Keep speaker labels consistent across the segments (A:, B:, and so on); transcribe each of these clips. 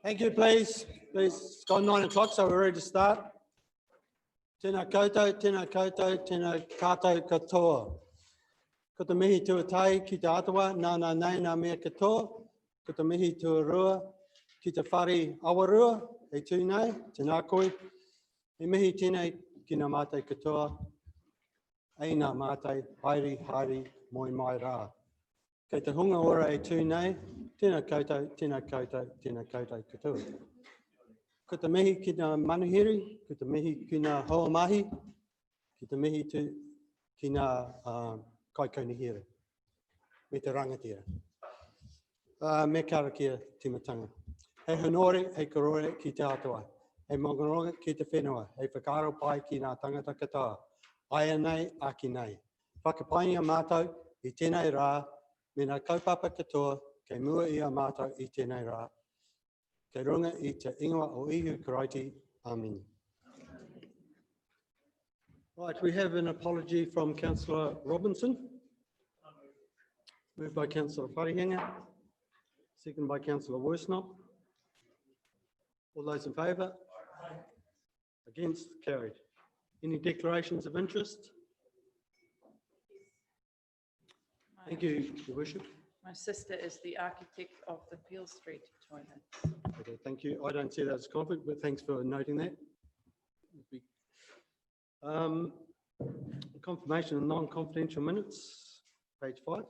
A: Thank you, please. Please, it's gone 9 o'clock, so we're ready to start. Tēnā koutou, tēnā koutou, tēnā kātou katoa. Ko te mihi tuatai ki te atua, nā nei nā mea katoa. Ko te mihi tuarua ki te whare awarua, e tūnei, tēnā koe. E mihi tēnei ki ngā mātai katoa, e ngā mātai, haere, moi mai rā. Kei te hunga ora e tūnei, tēnā koutou, tēnā koutou, tēnā koutou katoa. Ko te mihi ki ngā manuhiri, ko te mihi ki ngā hoa mahi, ki te mihi ki ngā kaikaunihere, me te rangatira. Me karakia timatanga. Hei honore, hei korore ki te atua. Hei mongaronga ki te whenua. Hei whakaaro pai ki ngā tangata katoa. Aia nei, aki nei. Whakapainga mātou i tēnei rā, me ngā kaupapa katoa, kei mua i a mātou i tēnei rā. Kei runga i te ingoa o ihu karaiti. Amen. Right, we have an apology from Councillor Robinson. Moved by Councillor Wharehenga, seconded by Councillor Worsnop. All those in favour? Against? Carried. Any declarations of interest? Thank you, Your Worship.
B: My sister is the architect of the Peel Street toilet.
A: Okay, thank you. I don't see that as a conflict, but thanks for noting that. Confirmation of non-confidential minutes, page 5.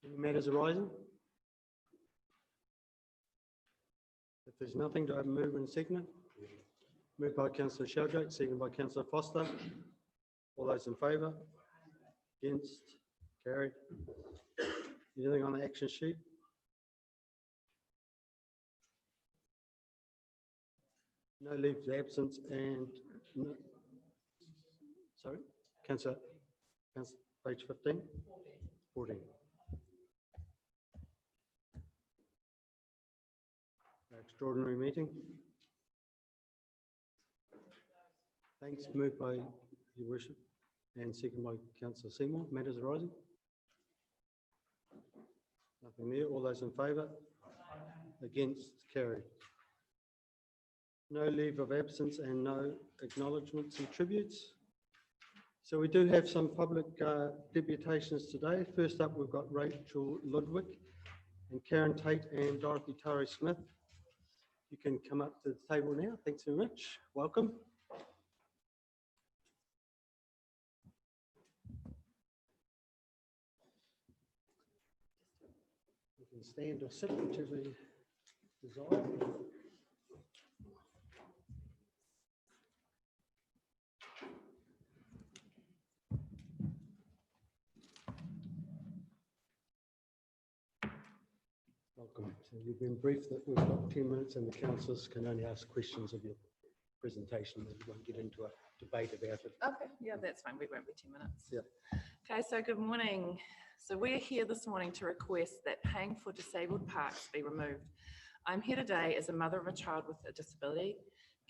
A: Any matters arising? If there's nothing, do I have a mover and seconder? Moved by Councillor Sheldrake, seconded by Councillor Foster. All those in favour? Against? Carried. Anything on the action sheet? No leaves of absence and no. Sorry, Councillor, page 15? 14. Extraordinary meeting. Thanks. Moved by Your Worship and seconded by Councillor Seymour. Matters arising? Nothing there. All those in favour? Against? Carried. No leave of absence and no acknowledgements and tributes. So we do have some public deputations today. First up, we've got Rachel Ludwig and Karen Tate and Dorothy Tari Smith. You can come up to the table now. Thanks very much. Welcome. You can stand or sit, whichever you desire. Welcome. So you've been briefed that we've got 10 minutes and the councillors can only ask questions of your presentation. We won't get into a debate about it.
B: Okay, yeah, that's fine. We won't be 10 minutes.
A: Yeah.
B: Okay, so good morning. So we're here this morning to request that paying for disabled parks be removed. I'm here today as a mother of a child with a disability.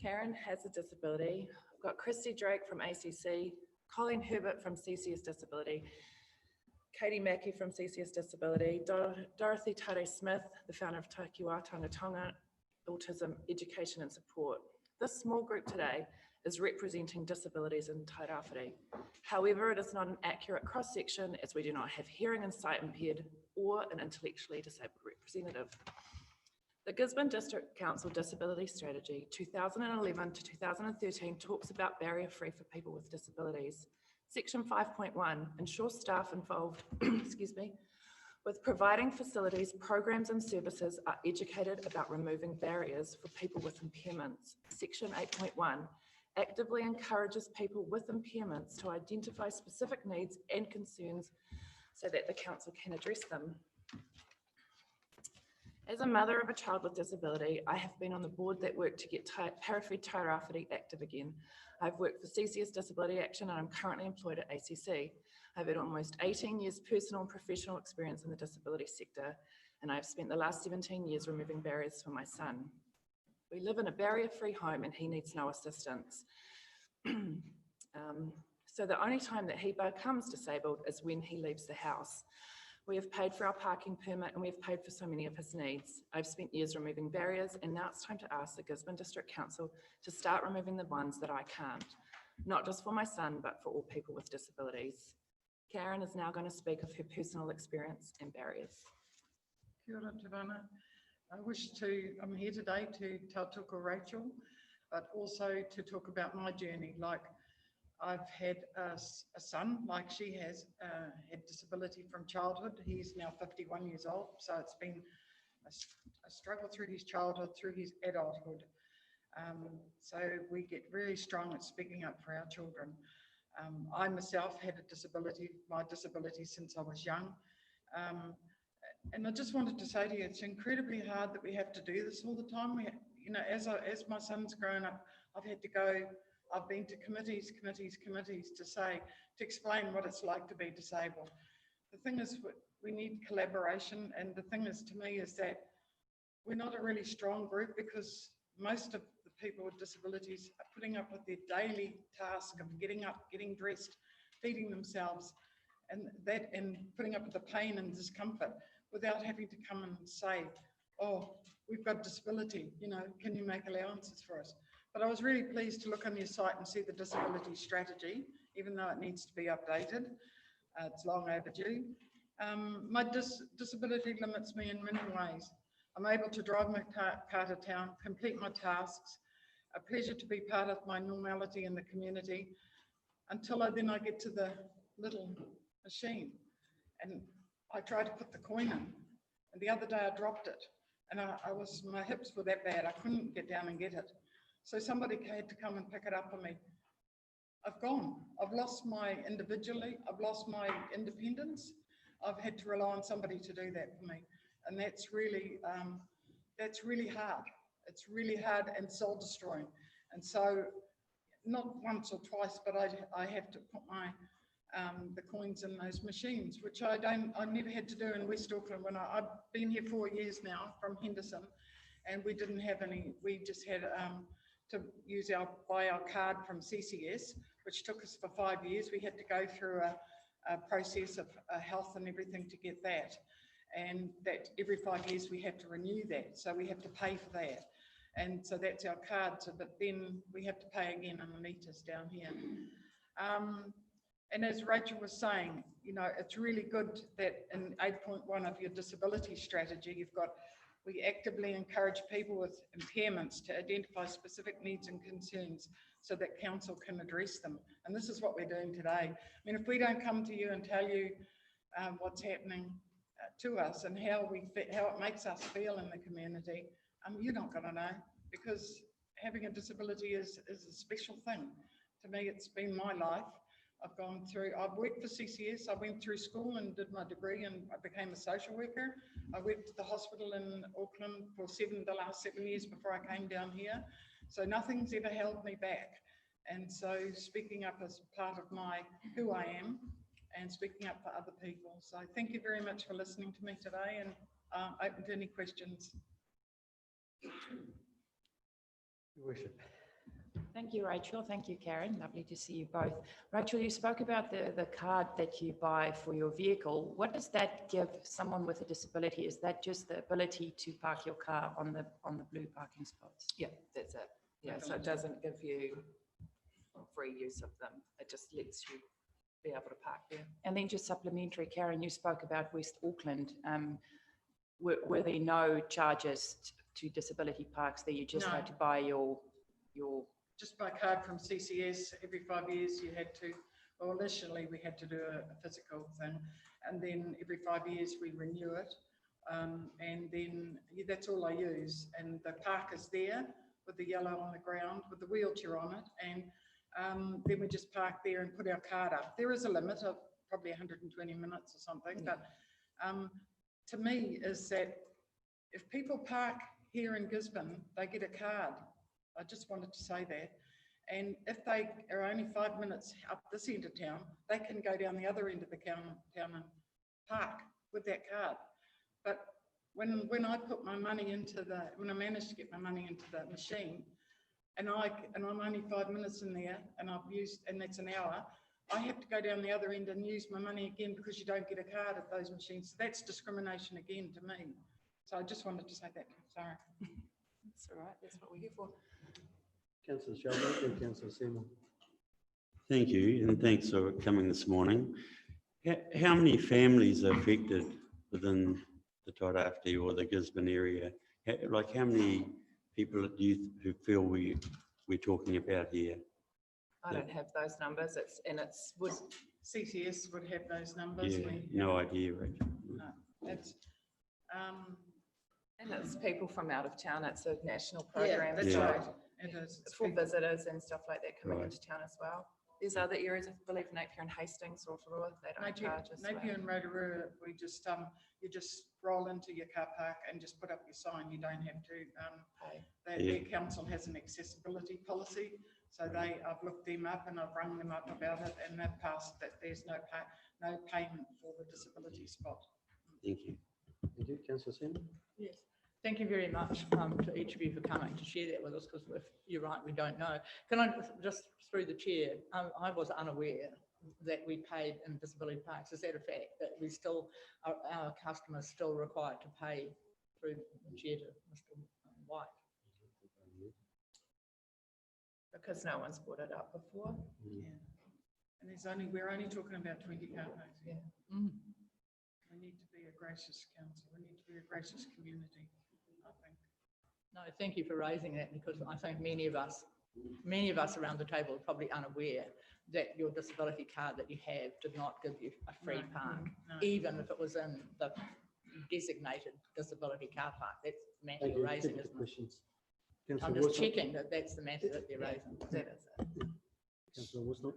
B: Karen has a disability. I've got Christy Drake from ACC, Colleen Herbert from CCS Disability, Katie Mackey from CCS Disability, Dorothy Tare Smith, the founder of Takiwa Tangatonga Autism Education and Support. This small group today is representing disabilities in Tairāwhiti. However, it is not an accurate cross-section as we do not have hearing and sight impaired or an intellectually disabled representative. The Gisborne District Council Disability Strategy 2011 to 2013 talks about barrier-free for people with disabilities. Section 5.1 ensures staff involved with providing facilities, programs and services are educated about removing barriers for people with impairments. Section 8.1 actively encourages people with impairments to identify specific needs and concerns so that the council can address them. As a mother of a child with disability, I have been on the board that worked to get Parafeed Tairāwhiti active again. I've worked for CCS Disability Action and I'm currently employed at ACC. I've had almost 18 years personal and professional experience in the disability sector, and I've spent the last 17 years removing barriers for my son. We live in a barrier-free home and he needs no assistance. So the only time that he becomes disabled is when he leaves the house. We have paid for our parking permit and we have paid for so many of his needs. I've spent years removing barriers and now it's time to ask the Gisborne District Council to start removing the ones that I can't. Not just for my son, but for all people with disabilities. Karen is now going to speak of her personal experience and barriers.
C: Kia ora te rana. I'm here today to tell tuku Rachel, but also to talk about my journey. Like I've had a son, like she has, had disability from childhood. He's now 51 years old, so it's been a struggle through his childhood, through his adulthood. So we get really strong at speaking up for our children. I myself had a disability, my disability since I was young. And I just wanted to say to you, it's incredibly hard that we have to do this all the time. As my son's grown up, I've been to committees to explain what it's like to be disabled. The thing is, we need collaboration, and the thing is, to me, is that we're not a really strong group because most of the people with disabilities are putting up with their daily task of getting up, getting dressed, feeding themselves, and putting up with the pain and discomfort without having to come and say, oh, we've got disability, can you make allowances for us? But I was really pleased to look on your site and see the disability strategy, even though it needs to be updated. It's long overdue. My disability limits me in many ways. I'm able to drive my car to town, complete my tasks, a pleasure to be part of my normality in the community, until I get to the little machine. And I tried to put the coin in, and the other day I dropped it, and my hips were that bad, I couldn't get down and get it. So somebody had to come and pick it up for me. I've lost my individually, I've lost my independence. I've had to rely on somebody to do that for me. And that's really hard. It's really hard and soul destroying. And so not once or twice, but I have to put the coins in those machines, which I never had to do in West Auckland. I've been here 4 years now from Henderson, and we didn't have any, we just had to buy our card from CCS, which took us for 5 years. We had to go through a process of health and everything to get that. And that every 5 years we have to renew that. So we have to pay for that. And so that's our card. But then we have to pay again underneath us down here. And as Rachel was saying, it's really good that in 8.1 of your disability strategy, we actively encourage people with impairments to identify specific needs and concerns so that council can address them. And this is what we're doing today. I mean, if we don't come to you and tell you what's happening to us and how it makes us feel in the community, you're not going to know, because having a disability is a special thing. To me, it's been my life. I've worked for CCS. I went through school and did my degree, and I became a social worker. I worked at the hospital in Auckland for the last 7 years before I came down here. So nothing's ever held me back. And so speaking up is part of who I am, and speaking up for other people. So thank you very much for listening to me today, and open to any questions.
A: Your worship.
B: Thank you, Rachel. Thank you, Karen. Lovely to see you both. Rachel, you spoke about the card that you buy for your vehicle. What does that give someone with a disability? Is that just the ability to park your car on the blue parking spots?
D: Yeah, that's it. Yeah, so it doesn't give you free use of them. It just lets you be able to park there.
B: And then just supplementary, Karen, you spoke about West Auckland. Were there no charges to disability parks there? You just had to buy your
C: Just by card from CCS. Every 5 years you had to, well, initially we had to do a physical thing, and then every 5 years we renew it, and then that's all I use. And the park is there with the yellow on the ground with the wheelchair on it, and then we just park there and put our card up. There is a limit of probably 120 minutes or something, but to me is that if people park here in Gisborne, they get a card. I just wanted to say that. And if they are only 5 minutes up this end of town, they can go down the other end of the town and park with that card. But when I put my money into when I managed to get my money into the machine, and I'm only 5 minutes in there, and that's an hour, I have to go down the other end and use my money again because you don't get a card at those machines. So that's discrimination again to me. So I just wanted to say that. Sorry.
B: That's all right. That's what we're here for.
A: Councillor Shelby and Councillor Seymour.
E: Thank you, and thanks for coming this morning. How many families are affected within the Tairāwhiti or the Gisborne area? Like how many people do you who feel we're talking about here?
B: I don't have those numbers. Would
C: CCS would have those numbers.
E: Yeah, no idea, Rachel.
C: No, that's,
B: and it's people from out of town. It's a national program.
C: that's
E: Yeah.
C: right. It is.
B: It's for visitors and stuff like that coming
E: Right.
B: into town as well. There's other areas, I believe Napier and Hastings, Rotorua, they don't charge us.
C: Napier and Rotorua, we just, you just roll into your car park and just put up your sign. You don't have to, their council has an accessibility policy. So I've looked them up and I've rung them up about it, and they've passed that there's no payment for the disability spot.
E: Thank you.
A: Thank you, Councillor Seymour.
F: Yes, thank you very much to each of you for coming to share that with us, because if you're right, we don't know. Can I just through the chair, I was unaware that we paid in disability parks. Is that a fact that we still, our customers still required to pay through the chair to Mr. White?
B: Because no one's brought it up before.
C: Yeah. And we're only talking about 20 car parks.
B: Yeah.
F: Mm.
C: We need to be a gracious council. We need to be a gracious community, I think.
F: No, thank you for raising that, because I think many of us around the table are probably unaware that your disability card that you have did not give you a free park, even if it was in the designated disability car park. That's the matter you're raising, isn't it?
A: Questions.
F: I'm
A: Councillor
F: just
A: Worsnop.
F: checking that that's the matter that they're raising.
B: That is it.
A: Councillor Worsnop.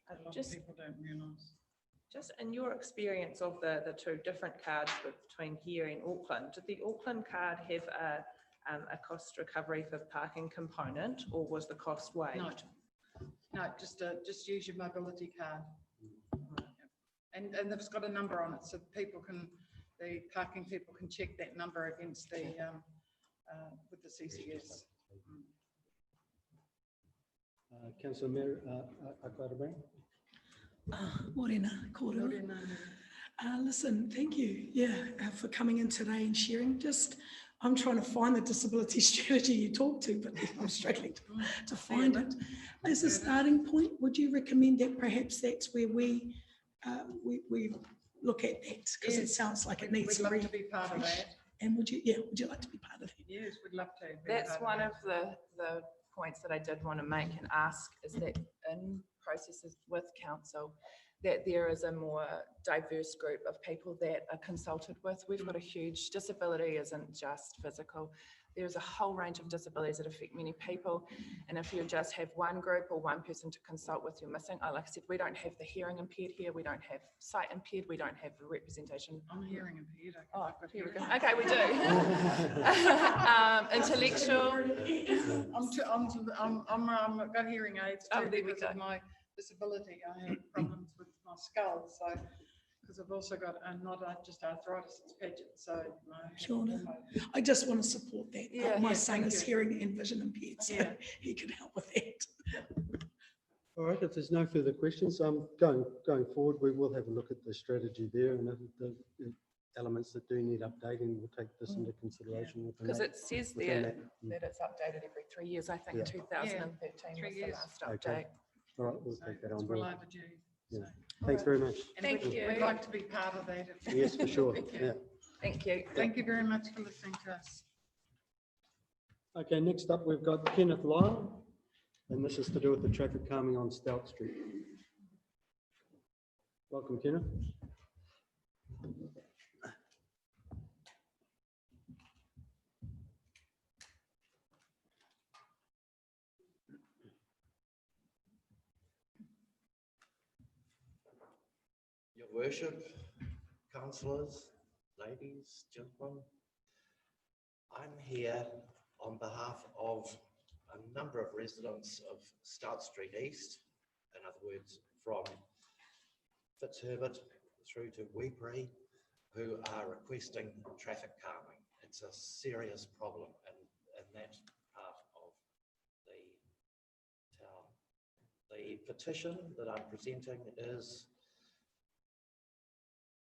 C: A lot of
B: Just,
C: people don't realise.
B: just in your experience of the two different cards between here and Auckland, did the Auckland card have a cost recovery for parking component, or was the cost waived?
C: No, just use your mobility card. And it's got a number on it, so the parking people can check that number against the, with the CCS.
A: Councillor Mary Akarabrand.
G: Morena, kōrero. Listen, thank you, for coming in today and sharing. I'm trying to find the disability strategy you talked to, but I'm struggling to find it. As a starting point, would you recommend that perhaps that's where we look at that? Because it sounds like it needs
C: We'd love to be part of that.
G: And would you like to be part of that?
C: Yes, we'd love to.
B: That's one of the points that I did want to make and ask, is that in processes with council, that there is a more diverse group of people that are consulted with. We've got a huge disability, isn't just physical. There's a whole range of disabilities that affect many people. And if you just have one group or one person to consult with, you're missing. Like I said, we don't have the hearing impaired here. We don't have sight impaired. We don't have the representation.
C: I'm hearing impaired.
B: Oh, here we go. Okay, we do. Intellectual.
C: I've got hearing aids
B: Oh,
C: too,
B: there we
C: because
B: go.
C: of my disability. I have problems with my skull, so because I've also got not just arthritis, it's Paget. So
G: Sure. I just want to support that.
B: Yeah,
G: My
C: yeah,
G: son
C: thank
G: is
C: you.
G: hearing and vision impaired, so
C: Yeah.
G: he can help with that.
A: All right, if there's no further questions, going forward, we will have a look at the strategy there, and if the elements that do need updating, we'll take this into consideration.
B: Because it says
A: within
B: there
A: that.
B: that it's updated every 3 years. I think
A: Yeah.
B: 2013
C: 3
B: was the
C: years.
B: last
A: Okay.
B: update.
A: All right, we'll take that on
C: It's well
A: board.
C: overdue.
A: Yeah.
C: So.
A: Thanks very much.
C: And
B: Thank
C: we'd-
B: you.
C: We'd like to be part of that.
A: Yes, for sure.
C: Thank you.
A: Yeah.
B: Thank you.
C: Thank you very much for listening to us.
A: Okay, next up, we've got Kenneth Lyle, and this is to do with the traffic calming on Stout Street. Welcome, Kenneth.
H: Your worship, councillors, ladies, gentlemen, I'm here on behalf of a number of residents of Stout Street East, in other words, from Fitzherbert through to Weebury, who are requesting traffic calming. It's a serious problem in that part of the town. The petition that I'm presenting is: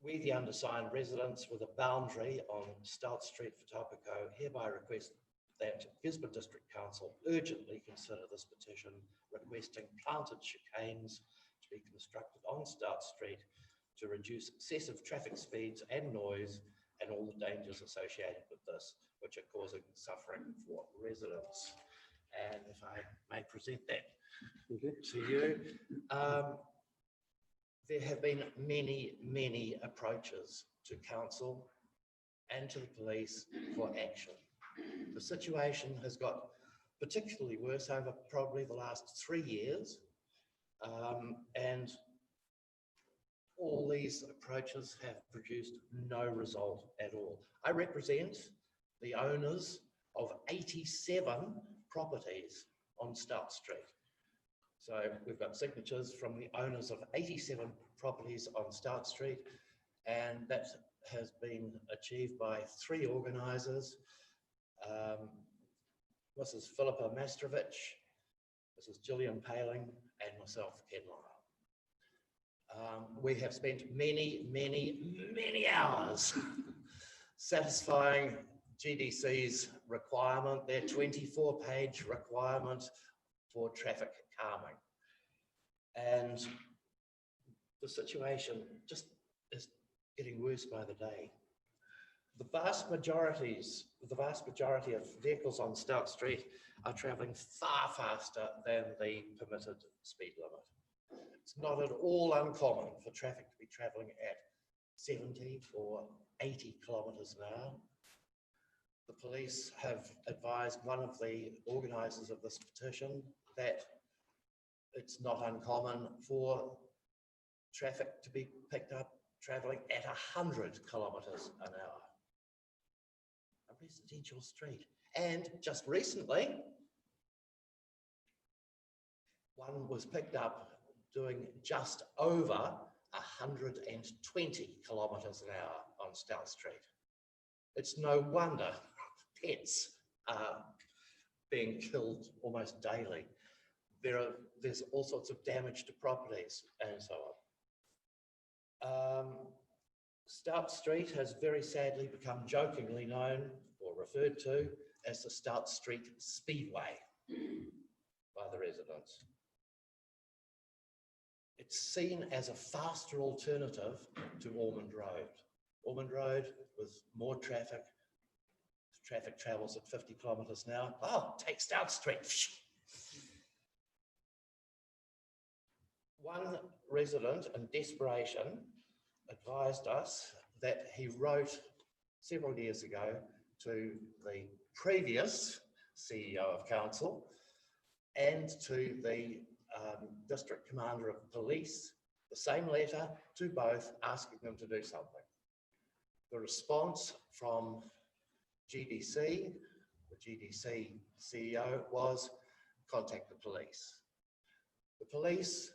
H: we, the undersigned residents with a boundary on Stout Street, Whataupiko, hereby request that Gisborne District Council urgently consider this petition requesting planted chicanes to be constructed on Stout Street to reduce excessive traffic speeds and noise and all the dangers associated with this, which are causing suffering for residents. And if I may present that to you. There have been many approaches to council and to the police for action. The situation has got particularly worse over probably the last 3 years, and all these approaches have produced no result at all. I represent the owners of 87 properties on Stout Street. So we've got signatures from the owners of 87 properties on Stout Street, and that has been achieved by 3 organisers, Mrs. Philippa Mastrovich, Mrs. Gillian Paling, and myself, Ken Lyle. We have spent many hours satisfying GDC's requirement, their 24-page requirement for traffic calming. And the situation just is getting worse by the day. The vast majority of vehicles on Stout Street are travelling far faster than the permitted speed limit. It's not at all uncommon for traffic to be travelling at 70 or 80 kilometres an hour. The police have advised one of the organisers of this petition that it's not uncommon for traffic to be picked up travelling at 100 kilometres an hour. A residential street. And just recently, one was picked up doing just over 120 kilometres an hour on Stout Street. It's no wonder pets are being killed almost daily. There's all sorts of damage to properties and so on. Stout Street has very sadly become jokingly known or referred to as the Stout Street Speedway by the residents. It's seen as a faster alternative to Ormond Road. Ormond Road with more traffic travels at 50 kilometres an hour. Oh, take Stout Street. One resident in desperation advised us that he wrote several years ago to the previous CEO of council and to the district commander of police, the same letter to both, asking them to do something. The response from GDC, the GDC CEO, was contact the police. The police,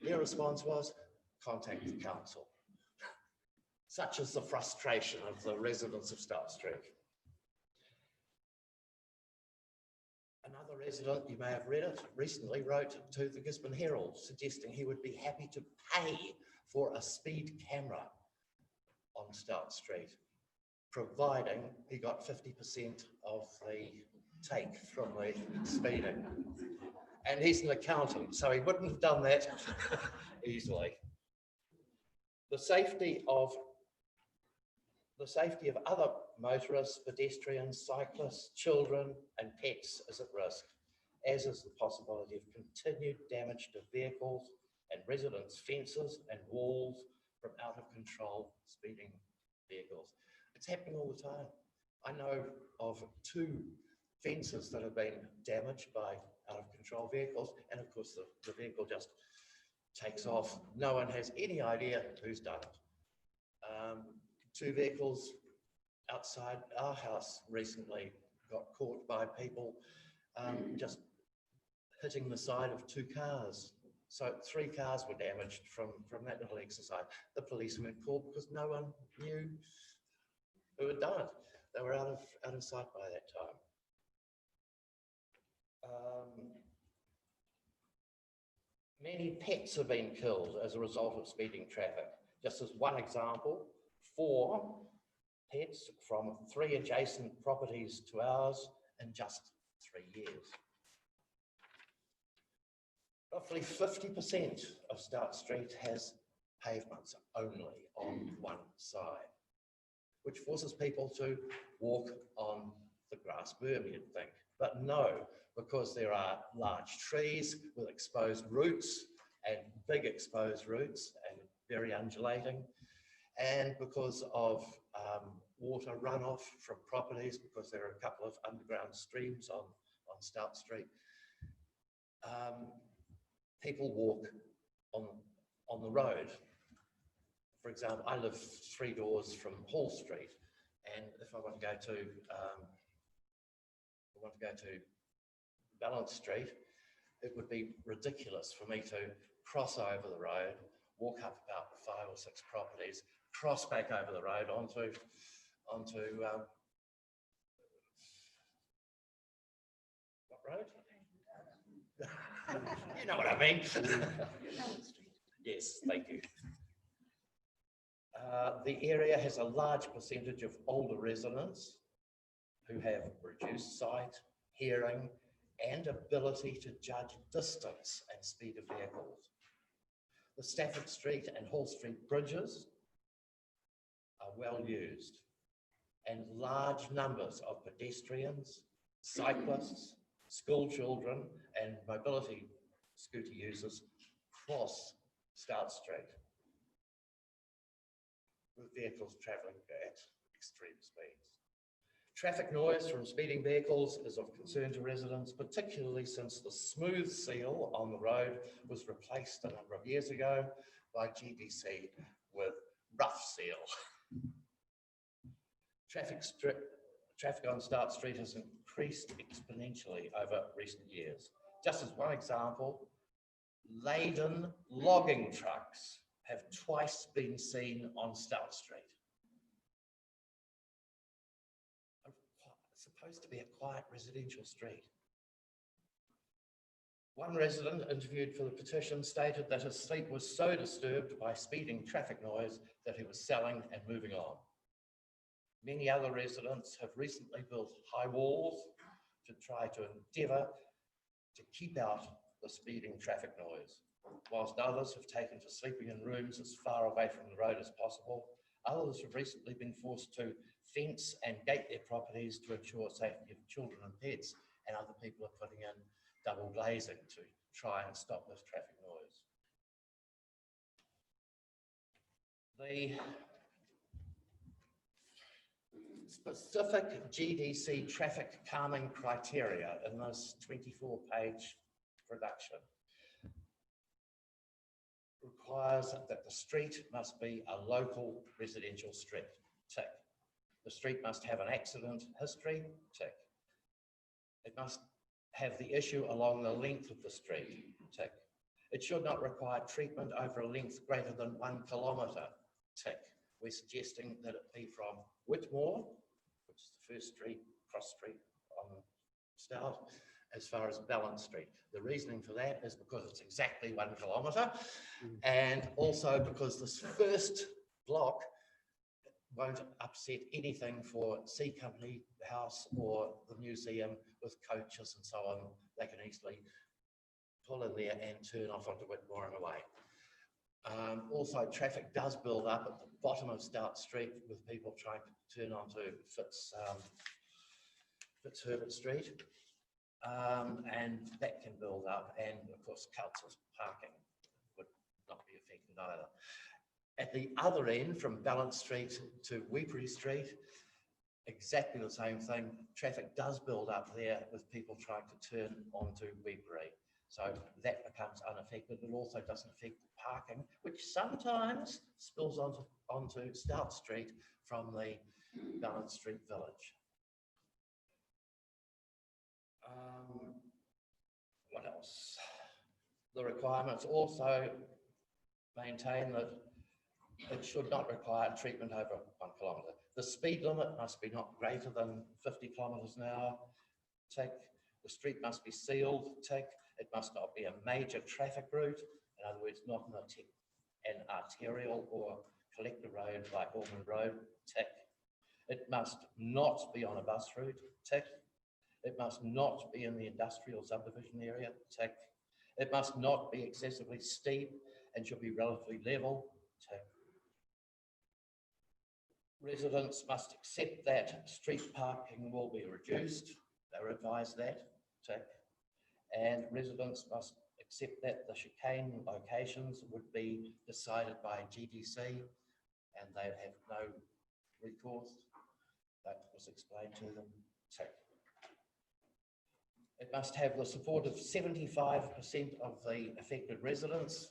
H: their response was contact the council. Such is the frustration of the residents of Stout Street. Another resident, you may have read it, recently wrote to the Gisborne Herald suggesting he would be happy to pay for a speed camera on Stout Street, providing he got 50% of the take from the speeding. And he's an accountant, so he wouldn't have done that easily. The safety of other motorists, pedestrians, cyclists, children and pets is at risk, as is the possibility of continued damage to vehicles and residents' fences and walls from out of control speeding vehicles. It's happening all the time. I know of 2 fences that have been damaged by out of control vehicles, and of course the vehicle just takes off. No one has any idea who's done it. 2 vehicles outside our house recently got caught by people just hitting the side of 2 cars So 3 cars were damaged from that little exercise. The policemen called because no one knew who had done it. They were out of sight by that time. Many pets have been killed as a result of speeding traffic. Just as one example, 4 pets from 3 adjacent properties to ours in just 3 years. Roughly 50% of Start Street has pavements only on one side, which forces people to walk on the grass berm, you'd think. But no, because there are large trees with exposed roots and big exposed roots and very undulating, and because of water runoff from properties, because there are a couple of underground streams on Start Street, people walk on the road. For example, I live 3 doors from Hall Street, and if I want to go to Balance Street, it would be ridiculous for me to cross over the road, walk up about 5 or 6 properties, cross back over the road onto what road? You know what I mean. Yes, thank you. The area has a large percentage of older residents who have reduced sight, hearing, and ability to judge distance and speed of vehicles. The Stafford Street and Hall Street bridges are well used, and large numbers of pedestrians, cyclists, school children, and mobility scooter users cross Start Street with vehicles travelling at extreme speeds. Traffic noise from speeding vehicles is of concern to residents, particularly since the smooth seal on the road was replaced a number of years ago by GDC with rough seal. Traffic on Start Street has increased exponentially over recent years. Just as one example, laden logging trucks have twice been seen on Start Street. It's supposed to be a quiet residential street. One resident interviewed for the petition stated that his sleep was so disturbed by speeding traffic noise that he was selling and moving on. Many other residents have recently built high walls to try to endeavour to keep out the speeding traffic noise, whilst others have taken to sleeping in rooms as far away from the road as possible. Others have recently been forced to fence and gate their properties to ensure safety of children and pets, and other people are putting in double glazing to try and stop this traffic noise. The specific GDC traffic calming criteria in this 24-page production requires that the street must be a local residential street, tick. The street must have an accident history, tick. It must have the issue along the length of the street, tick. It should not require treatment over a length greater than 1 kilometre, tick. We're suggesting that it be from Whitmore, which is the first street, cross street on Start, as far as Balance Street. The reasoning for that is because it's exactly 1 kilometre, and also because this first block won't upset anything for C Company House or the museum with coaches and so on. They can easily pull in there and turn off onto Whitmore and away. Also, traffic does build up at the bottom of Start Street with people trying to turn onto Fitzherbert Street. And that can build up, and of course council's parking would not be affected either. At the other end, from Balance Street to Weebury Street, exactly the same thing. Traffic does build up there with people trying to turn onto Weebury. So that becomes unaffected. It also doesn't affect the parking, which sometimes spills onto Start Street from the Balance Street Village. What else? The requirements also maintain that it should not require treatment over 1 kilometre. The speed limit must be not greater than 50 kilometres an hour. Tick. The street must be sealed. Tick. It must not be a major traffic route. In other words, not an arterial or collector road like Auckland Road. Tick. It must not be on a bus route. Tick. It must not be in the industrial subdivision area. Tick. It must not be excessively steep and should be relatively level. Tick. Residents must accept that street parking will be reduced. They're advised that. Tick. And residents must accept that the chicane locations would be decided by GDC and they have no recourse. That was explained to them. Tick. It must have the support of 75% of the affected residents.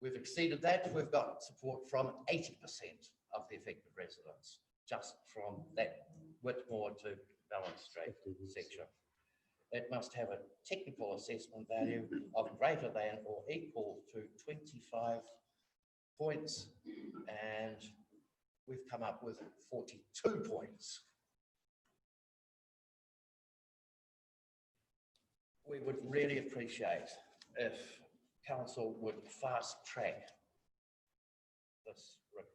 H: We've exceeded that. We've got support from 80% of the affected residents, just from that Whitmore to Balance Street section. It must have a technical assessment value of greater than or equal to 25 points, and we've come up with 42 points. We would really appreciate if council would fast track this request.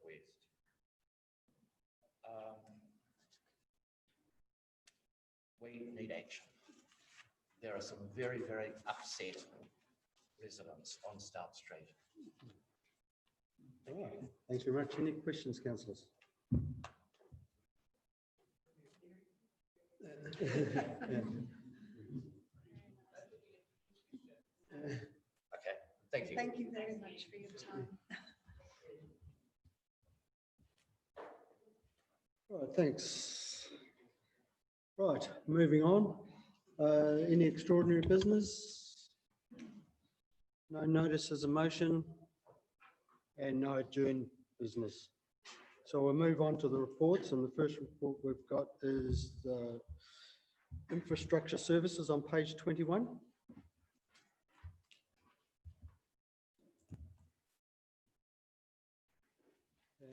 H: We need action. There are some very, very upset residents on Stout Street.
A: All right. Thanks very much. Any questions, councillors?
H: Okay, thank you.
I: Thank you very much for your time.
A: Right, thanks. Right, moving on. Any extraordinary business? No notices of motion and no adjourned business. So we'll move on to the reports, and the first report we've got is the infrastructure services on page 21.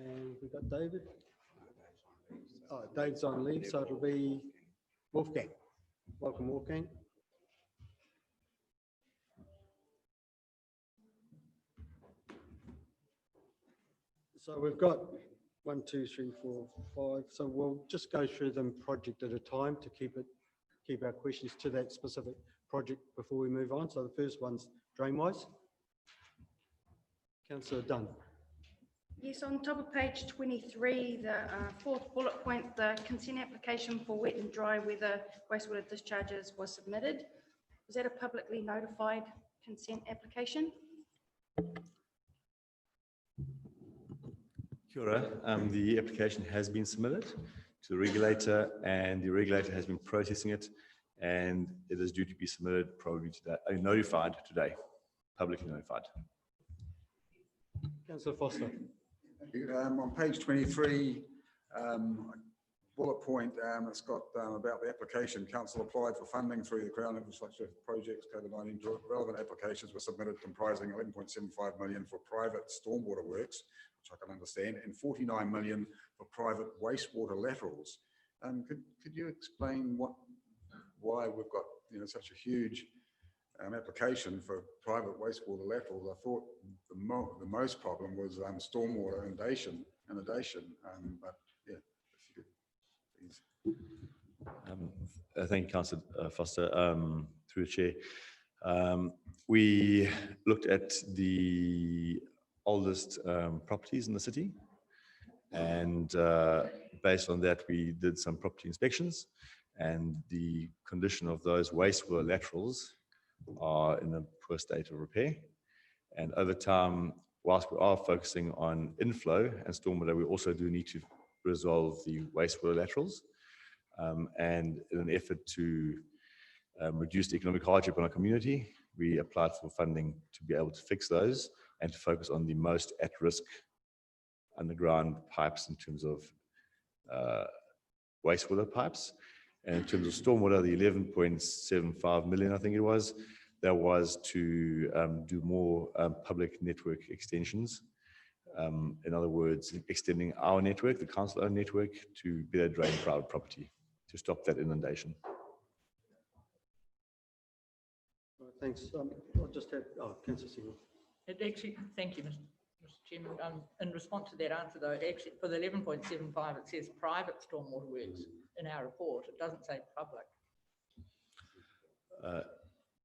A: And we've got David. Oh, Dave's on leave, so it'll be Wolfgang. Welcome, Wolfgang. So we've got 1, 2, 3, 4, 5. So we'll just go through them project at a time to keep our questions to that specific project before we move on. So the first one's Drainwise. Councillor Dunn.
I: Yes, on top of page 23, the fourth bullet point, the consent application for wet and dry weather wastewater discharges was submitted. Was that a publicly notified consent application?
J: Kia ora. The application has been submitted to the regulator and the regulator has been processing it, and it is due to be submitted probably today, notified today, publicly notified.
A: Councillor Foster.
K: On page 23, bullet point, it's got about the application. Council applied for funding through the Crown Infrastructure Projects COVID-19. Relevant applications were submitted comprising 11.75 million for private stormwater works, which I can understand, and 49 million for private wastewater laterals. Could you explain why we've got such a huge application for private wastewater laterals? I thought the most problem was stormwater inundation, but yeah, if you could please.
J: Thank you, Councillor Foster. Through the chair, we looked at the oldest properties in the city, and based on that, we did some property inspections, and the condition of those wastewater laterals are in a poor state of repair. And over time, whilst we are focusing on inflow and stormwater, we also do need to resolve the wastewater laterals. And in an effort to reduce the economic hardship on our community, we applied for funding to be able to fix those and to focus on the most at-risk underground pipes in terms of wastewater pipes. And in terms of stormwater, the 11.75 million, I think it was, that was to do more public network extensions. In other words, extending our network, the council owned network, to better drain private property to stop that inundation.
A: Thanks. I'll just have, Councillor Singham.
F: It actually, thank you, Mr. Chairman. In response to that answer, though, it actually, for the 11.75, it says private stormwater works in our report. It doesn't say public.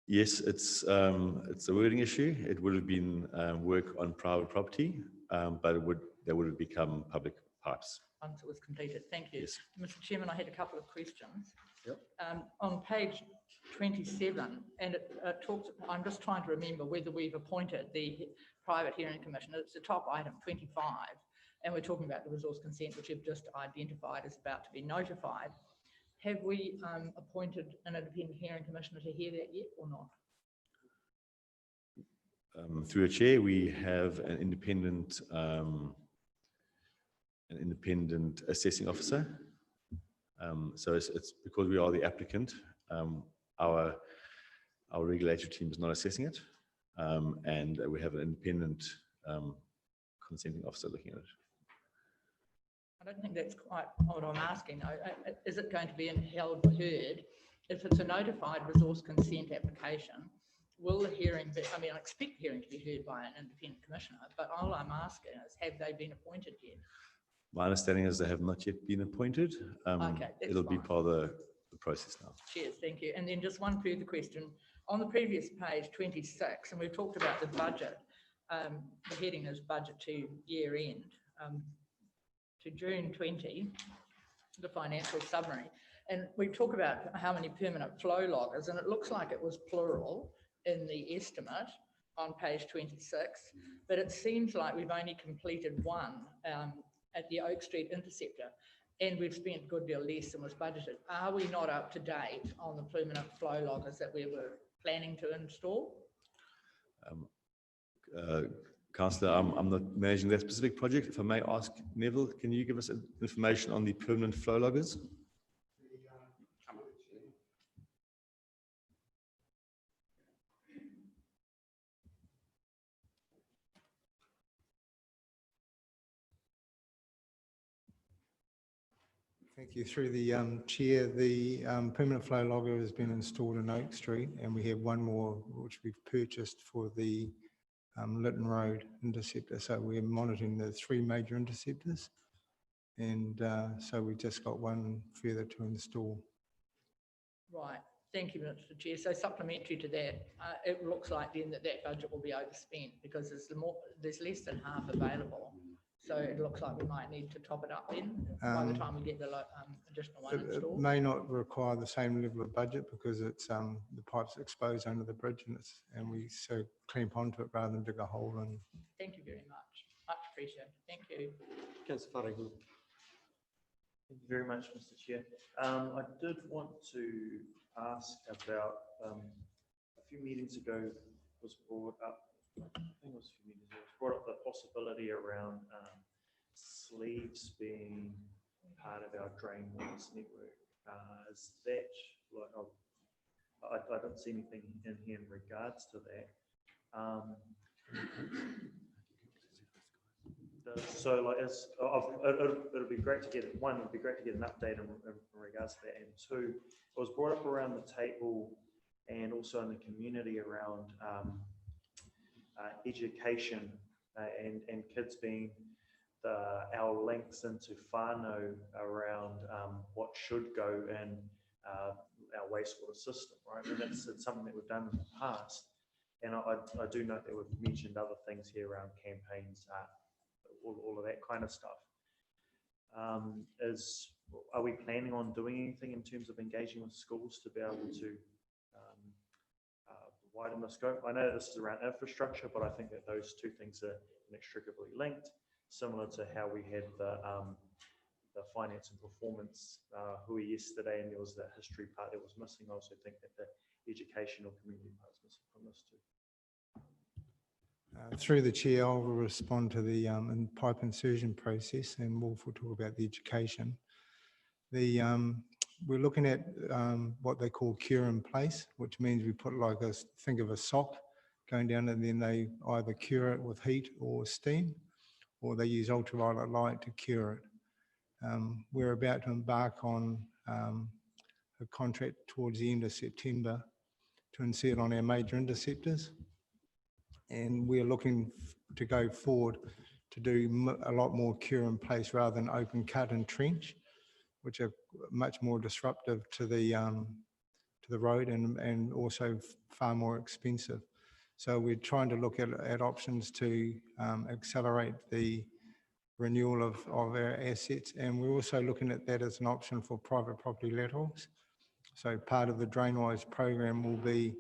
J: Yes, it's a wording issue. It would have been work on private property, but that would have become public pipes.
F: Once it was completed. Thank you.
J: Yes.
F: Mr. Chairman, I had a couple of questions.
A: Yep.
F: On page 27, and it talks, I'm just trying to remember whether we've appointed the private hearing commissioner. It's the top item, 25, and we're talking about the resource consent, which you've just identified as about to be notified. Have we appointed an independent hearing commissioner to hear that yet or not?
J: Through a chair, we have an independent assessing officer. So it's because we are the applicant, our regulatory team is not assessing it, and we have an independent consenting officer looking at it.
F: I don't think that's quite what I'm asking, though. Is it going to be held heard? If it's a notified resource consent application, will the hearing be, I mean, I expect the hearing to be heard by an independent commissioner, but all I'm asking is, have they been appointed yet?
J: My understanding is they have not yet been appointed.
F: Okay,
J: it'll be part of the process now.
F: Cheers, thank you. And then just one further question. On the previous page, 26, and we've talked about the budget, the heading is budget to year end, to June 20, the financial summary. And we talk about how many permanent flow loggers, and it looks like it was plural in the estimate on page 26, but it seems like we've only completed one at the Oak Street Interceptor, and we've spent a good deal less than was budgeted. Are we not up to date on the permanent flow loggers that we were planning to install?
J: Councillor, I'm not managing that specific project. If I may ask, Neville, can you give us information on the permanent flow loggers?
L: Thank you. Through the chair, the permanent flow logger has been installed in Oak Street, and we have one more which we've purchased for the Lytton Road interceptor. So we're monitoring the three major interceptors, and so we've just got one further to install.
F: Right. Thank you, Mr. Chair. So supplementary to that, it looks like then that budget will be overspent because there's less than half available. So it looks like we might need to top it up then by the time we get the additional one installed.
L: It may not require the same level of budget because it's the pipe's exposed under the bridge, and we so clamp onto it rather than dig a hole in.
F: Thank you very much. Much appreciated. Thank you.
A: Councillor Farrington.
M: Thank you very much, Mr. Chair. I did want to ask about a few meetings ago was brought up. I think it was a few meetings ago. Brought up the possibility around sleeves being part of our drainways network. Is that like I don't see anything in here in regards to that. So like it'll be great to get one. It'd be great to get an update in regards to that, and two, it was brought up around the table and also in the community around education and kids being our links into whānau around what should go in our wastewater system, right? And it's something that we've done in the past, and I do note that we've mentioned other things here around campaigns, all of that kind of stuff. Are we planning on doing anything in terms of engaging with schools to be able to widen the scope? I know this is around infrastructure, but I think that those two things are inextricably linked, similar to how we had the finance and performance hui yesterday, and there was that history part that was missing. I also think that the educational community part is missing from this too.
L: Through the chair, I will respond to the pipe insertion process, and Wolf will talk about the education. The we're looking at what they call cure in place, which means we put like a, think of a sock going down and then they either cure it with heat or steam, or they use ultraviolet light to cure it. We're about to embark on a contract towards the end of September to insert on our major interceptors. And we're looking to go forward to do a lot more cure in place rather than open cut and trench, which are much more disruptive to the road and also far more expensive. So we're trying to look at options to accelerate the renewal of our assets, and we're also looking at that as an option for private property laterals. So part of the Drainwise program will be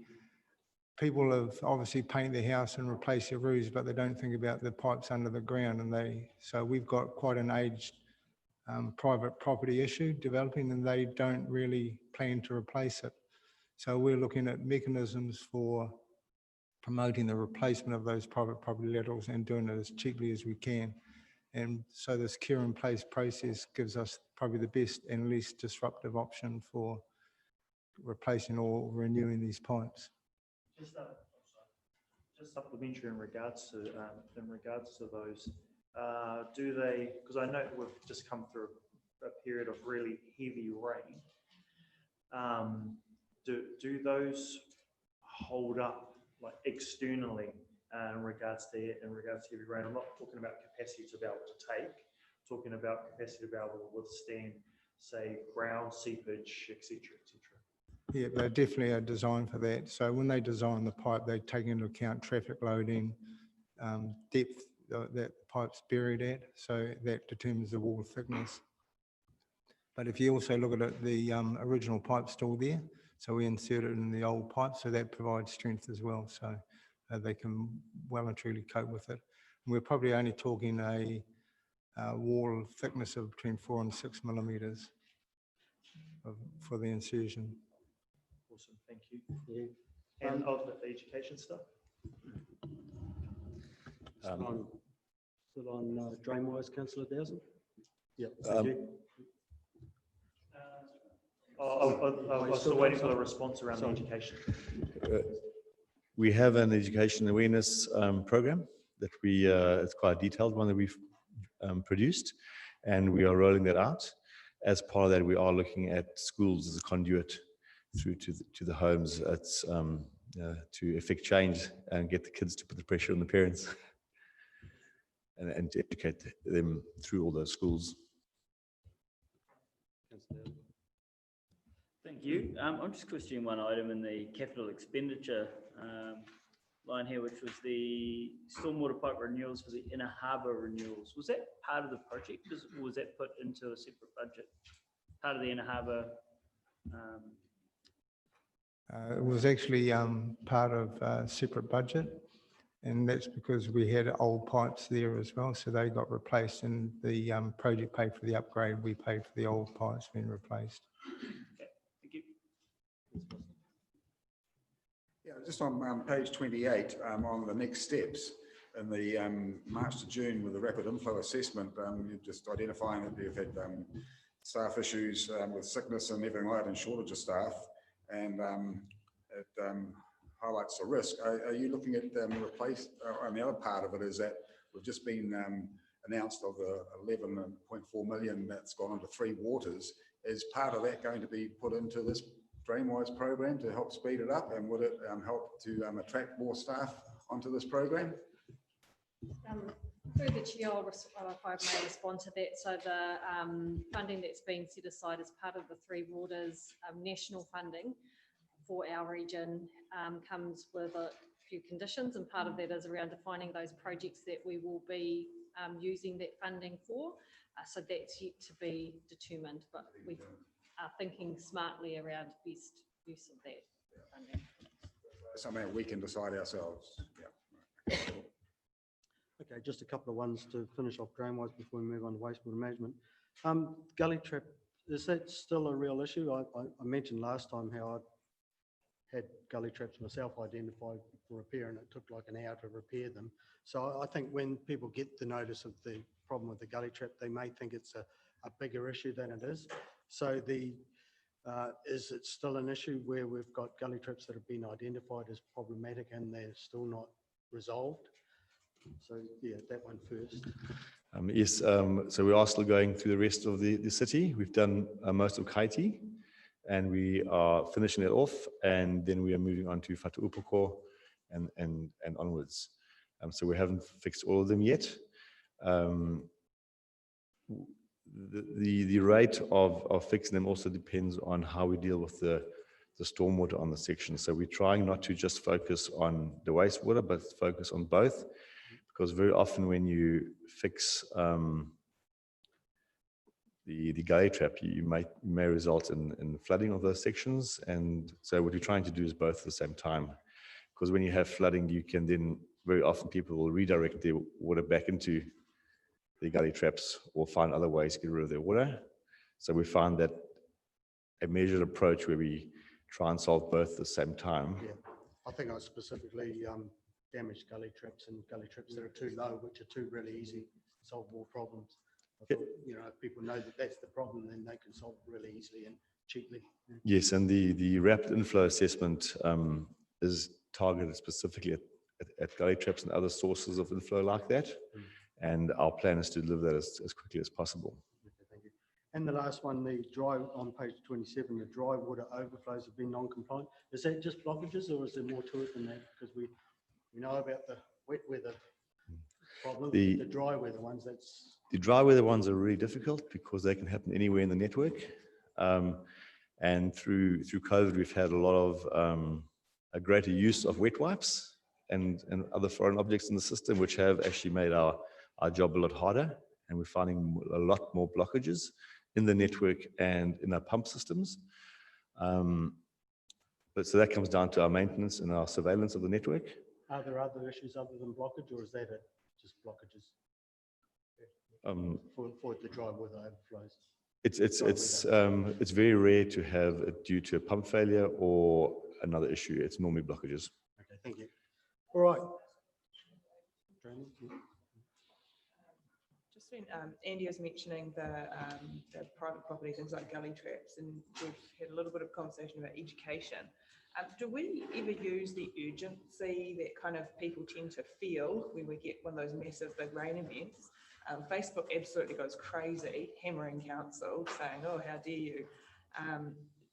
L: people have obviously paint their house and replace their roofs, but they don't think about the pipes under the ground, and so we've got quite an aged private property issue developing, and they don't really plan to replace it. So we're looking at mechanisms for promoting the replacement of those private property laterals and doing it as cheaply as we can. And so this cure in place process gives us probably the best and least disruptive option for replacing or renewing these pipes.
M: Just supplementary in regards to those, do they, because I know we've just come through a period of really heavy rain, do those hold up like externally in regards to heavy rain? I'm not talking about capacity to be able to take, I'm talking about capacity to be able to withstand, say, ground seepage, etc., etc.
L: Yeah, they definitely are designed for that. So when they design the pipe, they take into account traffic loading, depth that the pipe's buried at, so that determines the wall thickness. But if you also look at it, the original pipe's still there, so we insert it in the old pipe, so that provides strength as well. So they can well and truly cope with it. And we're probably only talking a wall thickness of between 4 and 6 millimeters for the insertion.
M: Awesome, thank you. Yeah. And of the education stuff?
A: Still on Drainwise, Councillor Dowson? Yep.
M: I was still waiting for the response around the education.
J: We have an education awareness program that it's quite a detailed one that we've produced, and we are rolling that out. As part of that, we are looking at schools as a conduit through to the homes. It's to effect change and get the kids to put the pressure on the parents and to educate them through all those schools.
N: Thank you. I'm just questioning one item in the capital expenditure line here, which was the stormwater pipe renewals for the inner harbour renewals. Was that part of the project, or was that put into a separate budget? Part of the inner harbour?
L: It was actually part of a separate budget, and that's because we had old pipes there as well, so they got replaced, and the project paid for the upgrade, we paid for the old pipes being replaced.
N: Okay, thank you.
K: Yeah, just on page 28, on the next steps, in the March to June with the rapid inflow assessment, you're just identifying that you've had staff issues with sickness and everything like that, and shortage of staff, and it highlights the risk. Are you looking at replace, and the other part of it is that we've just been announced of the 11.4 million that's gone into 3 waters. Is part of that going to be put into this Drainwise program to help speed it up, and would it help to attract more staff onto this program?
O: Through the chair, if I may respond to that. So the funding that's being set aside as part of the 3 waters national funding for our region comes with a few conditions, and part of that is around defining those projects that we will be using that funding for. So that's yet to be determined, but we are thinking smartly around best use of that funding.
K: Something we can decide ourselves. Yeah.
A: Okay, just a couple of ones to finish off Drainwise before we move on to wastewater management. Gully trap, is that still a real issue? I mentioned last time how I had gully traps myself identified for repair, and it took like an hour to repair them. So I think when people get the notice of the problem with the gully trap, they may think it's a bigger issue than it is. So the Is it still an issue where we've got gully traps that have been identified as problematic and they're still not resolved? So yeah, that one first.
J: Yes, so we are still going through the rest of the city. We've done most of Kaiti, and we are finishing it off, and then we are moving on to Whatuupoko and onwards. So we haven't fixed all of them yet. The rate of fixing them also depends on how we deal with the stormwater on the section. So we're trying not to just focus on the wastewater, but focus on both, because very often when you fix the gully trap, you may result in flooding of those sections. And so what you're trying to do is both at the same time, because when you have flooding, you can then, very often people will redirect their water back into the gully traps or find other ways to get rid of their water. So we find that a measured approach where we try and solve both at the same time.
A: Yeah, I think I specifically damaged gully traps and gully traps that are too low, which are two really easy solvable problems. I thought, you know, if people know that that's the problem, then they can solve it really easily and cheaply.
J: Yes, and the rapid inflow assessment is targeted specifically at gully traps and other sources of inflow like that. And our plan is to deliver that as quickly as possible.
A: Okay, thank you. And the last one, the dry, on page 27, the dry water overflows have been non-compliant. Is that just blockages or is there more to it than that? Because we know about the wet weather problem, the dry weather ones,
J: the dry weather ones are really difficult because they can happen anywhere in the network. And through COVID, we've had a lot of a greater use of wet wipes and other foreign objects in the system, which have actually made our job a lot harder. And we're finding a lot more blockages in the network and in our pump systems. But so that comes down to our maintenance and our surveillance of the network.
A: Are there other issues other than blockage, or is that it, just blockages for the dry weather overflows?
J: It's very rare to have it due to a pump failure or another issue. It's normally blockages.
A: Okay, thank you. All right.
D: Just when Andy was mentioning the private property, things like gully traps, and we've had a little bit of conversation about education. Do we ever use the urgency that kind of people tend to feel when we get one of those massive big rain events? Facebook absolutely goes crazy, hammering council, saying, oh, how dare you?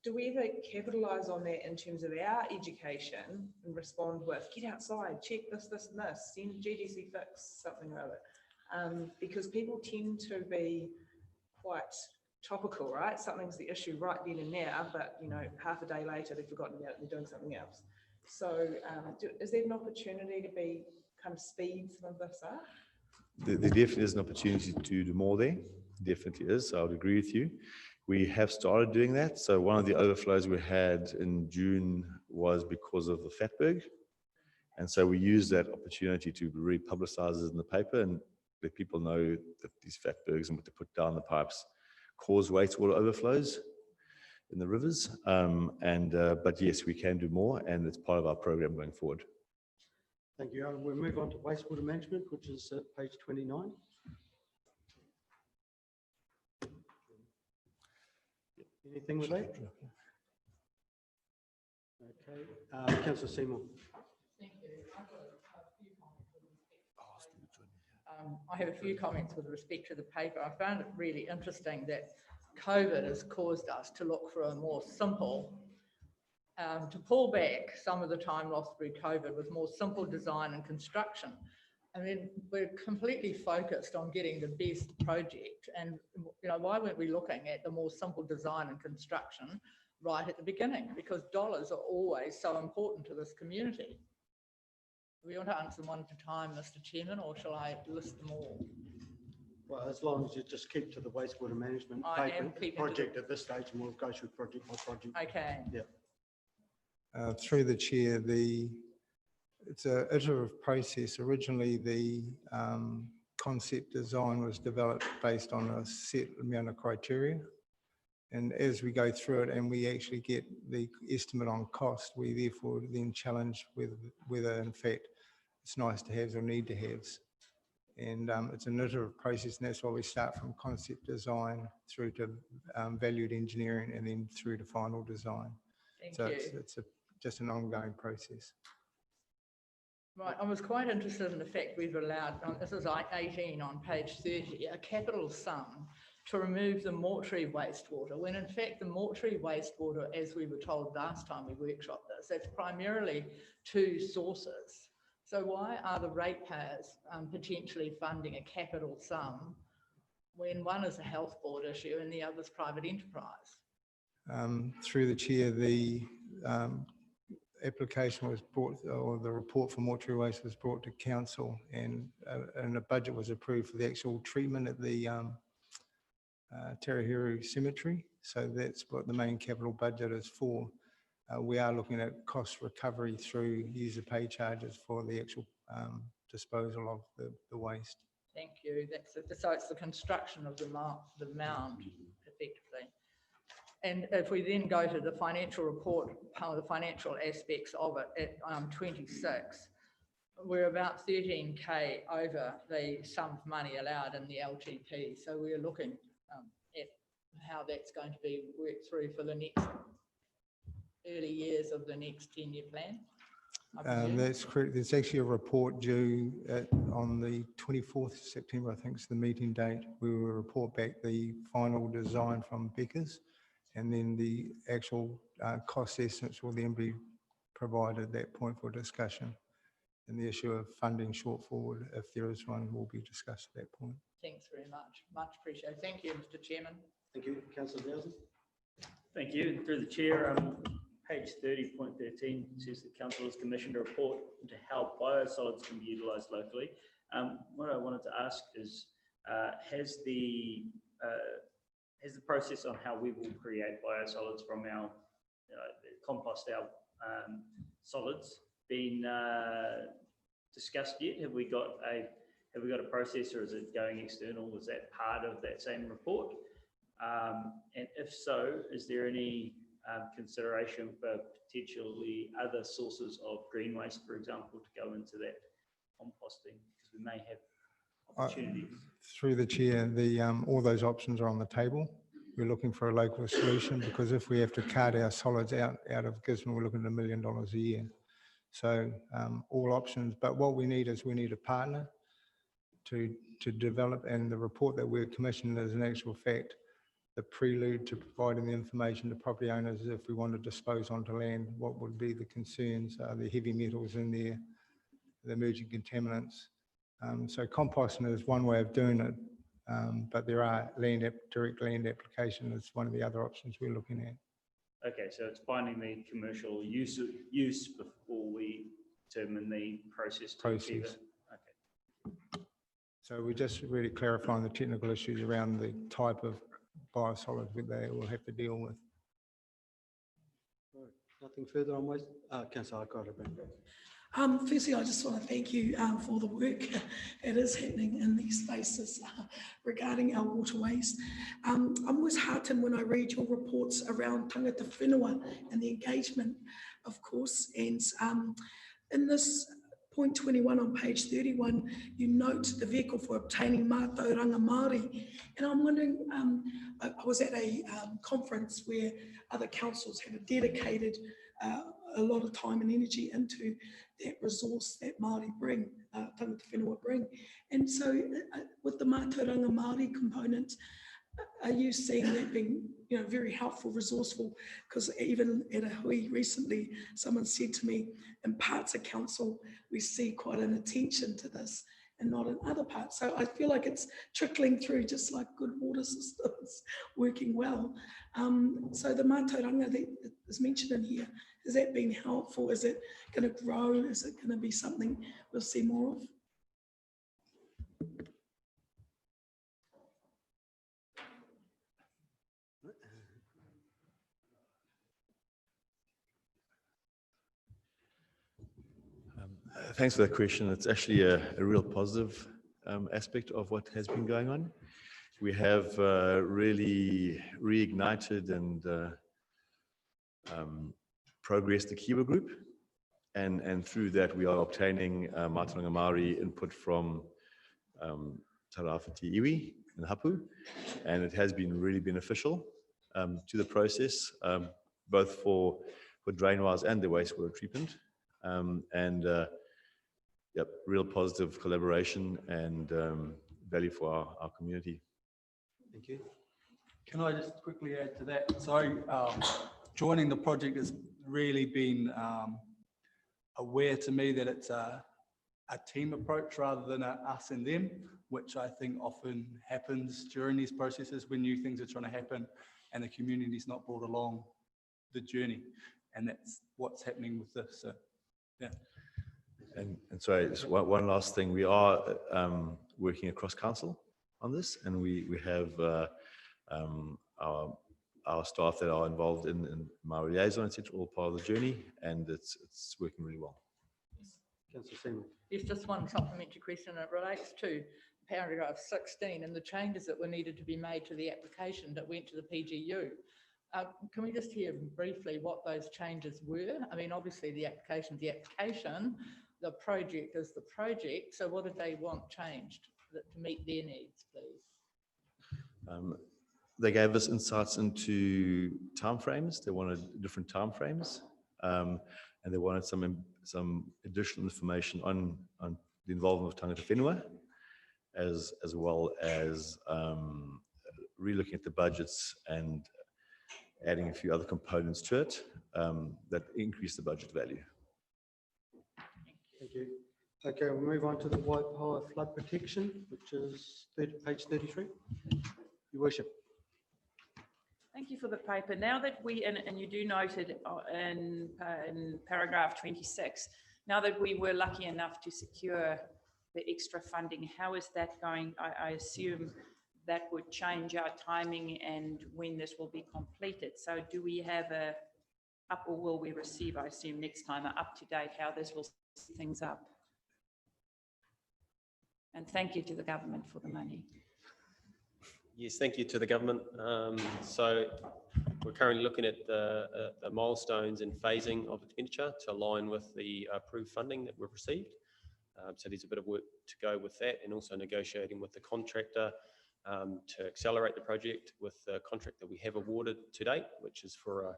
D: Do we ever capitalise on that in terms of our education and respond with, get outside, check this, this and this, send GDC fix something or other? Because people tend to be quite topical, right? Something's the issue right then and now, but you know, half a day later they've forgotten about it and they're doing something else. So is there an opportunity to be kind of speed some of this up?
J: There definitely is an opportunity to do more there. Definitely is. So I would agree with you. We have started doing that. So one of the overflows we had in June was because of the fatberg. And so we used that opportunity to republicize it in the paper and let people know that these fatbergs and what to put down the pipes cause wastewater overflows in the rivers. But yes, we can do more, and it's part of our program going forward.
A: Thank you. We'll move on to wastewater management, which is page 29. Anything with that? Okay. Councillor Seymour.
F: Thank you. I have a few comments with respect to the paper. I found it really interesting that COVID has caused us to look for a more simple, to pull back some of the time lost through COVID with more simple design and construction. I mean, we're completely focused on getting the best project. And, you know, why weren't we looking at the more simple design and construction right at the beginning? Because dollars are always so important to this community. Do we want to answer them one at a time, Mr. Chairman, or shall I list them all?
A: Well, as long as you just keep to the wastewater management project at this stage, and we'll go through project by project.
F: Okay.
A: Yeah.
L: Through the chair, it's an iterative process. Originally, the concept design was developed based on a set amount of criteria. And as we go through it and we actually get the estimate on cost, we therefore then challenge whether in fact it's nice to haves or need to haves. And it's an iterative process, and that's why we start from concept design through to valued engineering and then through to final design.
F: Thank
L: So
F: you.
L: it's just an ongoing process.
F: Right, I was quite interested in the fact we've allowed, this is like 18 on page 30, a capital sum to remove the mortuary wastewater, when in fact the mortuary wastewater, as we were told last time we workshopped this, that's primarily two sources. So why are the ratepayers potentially funding a capital sum when one is a health board issue and the other is private enterprise?
L: Through the chair, the application was brought, or the report for mortuary waste was brought to council, and a budget was approved for the actual treatment at the Tarahiru Cemetery. So that's what the main capital budget is for. We are looking at cost recovery through user pay charges for the actual disposal of the waste.
F: Thank you. So it's the construction of the mound, effectively. And if we then go to the financial report, the financial aspects of it at 26, we're about 13K over the sum of money allowed in the LTP. So we're looking at how that's going to be worked through for the next early years of the next 10-year plan.
L: That's correct. There's actually a report due on the 24th of September, I think is the meeting date. We will report back the final design from Becker's, and then the actual cost estimates will then be provided at that point for discussion. And the issue of funding shortfall, if there is one, will be discussed at that point.
F: Thanks very much. Much appreciated. Thank you, Mr. Chairman.
A: Thank you, Councillor Dowson.
N: Thank you. Through the chair, page 30.13 says the council has commissioned a report into how biosolids can be utilised locally. What I wanted to ask is, has the process on how we will create biosolids from our compost, our solids, been discussed yet? Have we got a process, or is it going external? Was that part of that same report? And if so, is there any consideration for potentially other sources of green waste, for example, to go into that composting, because we may have opportunities?
L: Through the chair, all those options are on the table. We're looking for a local solution, because if we have to cart our solids out of Gisborne, we're looking at $1 million a year. So all options, but what we need is a partner to develop, and the report that we're commissioning is in actual fact the prelude to providing the information to property owners if we want to dispose onto land, what would be the concerns, the heavy metals in there, the emerging contaminants. So composting is one way of doing it, but there are direct land application is one of the other options we're looking at.
N: Okay, so it's finding the commercial use before we determine the process to achieve it. Okay.
L: So we're just really clarifying the technical issues around the type of biosolids that they will have to deal with.
A: Right. Nothing further on waste. Councillor, I've got it.
G: Firstly, I just want to thank you for the work that is happening in these spaces regarding our water waste. I'm always heartened when I read your reports around tangata whenua and the engagement, of course. And in this point 21 on page 31, you note the vehicle for obtaining mātauranga Māori. And I'm wondering, I was at a conference where other councils have dedicated a lot of time and energy into that resource that Māori bring, tangata whenua bring. And so with the mātauranga Māori component, are you seeing that being, very helpful, resourceful? Because even at a hui recently, someone said to me, in parts of council, we see quite an attention to this and not in other parts. So I feel like it's trickling through, just like good water systems working well. So the mātauranga that is mentioned in here, has that been helpful? Is it going to grow? Is it going to be something we'll see more of?
J: Thanks for that question. It's actually a real positive aspect of what has been going on. We have really reignited and progressed the Kiwa group, and through that we are obtaining Mātauranga Māori input from Tarawhiti iwi in Hapu, and it has been really beneficial to the process, both for drain-wise and the wastewater treatment. Yep, real positive collaboration and value for our community.
P: Thank you. Can I just quickly add to that? So joining the project has really been aware to me that it's a team approach rather than a us and them, which I think often happens during these processes when new things are trying to happen and the community is not brought along the journey. And that's what's happening with this. So, yeah.
J: And sorry, just one last thing. We are working across council on this, and we have our staff that are involved in my liaison, etc., all part of the journey, and it's working really well.
A: Councillor Seaman.
F: Yes, just one supplementary question. It relates to paragraph 16 and the changes that were needed to be made to the application that went to the PGU. Can we just hear briefly what those changes were? I mean, obviously the application's the application, the project is the project. So what did they want changed to meet their needs, please?
J: They gave us insights into timeframes. They wanted different timeframes, and they wanted some additional information on the involvement of tangata whenua, as well as re-looking at the budgets and adding a few other components to it that increase the budget value.
A: Thank you. Okay, we'll move on to the Waipawa flood protection, which is page 33. Your worship.
B: Thank you for the paper. Now that and you do note it in paragraph 26, now that we were lucky enough to secure the extra funding, how is that going? I assume that would change our timing and when this will be completed. So do we have or will we receive, I assume next time, up to date how this will set things up? And thank you to the government for the money.
Q: Yes, thank you to the government. So we're currently looking at the milestones and phasing of expenditure to align with the approved funding that we've received. So there's a bit of work to go with that, and also negotiating with the contractor to accelerate the project with the contract that we have awarded to date, which is for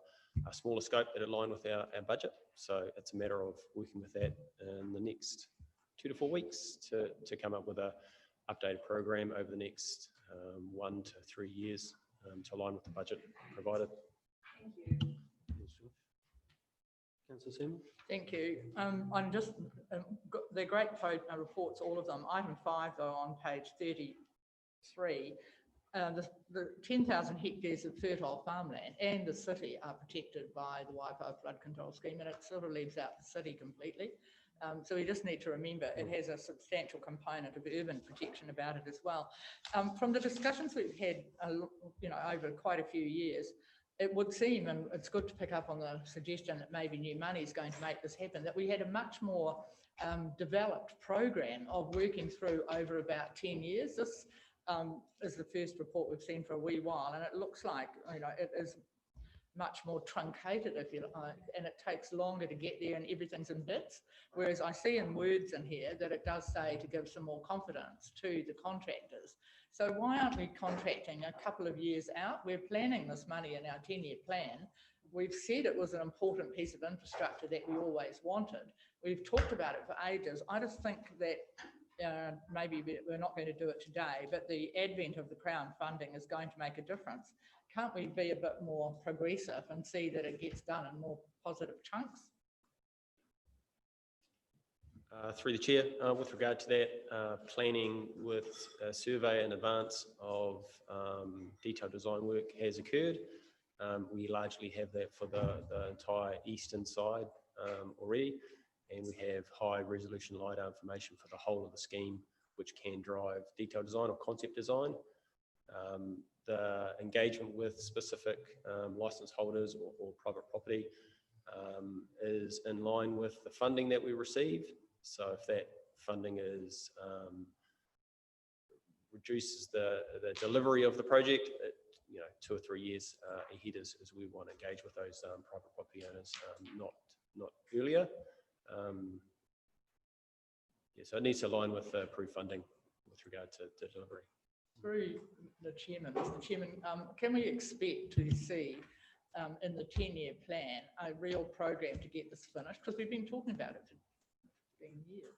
Q: a smaller scope that align with our budget. So it's a matter of working with that in the next 2 to 4 weeks to come up with a updated program over the next 1 to 3 years to align with the budget provided.
B: Thank you.
A: Councillor Seaman.
F: Thank you. I'm just, they're great reports, all of them. Item 5, though, on page 33, the 10,000 hectares of fertile farmland and the city are protected by the Waipawa Flood Control Scheme, and it sort of leaves out the city completely. So we just need to remember it has a substantial component of urban protection about it as well. From the discussions we've had, over quite a few years, it would seem, and it's good to pick up on the suggestion that maybe new money is going to make this happen, that we had a much more developed program of working through over about 10 years. This is the first report we've seen for a wee while, and it looks like it is much more truncated, if you like, and it takes longer to get there and everything's in bits. Whereas I see in words in here that it does say to give some more confidence to the contractors. So why aren't we contracting a couple of years out? We're planning this money in our 10-year plan. We've said it was an important piece of infrastructure that we always wanted. We've talked about it for ages. I just think that maybe we're not going to do it today, but the advent of the Crown funding is going to make a difference. Can't we be a bit more progressive and see that it gets done in more positive chunks?
Q: Through the chair, with regard to that, planning with a survey in advance of detailed design work has occurred. We largely have that for the entire eastern side already, and we have high resolution LiDAR information for the whole of the scheme, which can drive detailed design or concept design. The engagement with specific license holders or private property is in line with the funding that we received. So if that funding is reduces the delivery of the project, 2 or 3 years ahead is we want to engage with those private property owners, not earlier. So it needs to align with approved funding with with regard to delivery.
F: Through the chairman, Mr. Chairman, can we expect to see in the 10-year plan a real program to get this finished? Because we've been talking about it for 10 years,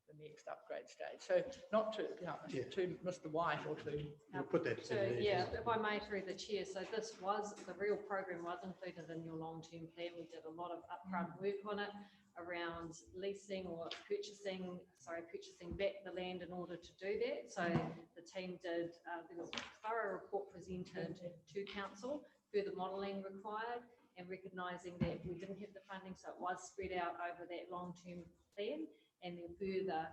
F: the next upgrade stage. So not to, to Mr. White or to.
A: We'll put that.
O: So, yeah, if I may through the chair, so this was, the real program was included in your long-term plan. We did a lot of upfront work on it around leasing or purchasing back the land in order to do that. So the team did, there was a thorough report presented to council, further modelling required, and recognising that we didn't have the funding, so it was spread out over that long-term plan, and then further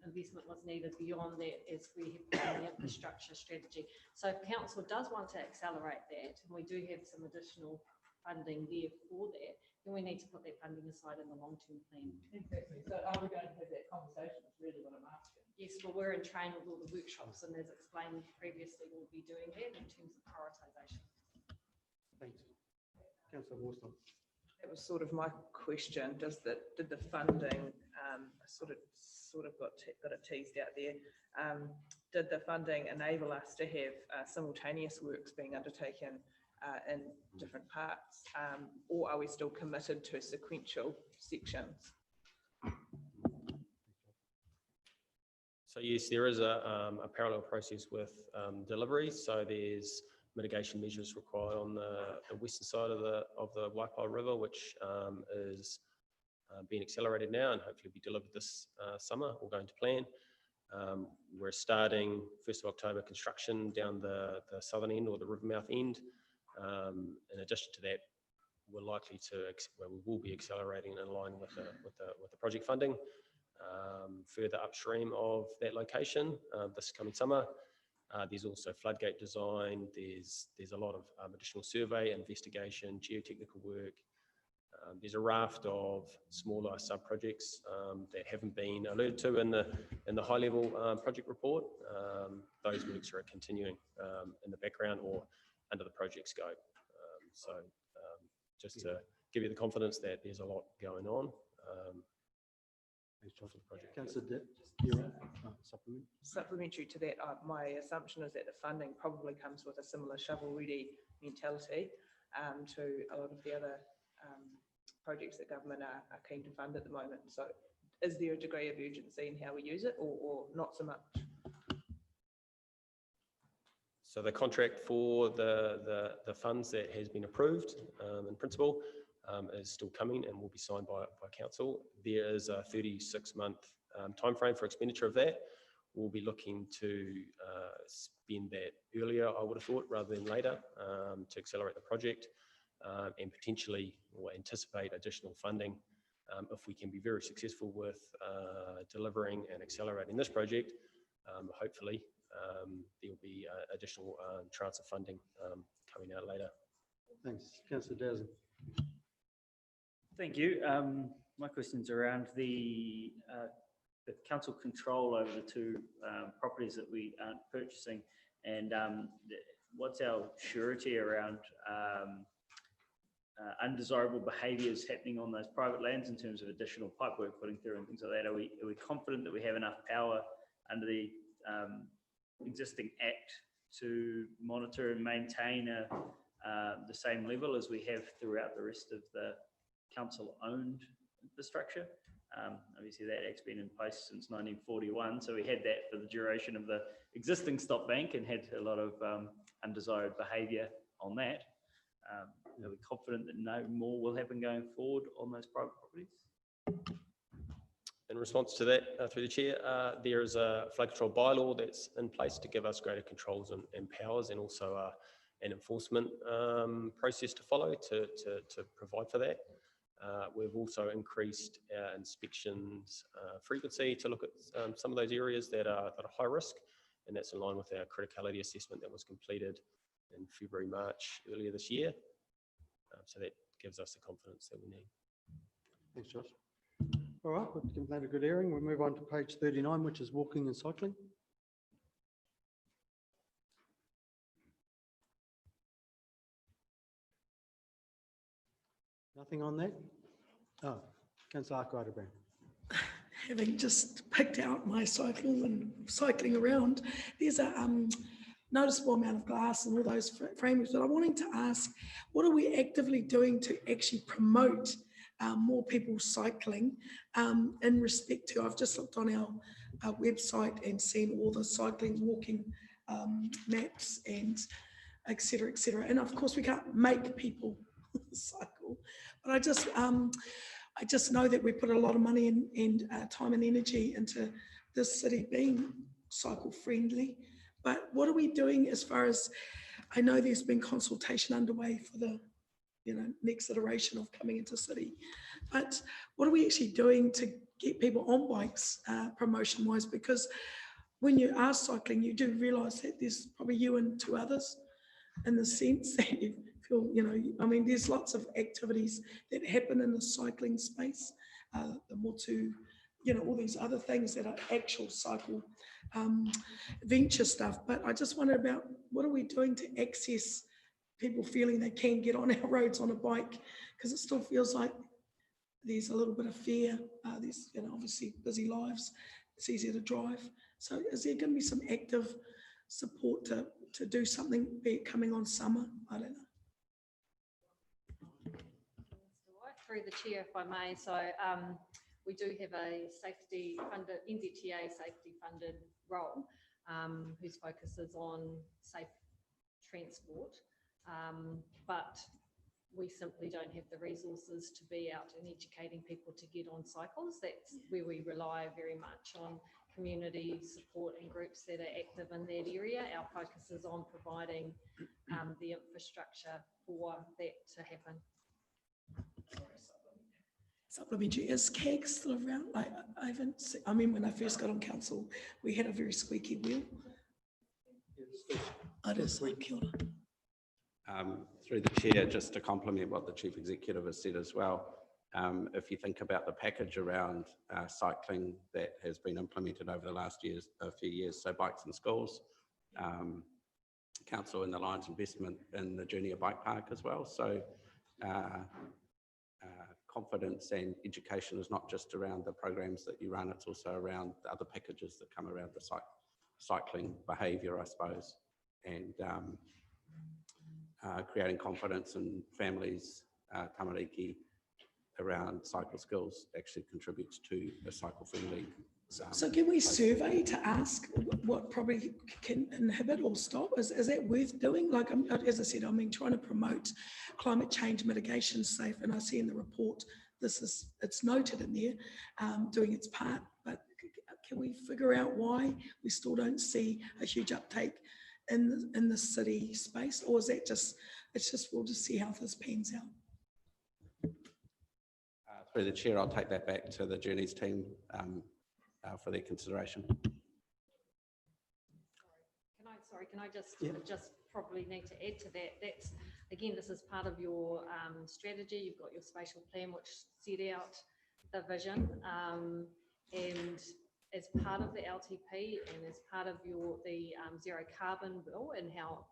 O: investment was needed beyond that as we have the infrastructure strategy. So if council does want to accelerate that, and we do have some additional funding there for that, then we need to put that funding aside in the long-term plan.
F: Exactly. So are we going to have that conversation? That's really what I'm asking.
O: Yes, well, we're in train with all the workshops, and as explained previously, we'll be doing that in terms of prioritisation.
A: Thanks. Councillor Warston.
D: That was sort of my question. Did the funding sort of got it teased out there? Did the funding enable us to have simultaneous works being undertaken in different parts, or are we still committed to sequential sections?
Q: So yes, there is a parallel process with deliveries. So there's mitigation measures required on the western side of the Waipawa River, which is being accelerated now and hopefully be delivered this summer or going to plan. We're starting 1st of October construction down the southern end or the river mouth end. In addition to that, we're likely to, we will be accelerating in line with the project funding further upstream of that location this coming summer. There's also floodgate design. There's a lot of additional survey, investigation, geotechnical work. There's a raft of smaller sub-projects that haven't been alluded to in the high-level project report. Those works are continuing in the background or under the project scope. So just to give you the confidence that there's a lot going on.
A: Councillor,
D: Supplementary to that, my assumption is that the funding probably comes with a similar shovel-ready mentality to a lot of the other projects that government are keen to fund at the moment. So is there a degree of urgency in how we use it, or not so much?
Q: So the contract for the funds that has been approved in principle is still coming and will be signed by council. There is a 36-month timeframe for expenditure of that. We'll be looking to spend that earlier, I would have thought, rather than later to accelerate the project and potentially or anticipate additional funding if we can be very successful with delivering and accelerating this project. Hopefully there will be additional tranche of funding coming out later.
A: Thanks. Councillor Dowson.
N: Thank you. My question's around the council control over the two properties that we aren't purchasing, and what's our surety around undesirable behaviours happening on those private lands in terms of additional pipework putting through and things like that? Are we confident that we have enough power under the existing Act to monitor and maintain the same level as we have throughout the rest of the council-owned infrastructure? Obviously, that Act's been in place since 1941, so we had that for the duration of the existing stop bank and had a lot of undesired behaviour on that. Are we confident that no more will happen going forward on those private properties?
Q: In response to that, through the chair, there is a flood control bylaw that's in place to give us greater controls and powers, and also an enforcement process to follow to provide for that. We've also increased our inspections frequency to look at some of those areas that are high risk, and that's in line with our criticality assessment that was completed in February, March earlier this year. So that gives us the confidence that we need.
A: Thanks, Josh. All right, we've completed a good hearing. We'll move on to page 39, which is walking and cycling. Nothing on that? Oh, Councillor Arkwright-Brown.
G: having just picked out my cycle and cycling around, there's a noticeable amount of glass and all those frameworks, but I'm wanting to ask, what are we actively doing to actually promote more people cycling in respect to, I've just looked on our website and seen all the cycling, walking maps and et cetera, et cetera. And of course we can't make people cycle, but I just know that we put a lot of money and time and energy into this city being cycle friendly. But what are we doing as far as, I know there's been consultation underway for the next iteration of coming into city, but what are we actually doing to get people on bikes promotion wise? Because when you are cycling, you do realise that there's probably you and two others, in the sense that you feel, I mean, there's lots of activities that happen in the cycling space, the Motu, all these other things that are actual cycle venture stuff. But I just wonder about what are we doing to access people feeling they can get on our roads on a bike, because it still feels like there's a little bit of fear. There's obviously busy lives, it's easier to drive. So is there going to be some active support to do something, be it coming on summer? I don't know.
O: Through the chair, if I may. So we do have a safety funded, NZTA safety funded role whose focus is on safe transport, but we simply don't have the resources to be out and educating people to get on cycles. That's where we rely very much on community support and groups that are active in that area. Our focus is on providing the infrastructure for that to happen.
G: Supplementary, is CAG still around? Like, I haven't seen, I mean, when I first got on council, we had a very squeaky wheel.
R: Through the chair, just to complement what the Chief Executive has said as well, if you think about the package around cycling that has been implemented over the last few years, so bikes in schools, council and the Lions investment in the Junior Bike Park as well. So confidence and education is not just around the programs that you run, it's also around the other packages that come around the cycling behaviour, I suppose, and creating confidence in families, tamariki, around cycle skills actually contributes to a cycle-friendly.
G: So can we survey to ask what probably can inhibit or stop? Is that worth doing? Like, as I said, I mean, trying to promote climate change mitigation safe, and I see in the report, it's noted in there, doing its part, but can we figure out why we still don't see a huge uptake in the city space? Or is that we'll just see how this pans out?
R: Through the chair, I'll take that back to the Journeys team for their consideration.
O: Can I just probably need to add to that? That's, again, this is part of your strategy. You've got your spatial plan, which set out the vision, and as part of the LTP and as part of the zero carbon bill and how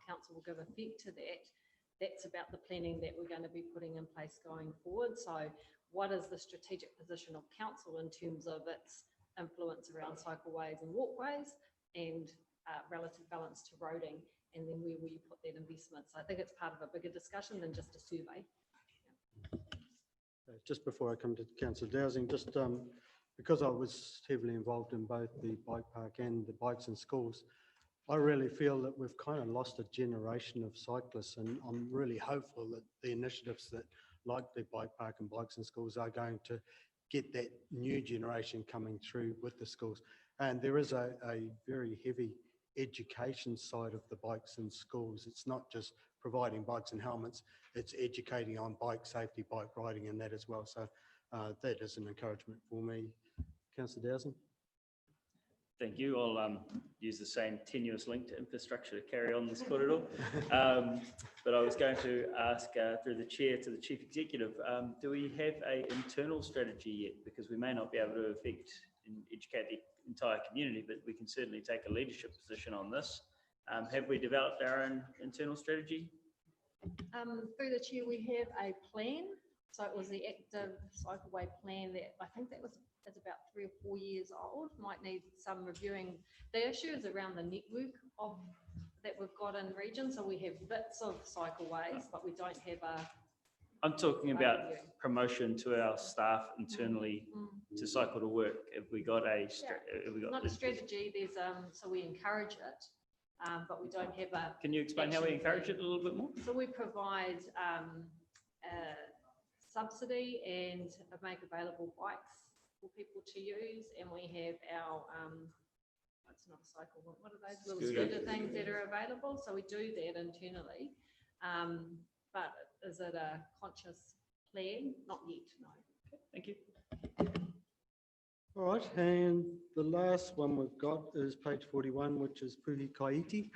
O: council will give effect to that, that's about the planning that we're going to be putting in place going forward. So what is the strategic position of council in terms of its influence around cycleways and walkways and relative balance to roading, and then where will you put that investment? So I think it's part of a bigger discussion than just a survey.
A: Just before I come to Councillor Dowsing, just because I was heavily involved in both the bike park and the bikes in schools, I really feel that we've kind of lost a generation of cyclists, and I'm really hopeful that the initiatives that like the bike park and bikes in schools are going to get that new generation coming through with the schools. And there is a very heavy education side of the bikes in schools. It's not just providing bikes and helmets, it's educating on bike safety, bike riding and that as well. So that is an encouragement for me. Councillor Dowsing.
N: Thank you. I'll use the same tenuous link to infrastructure to carry on this corridor. But I was going to ask through the chair to the Chief Executive, do we have an internal strategy yet? Because we may not be able to affect and educate the entire community, but we can certainly take a leadership position on this. Have we developed our own internal strategy?
O: Through the chair, we have a plan. So it was the active cycleway plan that, I think that was, is about 3 or 4 years old, might need some reviewing. The issue is around the network of, that we've got in region, so we have bits of cycleways, but we don't have a.
N: I'm talking about
O: overview.
N: promotion to our staff internally to cycle to work. Have we got a, have we got?
O: Not a strategy, there's, so we encourage it, but we don't have a.
N: Can you explain how we
O: action
N: encourage
O: plan.
N: it a little bit more?
O: So we provide subsidy and make available bikes for people to use, and we have our, it's not a cycle, what are those little scooter things that are available? So we do that internally, but is it a conscious plan? Not yet, no.
N: Okay, thank you.
A: All right, and the last one we've got is page 41, which is Puhi Kaiti.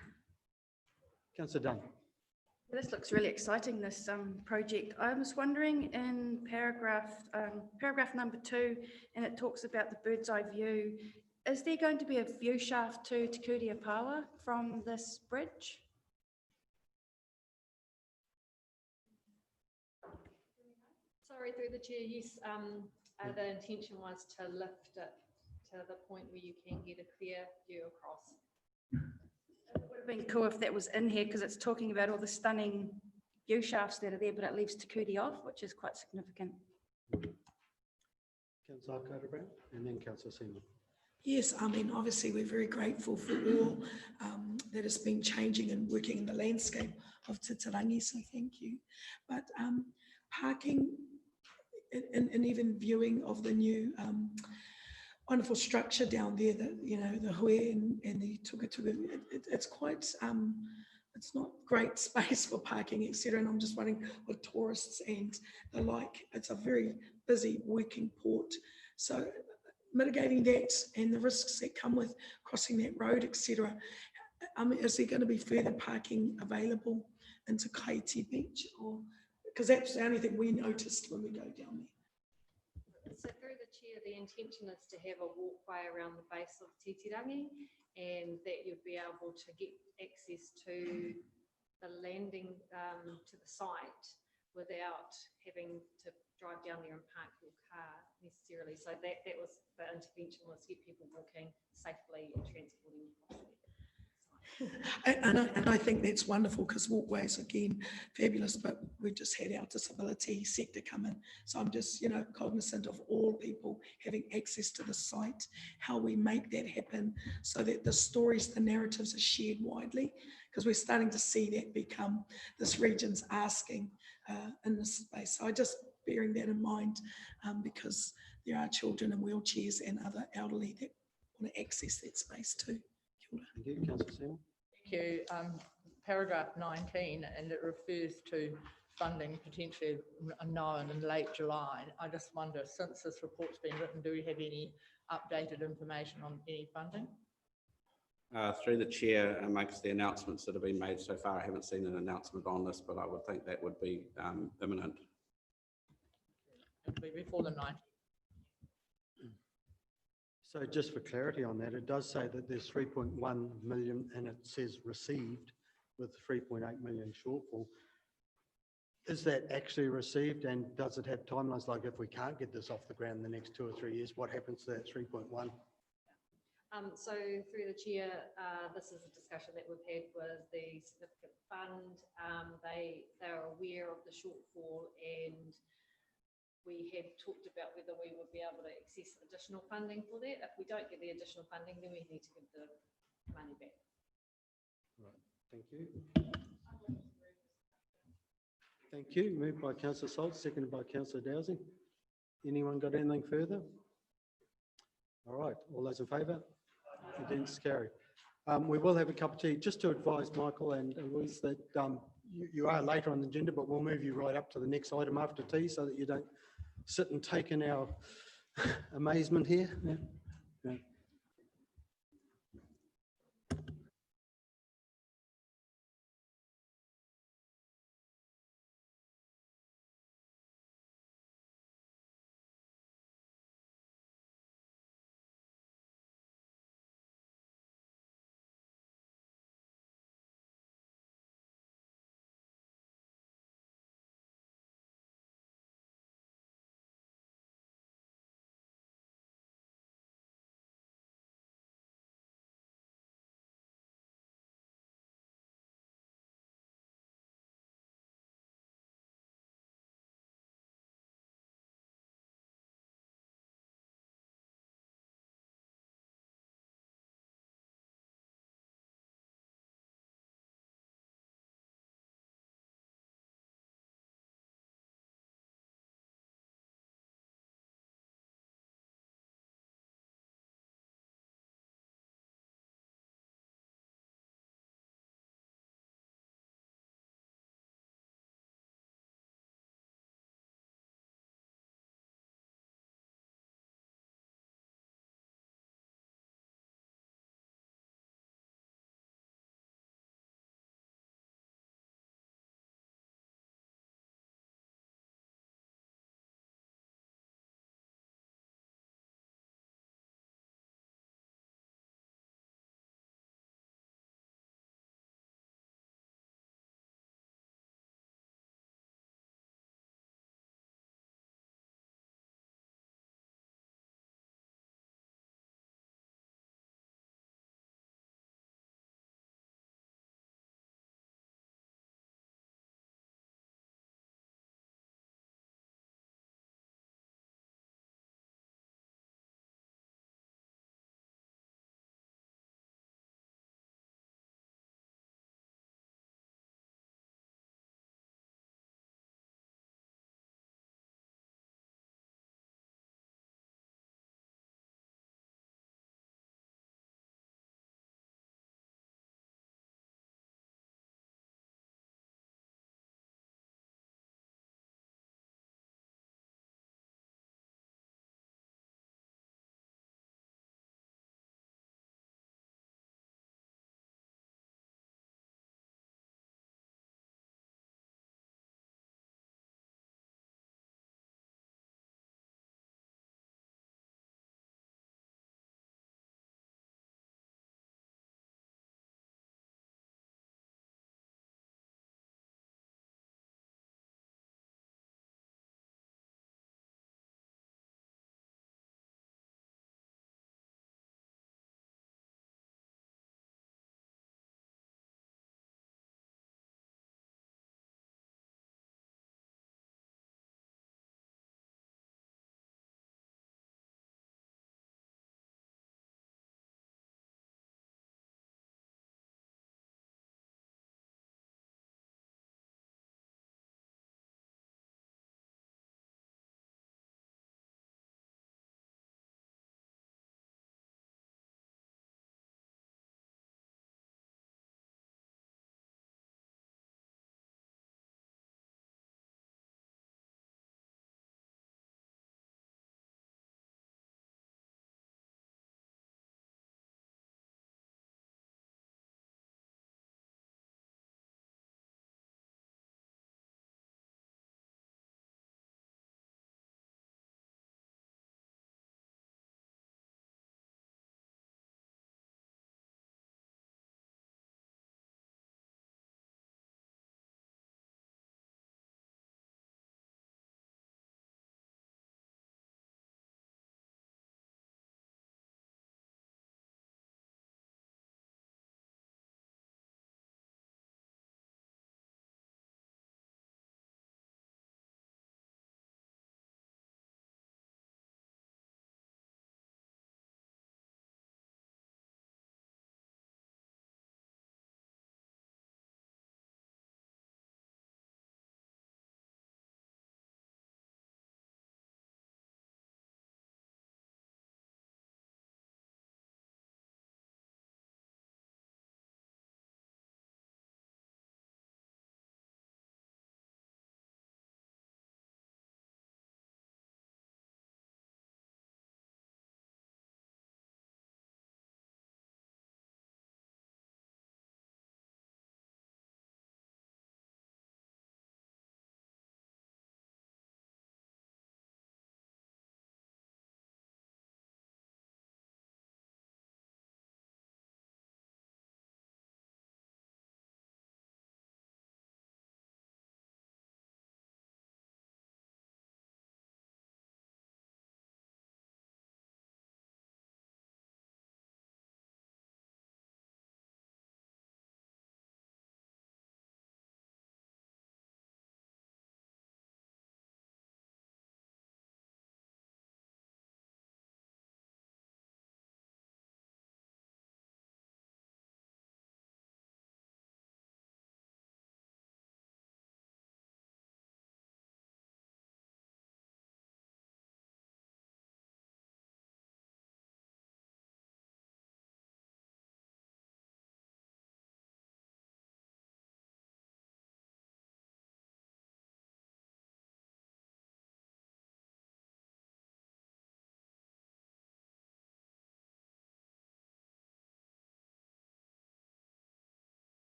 A: Councillor Dunn.
I: This looks really exciting, this project. I was wondering in paragraph number 2, and it talks about the bird's eye view. Is there going to be a view shaft to Te Kuriapawa from this bridge?
O: Sorry, through the chair, yes, the intention was to lift it to the point where you can get a clear view across.
I: It would have been cool if that was in here, because it's talking about all the stunning view shafts that are there, but it leaves Te Kuri off, which is quite significant.
A: Councillor Brown, and then Councillor Seaman.
G: Yes, I mean, obviously, we're very grateful for all that has been changing and working in the landscape of Te Tarangi, so thank you. But parking and even viewing of the new wonderful structure down there, that, you know, the hui and the tukatuka, it's quite, it's not great space for parking, etc. And I'm just wondering, with tourists and the like, it's a very busy working port. So mitigating that and the risks that come with crossing that road, etc. Is there going to be further parking available into Kaiti Beach? Or because that's the only thing we noticed when we go down there.
O: So through the chair, the intention is to have a walkway around the base of Titirangi, and that you'd be able to get access to the landing, to the site, without having to drive down there and park your car necessarily. So that was the intervention, was get people walking safely and transporting across there.
G: And I think that's wonderful, because walkways, again, fabulous, but we've just had our disability sector come in. So I'm just, you know, cognizant of all people having access to the site, how we make that happen so that the stories, the narratives are shared widely, because we're starting to see that become this region's asking in this space. So I just bearing that in mind, because there are children in wheelchairs and other elderly that want to access that space too.
A: Thank you, Councillor Seaman.
F: Thank you. Paragraph 19, and it refers to funding potentially known in late July. I just wonder, since this report's been written, do we have any updated information on any funding?
R: Through the chair, amongst the announcements that have been made so far, I haven't seen an announcement on this, but I would think that would be imminent.
F: It'll be before the 19th.
A: So just for clarity on that, it does say that there's 3.1 million and it says received with 3.8 million shortfall. Is that actually received, and does it have timelines? Like if we can't get this off the ground in the next 2 or 3 years, what happens to that 3.1?
O: So through the chair, this is a discussion that we've had with the significant fund. They're aware of the shortfall, and we have talked about whether we would be able to access additional funding for that. If we don't get the additional funding, then we need to give the money back.
A: Right, thank you. Thank you. Moved by Councillor Salt, seconded by Councillor Dowsing. Anyone got anything further? All right, all those in favour? Against, carried. We will have a cup of tea. Just to advise Michael and Louise that you are later on the agenda, but we'll move you right up to the next item after tea so that you don't sit and take in our amazement here. Yeah. Yeah.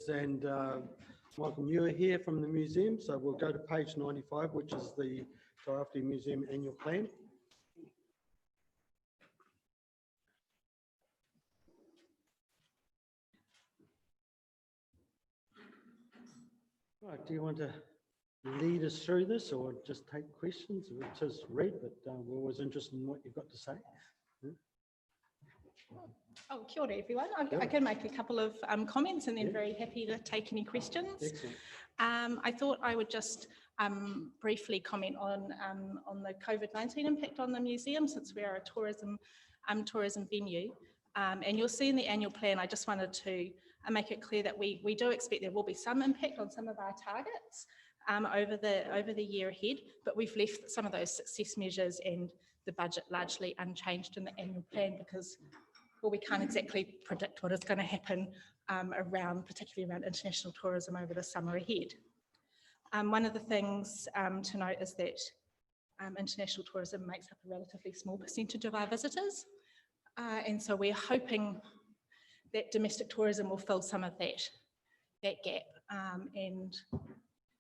A: Liz and Michael Muir here from the museum. So we'll go to page 95, which is the Tairāwhiti Museum Annual Plan. Right, do you want to lead us through this or just take questions? It's just read, but we're always interested in what you've got to say.
S: Oh, kia ora, everyone. I can make a couple of comments and then very happy to take any questions.
A: Excellent.
S: I thought I would just briefly comment on the COVID-19 impact on the museum, since we are a tourism venue. And you'll see in the annual plan, I just wanted to make it clear that we do expect there will be some impact on some of our targets over the year ahead, but we've left some of those success measures and the budget largely unchanged in the annual plan because, well, we can't exactly predict what is going to happen particularly around international tourism over the summer ahead. One of the things to note is that international tourism makes up a relatively small percentage of our visitors. And so we're hoping that domestic tourism will fill some of that gap. And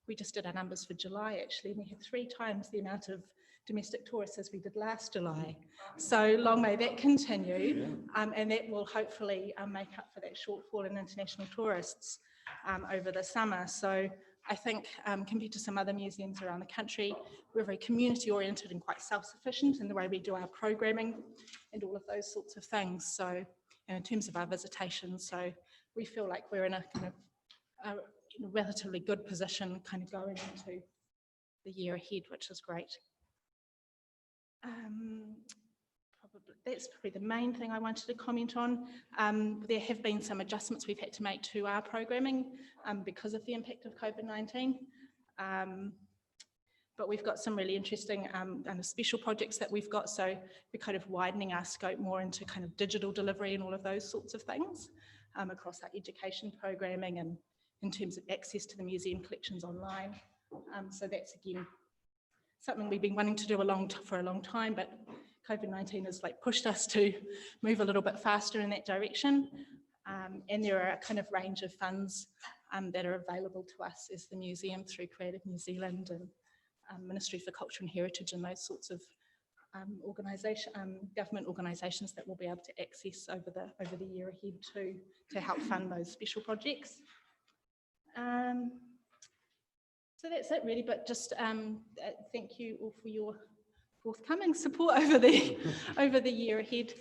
S: we just did our numbers for July, actually, and we had 3 times the amount of domestic tourists as we did last July. So long may that continue, and that will hopefully make up for that shortfall in international tourists over the summer. So I think compared to some other museums around the country, we're very community oriented and quite self-sufficient in the way we do our programming and all of those sorts of things. So in terms of our visitation, so we feel like we're in a kind of in a relatively good position kind of going into the year ahead, which is great. That's probably the main thing I wanted to comment on. There have been some adjustments we've had to make to our programming because of the impact of COVID-19. But we've got some really interesting kind of special projects that we've got. So we're kind of widening our scope more into kind of digital delivery and all of those sorts of things across our education programming and in terms of access to the museum collections online. So that's, again, something we've been wanting to do for a long time, but COVID-19 has pushed us to move a little bit faster in that direction. And there are a kind of range of funds that are available to us as the museum through Creative New Zealand and Ministry for Culture and Heritage and those sorts of government organisations that we'll be able to access over the year ahead to help fund those special projects. So that's it really, but just thank you all for your forthcoming support over the year ahead.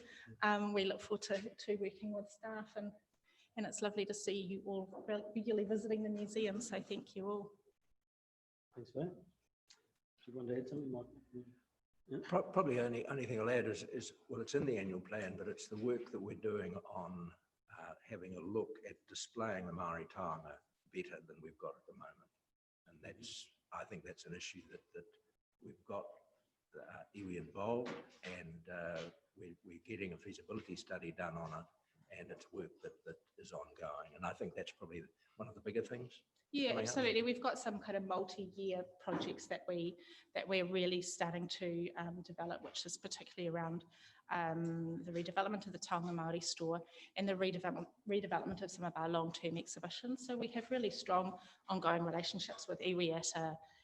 S: We look forward to working with staff and it's lovely to see you all regularly visiting the museum, so thank you all.
A: Thanks for that. Do you want to add something, Mike? Yeah.
T: Probably only thing I'll add is, well, it's in the annual plan, but it's the work that we're doing on having a look at displaying the Māori taonga better than we've got at the moment. And I think that's an issue that we've got iwi involved, and we're getting a feasibility study done on it, and it's work that is ongoing. And I think that's probably one of the bigger things.
S: Yeah, absolutely. We've got some kind of multi-year projects that we're really starting to develop, which is particularly around the redevelopment of the Taonga Māori store and the redevelopment of some of our long-term exhibitions. So we have really strong ongoing relationships with iwi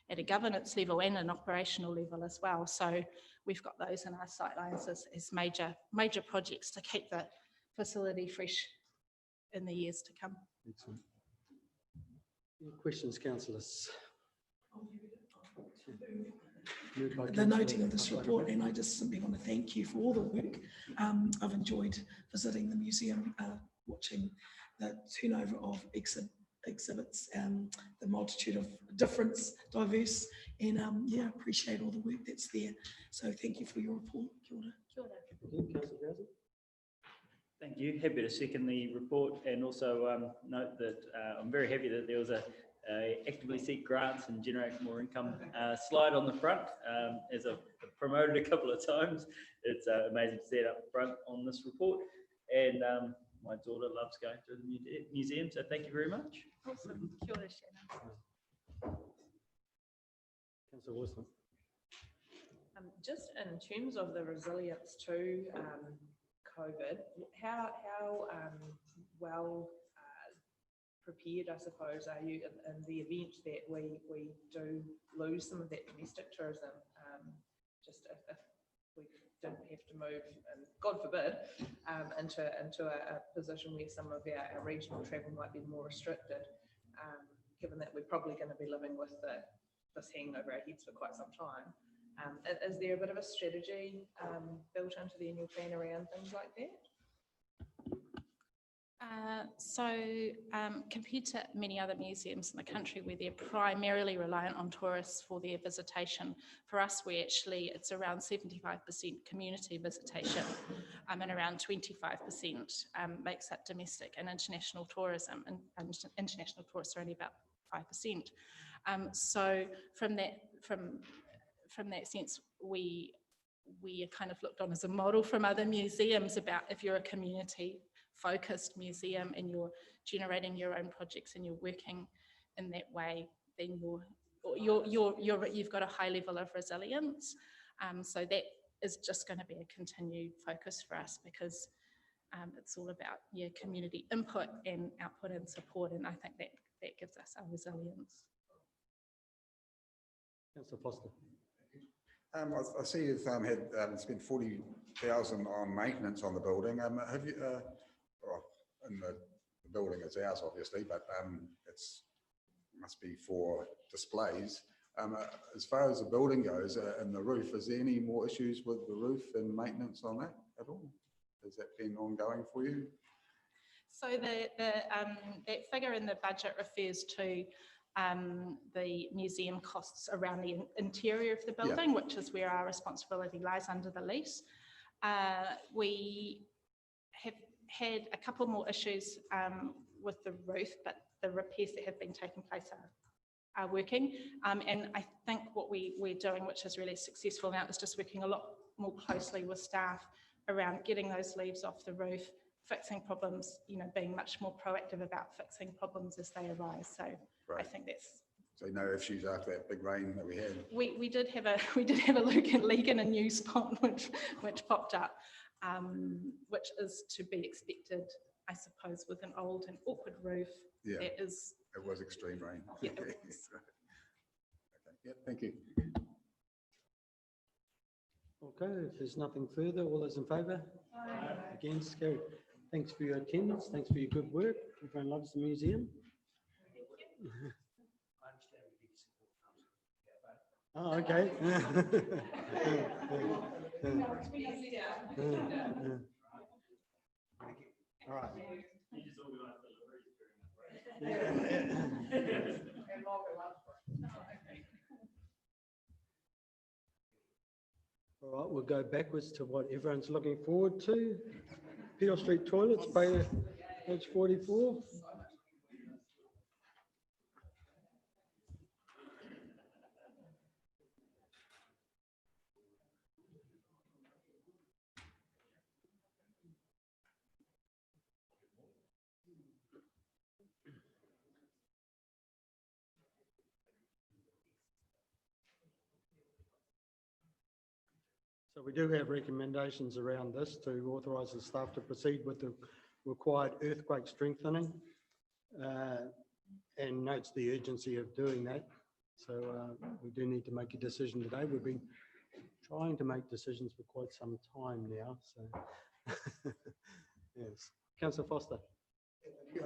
S: at a governance level and an operational level as well. So we've got those in our sightlines as major projects to keep the facility fresh in the years to come.
A: Excellent. Any questions, councillors?
G: The noting of this report, and I just simply want to thank you for all the work. I've enjoyed visiting the museum, watching the turnover of exhibits, the multitude of diverse, and yeah, appreciate all the work that's there. So thank you for your report. Kia ora.
S: Kia ora.
N: Thank you. Happy to second the report, and also note that I'm very happy that there was a actively seek grants and generate more income slide on the front. As I've promoted a couple of times, it's amazing to see it up front on this report. And my daughter loves going to the museum, so thank you very much.
S: Awesome. Kia ora, Shannon.
A: Councillor Wilson.
D: Just in terms of the resilience to COVID, how well prepared, I suppose, are you in the event that we do lose some of that domestic tourism? Just if we didn't have to move, and God forbid, into a position where some of our regional travel might be more restricted, given that we're probably going to be living with this hanging over our heads for quite some time. Is there a bit of a strategy built into the annual plan around things like that?
S: Compared to many other museums in the country where they're primarily reliant on tourists for their visitation, for us it's around 75% community visitation, and around 25% makes up domestic and international tourism, and international tourists are only about 5%. So from that sense, we are kind of looked on as a model from other museums about if you're a community focused museum and you're generating your own projects and you're working in that way, then you've got a high level of resilience. So that is just going to be a continued focus for us, because it's all about community input and output and support, and I think that gives us our resilience.
A: Councillor Foster.
K: I see you've spent 40,000 on maintenance on the building. Have you, and the building is ours obviously, but it's must be for displays. As far as the building goes and the roof, is there any more issues with the roof and maintenance on that at all? Has that been ongoing for you?
S: So that figure in the budget refers to the museum costs around the interior of the building, which is where our responsibility lies under the lease. We have had a couple more issues with the roof, but the repairs that have been taking place are working. And I think what we're doing, which is really successful now, is just working a lot more closely with staff around getting those leaves off the roof, fixing problems, being much more proactive about fixing problems as they arise. So right. I think that's.
K: So no issues after that big rain that we had.
S: We did have a leak in a new spot which popped up, which is to be expected, I suppose, with an old and awkward roof.
K: Yeah,
S: it
K: was extreme rain.
S: Yeah,
K: okay. Okay. Yeah, thank you.
A: Okay, if there's nothing further, all those in favour? Aye. Against, carried. Thanks for your attendance. Thanks for your good work. Everyone loves the museum. Oh, okay. All right. All right, we'll go backwards to what everyone's looking forward to. Peel Street toilets, page 44. So we do have recommendations around this to authorise the staff to proceed with the required earthquake strengthening and notes the urgency of doing that. So we do need to make a decision today. We've been trying to make decisions for quite some time now. So yes, Councillor Foster.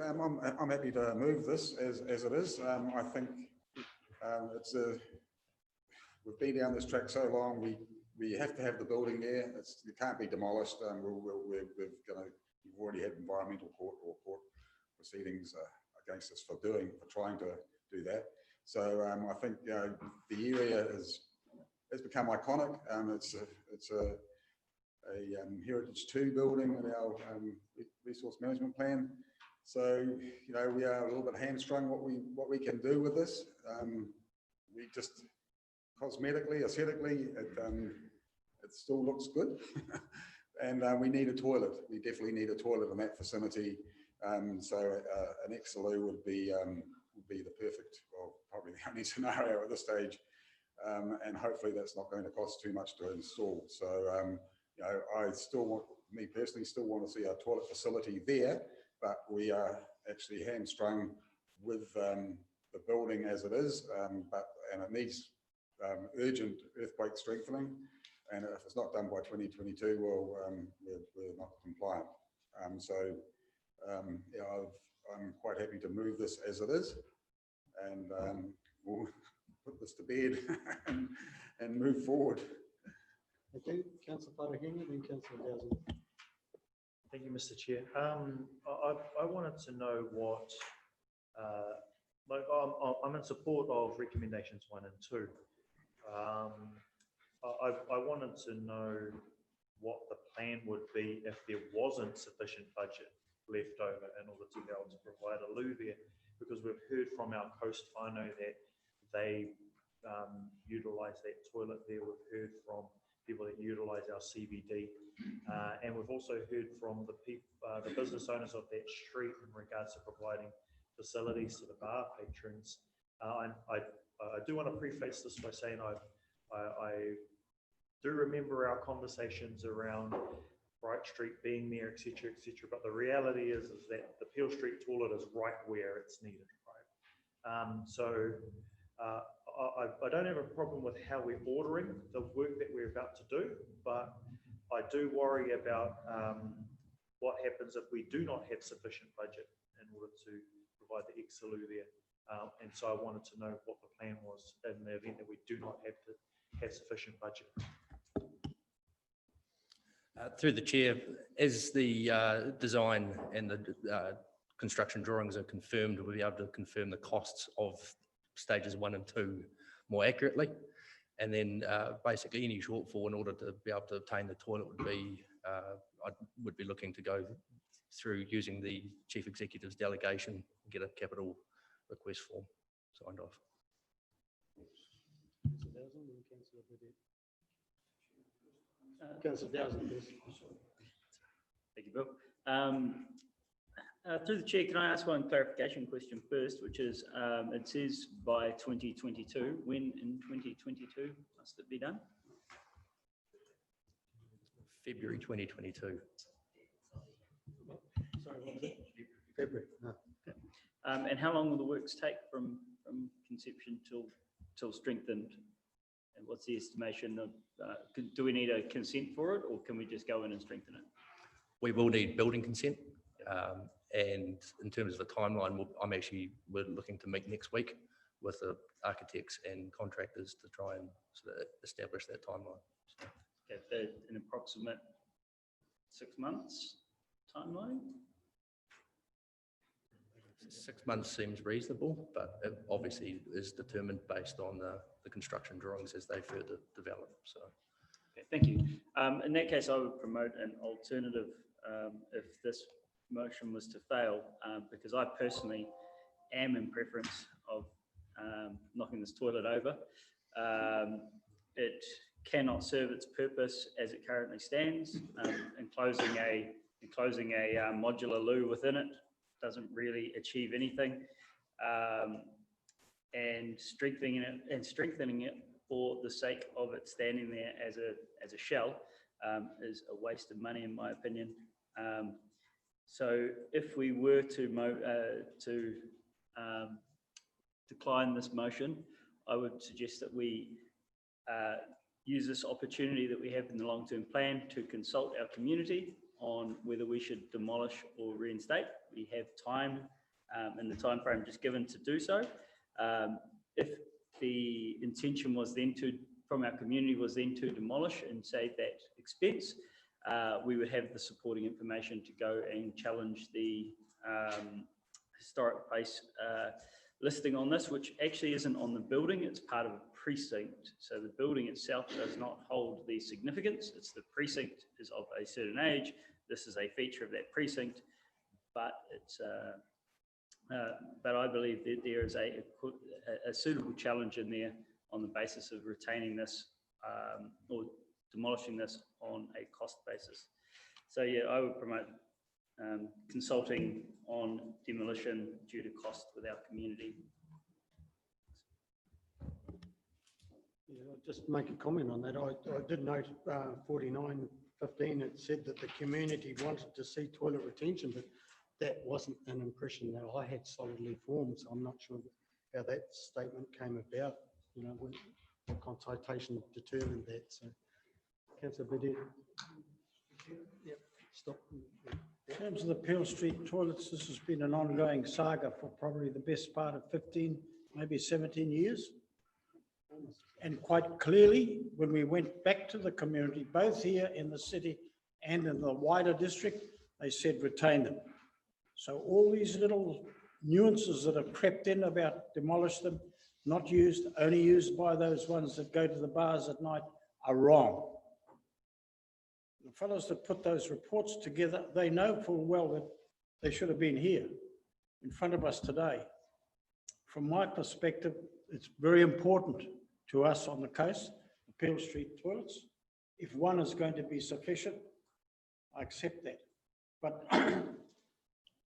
K: I'm happy to move this as it is. I think we've been down this track so long. We have to have the building there. It can't be demolished. We've already had environmental court or court proceedings against us for trying to do that. So I think the area has become iconic. It's a Heritage 2 building in our resource management plan. So we are a little bit hamstrung what we can do with this. We just cosmetically, aesthetically, it still looks good. And we need a toilet. We definitely need a toilet in that vicinity. So an Exelou would be the perfect, well, probably the only scenario at this stage. And hopefully that's not going to cost too much to install. So I personally still want to see a toilet facility there, but we are actually hamstrung with the building as it is, and it needs urgent earthquake strengthening. And if it's not done by 2022, well, we're not compliant. Yeah, I'm quite happy to move this as it is, and we'll put this to bed and move forward.
A: Thank you, Councillor Parakini, then Councillor Dowson.
M: Thank you, Mr. Chair. I wanted to know what, like, I'm in support of recommendations 1 and 2. I wanted to know what the plan would be if there wasn't sufficient budget left over in order to be able to provide a loo there, because we've heard from our coast whānau that they utilise that toilet there. We've heard from people that utilise our CBD, and we've also heard from the business owners of that street in regards to providing facilities to the bar patrons. I do want to preface this by saying I do remember our conversations around Bright Street being there, etc., etc. But the reality is that the Peel Street toilet is right where it's needed, right? I don't have a problem with how we're ordering the work that we're about to do, but I do worry about what happens if we do not have sufficient budget in order to provide the Exaloo there. And so I wanted to know what the plan was in the event that we do not have sufficient budget.
U: Through the chair, as the design and the construction drawings are confirmed, we'll be able to confirm the costs of stages 1 and 2 more accurately. And then basically any shortfall in order to be able to obtain the toilet would be, I would be looking to go through using the Chief Executive's delegation, get a capital request form signed off.
A: Councillor Dowson, please.
N: Thank you, Bill. Through the chair, can I ask one clarification question first, which is, it says by 2022. When in 2022 must it be done?
U: February 2022.
A: Sorry, what was it? February. No.
N: And how long will the works take from conception till strengthened? And what's the estimation of, do we need a consent for it, or can we just go in and strengthen it?
U: We will need building consent. And in terms of the timeline, we're looking to meet next week with the architects and contractors to try and sort of establish that timeline. So,
N: okay, an approximate 6 months timeline?
U: 6 months seems reasonable, but it obviously is determined based on the construction drawings as they further develop. So,
N: okay, thank you. In that case, I would promote an alternative if this motion was to fail, because I personally am in preference of knocking this toilet over. It cannot serve its purpose as it currently stands. Enclosing a modular loo within it doesn't really achieve anything, and strengthening it for the sake of it standing there as a shell is a waste of money, in my opinion. So if we were to decline this motion, I would suggest that we use this opportunity that we have in the long-term plan to consult our community on whether we should demolish or reinstate. We have time and the time frame just given to do so. If the intention was then from our community was then to demolish and save that expense, we would have the supporting information to go and challenge the historic place listing on this, which actually isn't on the building, it's part of a precinct. So the building itself does not hold the significance. It's the precinct is of a certain age. This is a feature of that precinct, but it's but I believe that there is a suitable challenge in there on the basis of retaining this or demolishing this on a cost basis. So yeah, I would promote consulting on demolition due to cost with our community.
A: Yeah, I'll just make a comment on that. I did note 4915, it said that the community wanted to see toilet retention, but
E: that wasn't an impression that I had solidly formed, so I'm not sure how that statement came about, you know, when the consultation determined that, so. Councillor Bidette. Yep, stop.
V: In terms of the Peel Street toilets, this has been an ongoing saga for probably the best part of 15, maybe 17 years. And quite clearly, when we went back to the community, both here in the city and in the wider district, they said retain them. So all these little nuances that have crept in about demolish them, not used, only used by those ones that go to the bars at night are wrong. The fellows that put those reports together, they know full well that they should have been here in front of us today. From my perspective, it's very important to us on the coast, the Peel Street toilets. If one is going to be sufficient, I accept that. But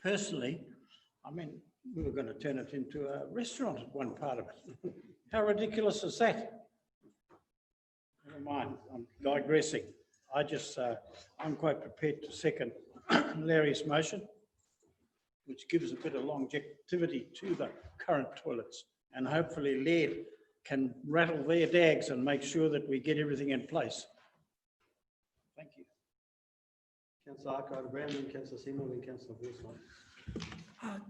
V: personally, I mean, we were going to turn it into a restaurant at one part of it. How ridiculous is that? Never mind, I'm digressing. I'm quite prepared to second Larry's motion, which gives a bit of longevity to the current toilets. And hopefully Laird can rattle their dags and make sure that we get everything in place. Thank you.
E: Councillor Arkwright-Brown, then Councillor Seymour, then Councillor Horsman.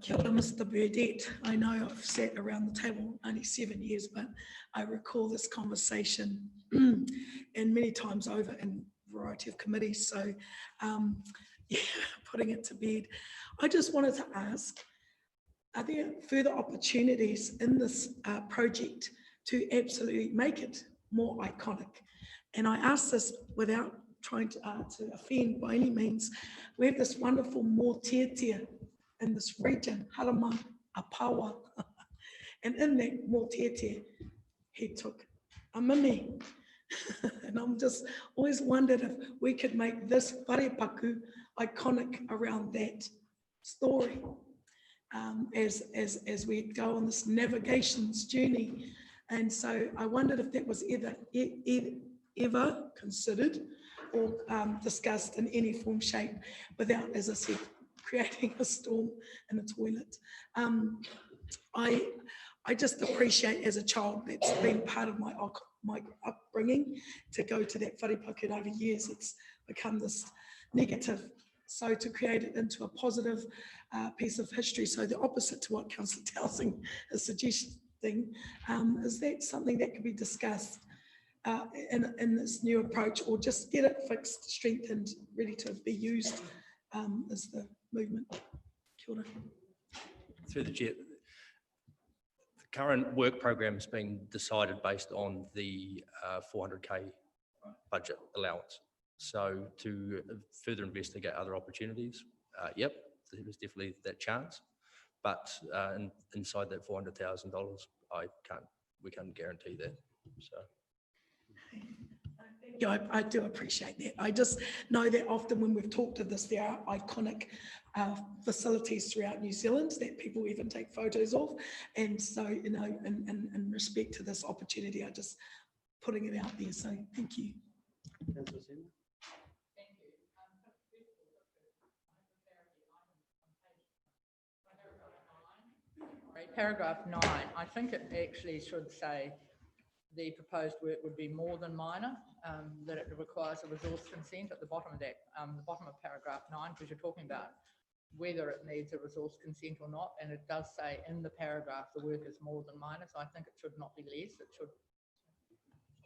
G: Kia ora, Mr. Burdett. I know I've sat around the table only 7 years, but I recall this conversation and many times over in a variety of committees. So yeah, putting it to bed. I just wanted to ask, are there further opportunities in this project to absolutely make it more iconic? And I ask this without trying to offend by any means. We have this wonderful mōtiatia in this region, Harama Apawa. And in that mōtiatia, he took a mimi. And I'm just always wondered if we could make this wharepaku iconic around that story as we go on this navigations journey. And so I wondered if that was ever considered or discussed in any form, shape, without, as I said, creating a storm in a toilet. I just appreciate as a child that's been part of my upbringing to go to that wharepaku, and over years it's become this negative. So to create it into a positive piece of history, so the opposite to what Councillor Dowsing is suggesting, is that something that could be discussed in this new approach, or just get it fixed, strengthened, ready to be used as the movement? Kia ora.
U: Through the chair, the current work program is being decided based on the 400K budget allowance. So to further investigate other opportunities, yep, there's definitely that chance. But inside that $400,000, we can't guarantee that. So.
G: Yeah, I do appreciate that. I just know that often when we've talked of this, there are iconic facilities throughout New Zealand that people even take photos of. And so, you know, in respect to this opportunity, I just putting it out there. So thank you.
F: Paragraph 9, I think it actually should say the proposed work would be more than minor, that it requires a resource consent at the bottom of that, the bottom of paragraph 9, because you're talking about whether it needs a resource consent or not, and it does say in the paragraph the work is more than minor, so I think it should not be less, it should.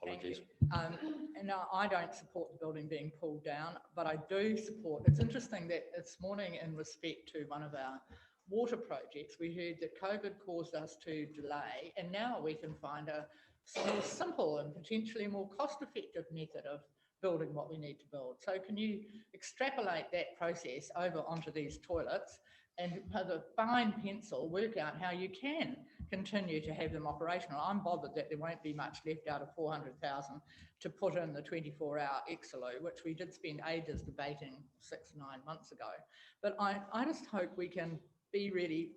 U: Apologies.
F: And I don't support the building being pulled down, but I do support, it's interesting that this morning in respect to one of our water projects, we heard that COVID caused us to delay, and now we can find a more simple and potentially more cost-effective method of building what we need to build. So can you extrapolate that process over onto these toilets and with a fine pencil work out how you can continue to have them operational? I'm bothered that there won't be much left out of 400,000 to put in the 24-hour Exalo, which we did spend ages debating 6 or 9 months ago. But I just hope we can be really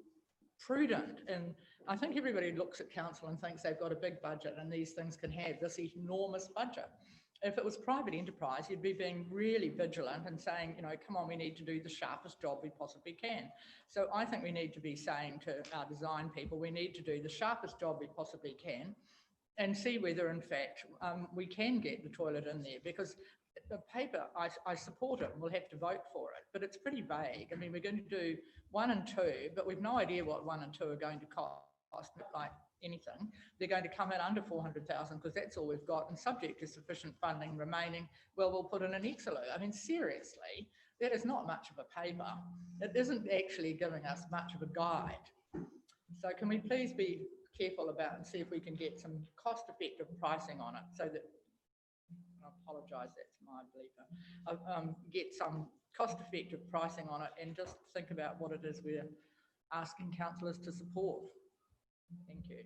F: prudent. And I think everybody looks at council and thinks they've got a big budget and these things can have this enormous budget. If it was private enterprise, you'd be being really vigilant and saying, you know, come on, we need to do the sharpest job we possibly can. So I think we need to be saying to our design people, we need to do the sharpest job we possibly can and see whether, in fact, we can get the toilet in there, because the paper, I support it and we'll have to vote for it, but it's pretty vague. I mean, we're going to do 1 and 2, but we've no idea what 1 and 2 are going to cost, like anything. They're going to come in under 400,000 because that's all we've got, and subject to sufficient funding remaining, well, we'll put in an Excelu. I mean, seriously, that is not much of a paper. It isn't actually giving us much of a guide. So can we please be careful about and see if we can get some cost-effective pricing on it, so that, I apologise, that's my bleeper, get some cost-effective pricing on it and just think about what it is we're asking councillors to support. Thank you.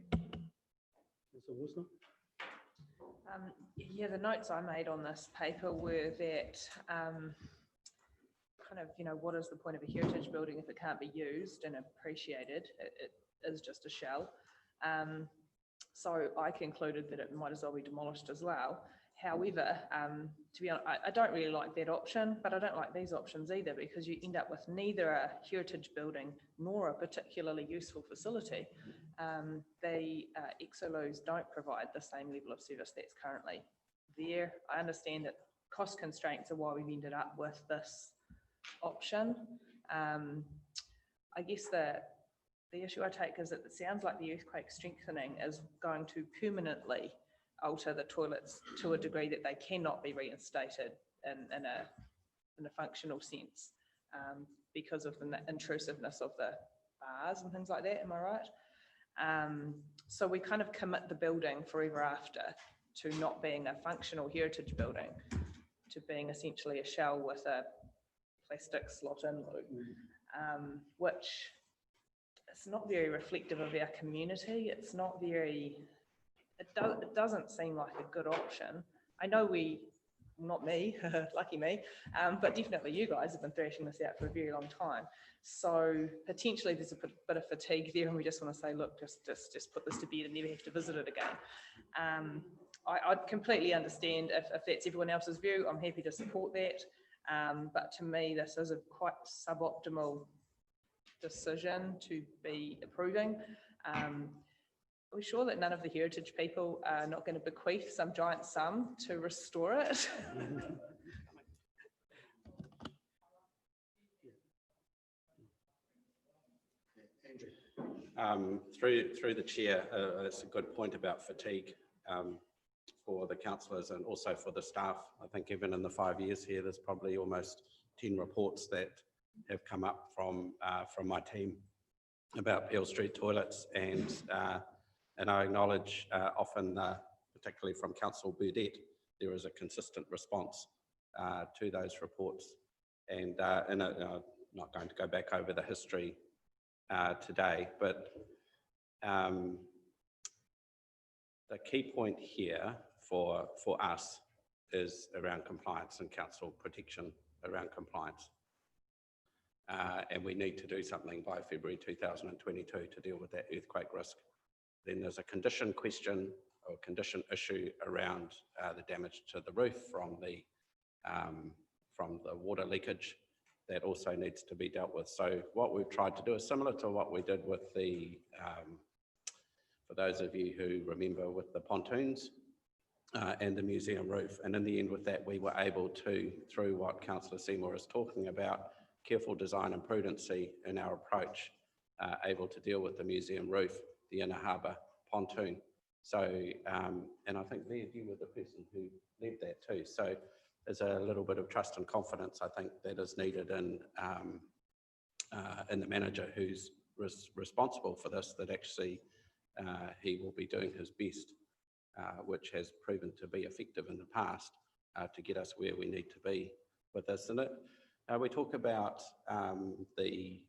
D: Yeah, the notes I made on this paper were that kind of, you know, what is the point of a heritage building if it can't be used and appreciated? It is just a shell. So I concluded that it might as well be demolished as well. However, to be honest, I don't really like that option, but I don't like these options either, because you end up with neither a heritage building nor a particularly useful facility. The Excelus don't provide the same level of service that's currently there. I understand that cost constraints are why we've ended up with this option. I guess the issue I take is that it sounds like the earthquake strengthening is going to permanently alter the toilets to a degree that they cannot be reinstated in a functional sense, because of the intrusiveness of the bars and things like that. Am I right? So we kind of commit the building forever after to not being a functional heritage building, to being essentially a shell with a plastic slot-in loo, which is not very reflective of our community. It's not very, it doesn't seem like a good option. I know not me, lucky me, but definitely you guys have been thrashing this out for a very long time. So potentially there's a bit of fatigue there, and we just want to say, look, just put this to bed and never have to visit it again. I'd completely understand if that's everyone else's view. I'm happy to support that. But to me, this is a quite suboptimal decision to be approving. Are we sure that none of the heritage people are not going to bequeath some giant sum to restore it?
R: Through the chair, it's a good point about fatigue for the councillors and also for the staff. I think even in the 5 years here, there's probably almost 10 reports that have come up from my team about Peel Street toilets, and I acknowledge often, particularly from Councillor Burdett, there is a consistent response to those reports. And I'm not going to go back over the history today, but the key point here for us is around compliance and council protection around compliance. And we need to do something by February 2022 to deal with that earthquake risk. Then there's a condition question or condition issue around the damage to the roof from the water leakage that also needs to be dealt with. So what we've tried to do is similar to what we did with the, for those of you who remember, with the pontoons and the museum roof. And in the end with that, we were able to, through what Councillor Seymour is talking about, careful design and prudency in our approach, able to deal with the museum roof, the inner harbour pontoon. So, and I think Leah, you were the person who led that too. So there's a little bit of trust and confidence, I think, that is needed in the manager who's responsible for this, that actually he will be doing his best, which has proven to be effective in the past, to get us where we need to be with this. And we talk about the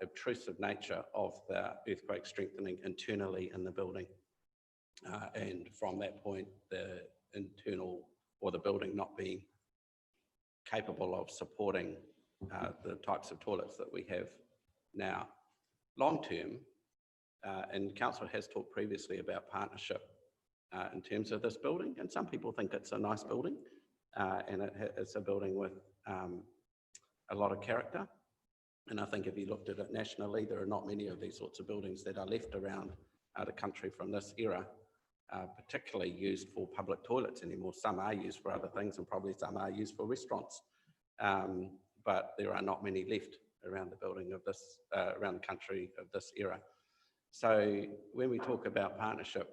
R: obtrusive nature of the earthquake strengthening internally in the building. And from that point, the internal or the building not being capable of supporting the types of toilets that we have now. Long term, and Council has talked previously about partnership in terms of this building. And some people think it's a nice building, and it's a building with a lot of character. And I think if you looked at it nationally, there are not many of these sorts of buildings that are left around the country from this era, particularly used for public toilets anymore. Some are used for other things, and probably some are used for restaurants. But there are not many left around the building of this, around the country of this era. So when we talk about partnership,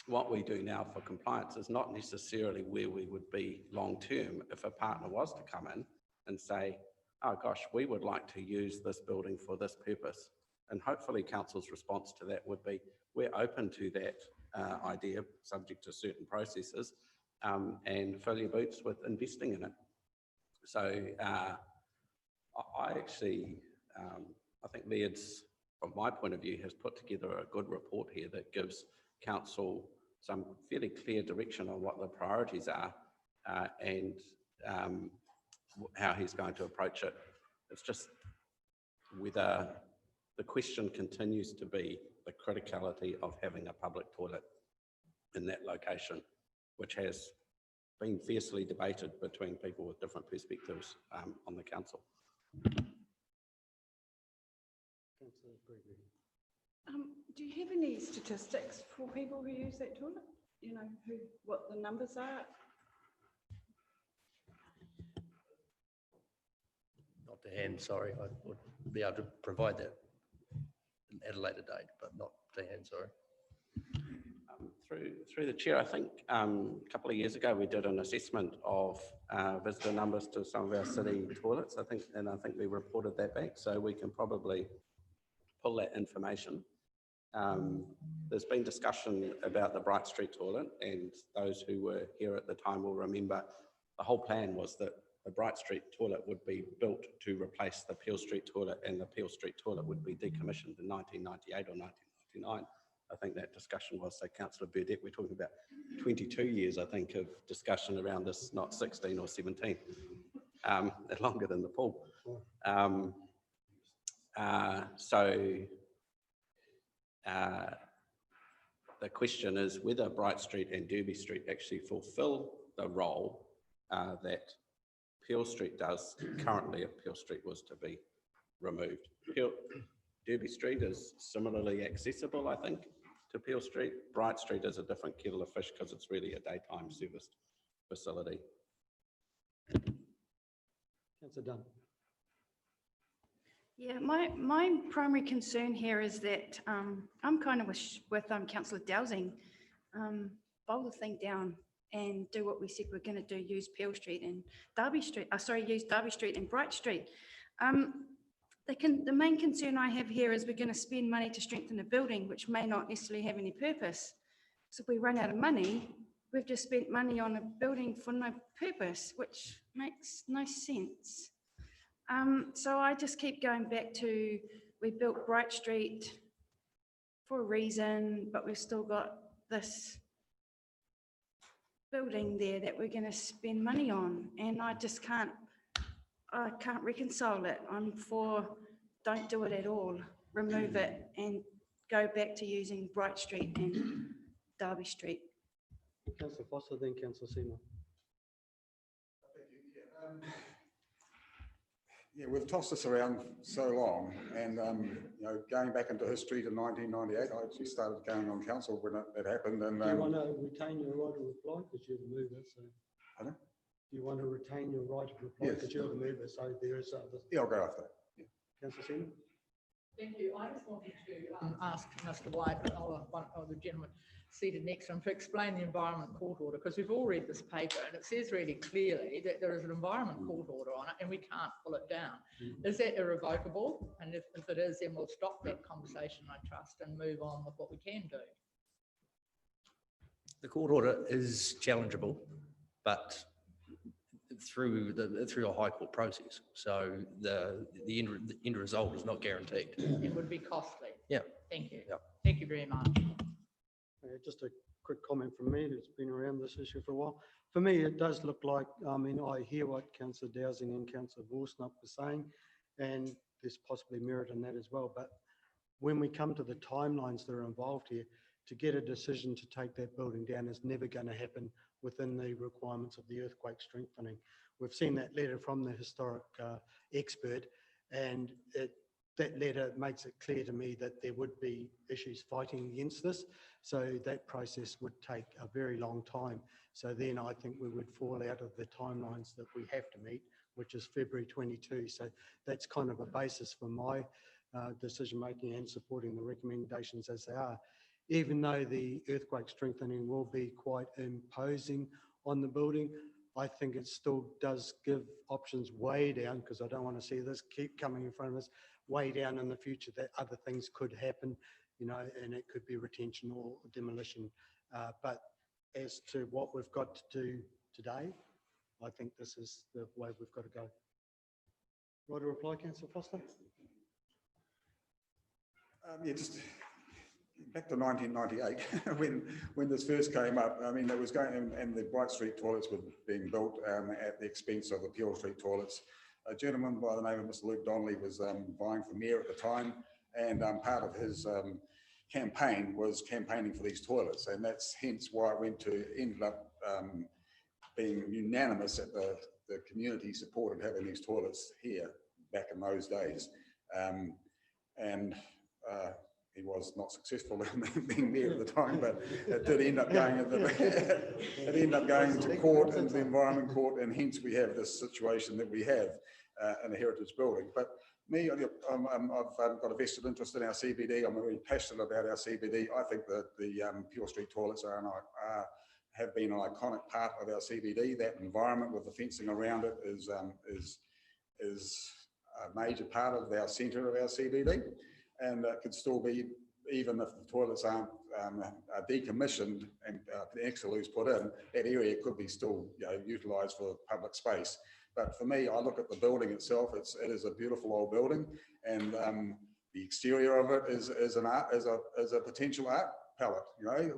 R: what we do now for compliance is not necessarily where we would be long-term if a partner was to come in and say, oh gosh, we would like to use this building for this purpose. And hopefully council's response to that would be, we're open to that idea, subject to certain processes, and fill your boots with investing in it. So I actually, I think Leeds, from my point of view, has put together a good report here that gives council some fairly clear direction on what the priorities are and how he's going to approach it. It's just whether the question continues to be the criticality of having a public toilet in that location, which has been fiercely debated between people with different perspectives on the council.
I: Do you have any statistics for people who use that toilet? You know, what the numbers are?
U: Not to hand, sorry. I would be able to provide that at a later date, but not to hand, sorry.
R: Through the chair, I think a couple of years ago we did an assessment of visitor numbers to some of our city toilets. I think we reported that back, so we can probably pull that information. There's been discussion about the Bright Street toilet, and those who were here at the time will remember the whole plan was that the Bright Street toilet would be built to replace the Peel Street toilet, and the Peel Street toilet would be decommissioned in 1998 or 1999. I think that discussion was, so Councillor Burdett, we're talking about 22 years, I think, of discussion around this, not 16 or 17, longer than the pool. The question is whether Bright Street and Derby Street actually fulfil the role that Peel Street does currently if Peel Street was to be removed. Derby Street is similarly accessible, I think, to Peel Street. Bright Street is a different kettle of fish because it's really a daytime serviced facility.
E: Councillor Dunn.
I: Yeah, my primary concern here is that I'm kind of with Councillor Dowsing, bowl the thing down and do what we said we're going to do, use Peel Street and Derby Street, use Derby Street and Bright Street. The main concern I have here is we're going to spend money to strengthen a building, which may not necessarily have any purpose. So if we run out of money, we've just spent money on a building for no purpose, which makes no sense. So I just keep going back to, we built Bright Street for a reason, but we've still got this building there that we're going to spend money on, and I just can't reconcile it. I'm for don't do it at all, remove it and go back to using Bright Street and Derby Street.
E: Councillor Foster, then Councillor Seymour.
K: Yeah, we've tossed this around so long, and you know, going back into history to 1998, I actually started going on council when it happened. And
E: do you want to retain your right of reply because you're the mover? So,
K: pardon?
E: Do you want to retain your right of reply because you're the mover? So there is other.
K: Yeah, I'll go after that. Yeah.
E: Councillor Seymour.
F: Thank you. I just wanted to ask Mr. White, one of the gentlemen seated next to him, to explain the Environment Court Order, because we've all read this paper and it says really clearly that there is an Environment Court Order on it and we can't pull it down. Is that irrevocable? And if it is, then we'll stop that conversation, I trust, and move on with what we can do.
U: The court order is challengeable, but through a high court process. So the end result is not guaranteed.
F: It would be costly.
U: Yeah.
F: Thank you.
U: Yeah.
F: Thank you very much.
E: Just a quick comment from me who's been around this issue for a while. For me, it does look like, I mean, I hear what Councillor Dowsing and Councillor Worsnop were saying, and there's possibly merit in that as well. But when we come to the timelines that are involved here, to get a decision to take that building down is never going to happen within the requirements of the earthquake strengthening. We've seen that letter from the historic expert, and that letter makes it clear to me that there would be issues fighting against this. So that process would take a very long time. So then I think we would fall out of the timelines that we have to meet, which is February 22. So that's kind of a basis for my decision making and supporting the recommendations as they are. Even though the earthquake strengthening will be quite imposing on the building, I think it still does give options way down, because I don't want to see this keep coming in front of us, way down in the future that other things could happen, you know, and it could be retention or demolition. But as to what we've got to do today, I think this is the way we've got to go. Right to reply, Councillor Foster?
K: Yeah, just back to 1998, when this first came up. I mean, it was going, and the Bright Street toilets were being built at the expense of the Peel Street toilets. A gentleman by the name of Mr. Luke Donnelly was vying for mayor at the time, and part of his campaign was campaigning for these toilets, and that's hence why it ended up being unanimous that the community supported having these toilets here back in those days. He was not successful in being mayor at the time, but it did end up going to court, into the Environment Court, and hence we have this situation that we have in a heritage building. But me, I've got a vested interest in our CBD. I'm really passionate about our CBD. I think that the Peel Street toilets have been an iconic part of our CBD. That environment with the fencing around it is a major part of our centre of our CBD. And it could still be, even if the toilets aren't decommissioned and the Exelu's put in, that area could be still, you know, utilised for public space. But for me, I look at the building itself. It is a beautiful old building, and the exterior of it is a potential art palette. You know,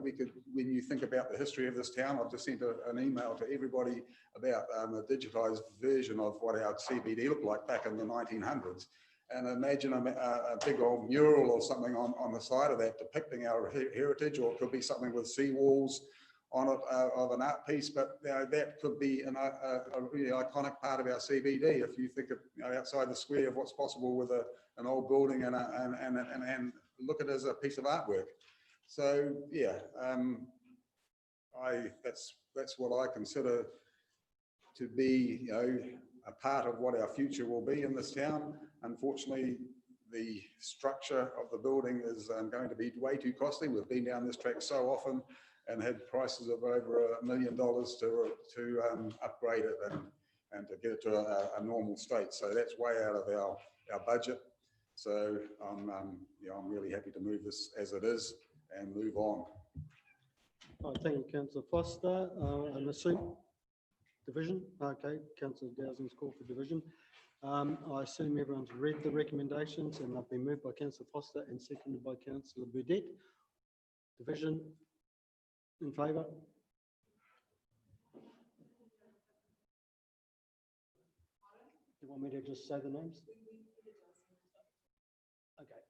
K: when you think about the history of this town, I've just sent an email to everybody about a digitised version of what our CBD looked like back in the 1900s. And imagine a big old mural or something on the side of that depicting our heritage, or it could be something with seawalls on it of an art piece. But you know, that could be a really iconic part of our CBD if you think of, you know, outside the square of what's possible with an old building and look at it as a piece of artwork. So yeah, that's what I consider to be, you know, a part of what our future will be in this town. Unfortunately, the structure of the building is going to be way too costly. We've been down this track so often and had prices of over $1 million to upgrade it and to get it to a normal state. So that's way out of our budget. So I'm really happy to move this as it is and move on.
E: Thank you, Councillor Foster. I'm assuming division. Okay, Councillor Dowsing's call for division. I assume everyone's read the recommendations, and they've been moved by Councillor Foster and seconded by Councillor Burdett. Division in favour? Do you want me to just say the names? Okay.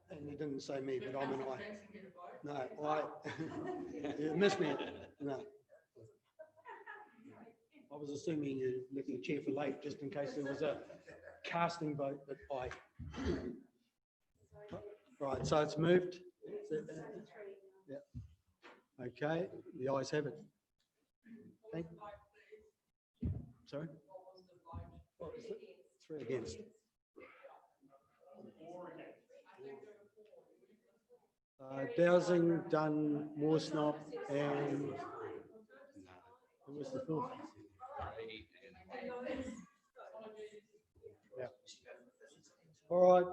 E: And you didn't say me, but I'm an I. No, you missed me. No. I was assuming you left the chair for late, just in case there was a casting vote, but I. Right, so it's moved. Yeah. Okay, the ayes have it. Thank you. Sorry? What was it? 3 against. Dowsing, Dunn, Mooresnop, and
V: Who was the fourth?
E: Yeah. All right,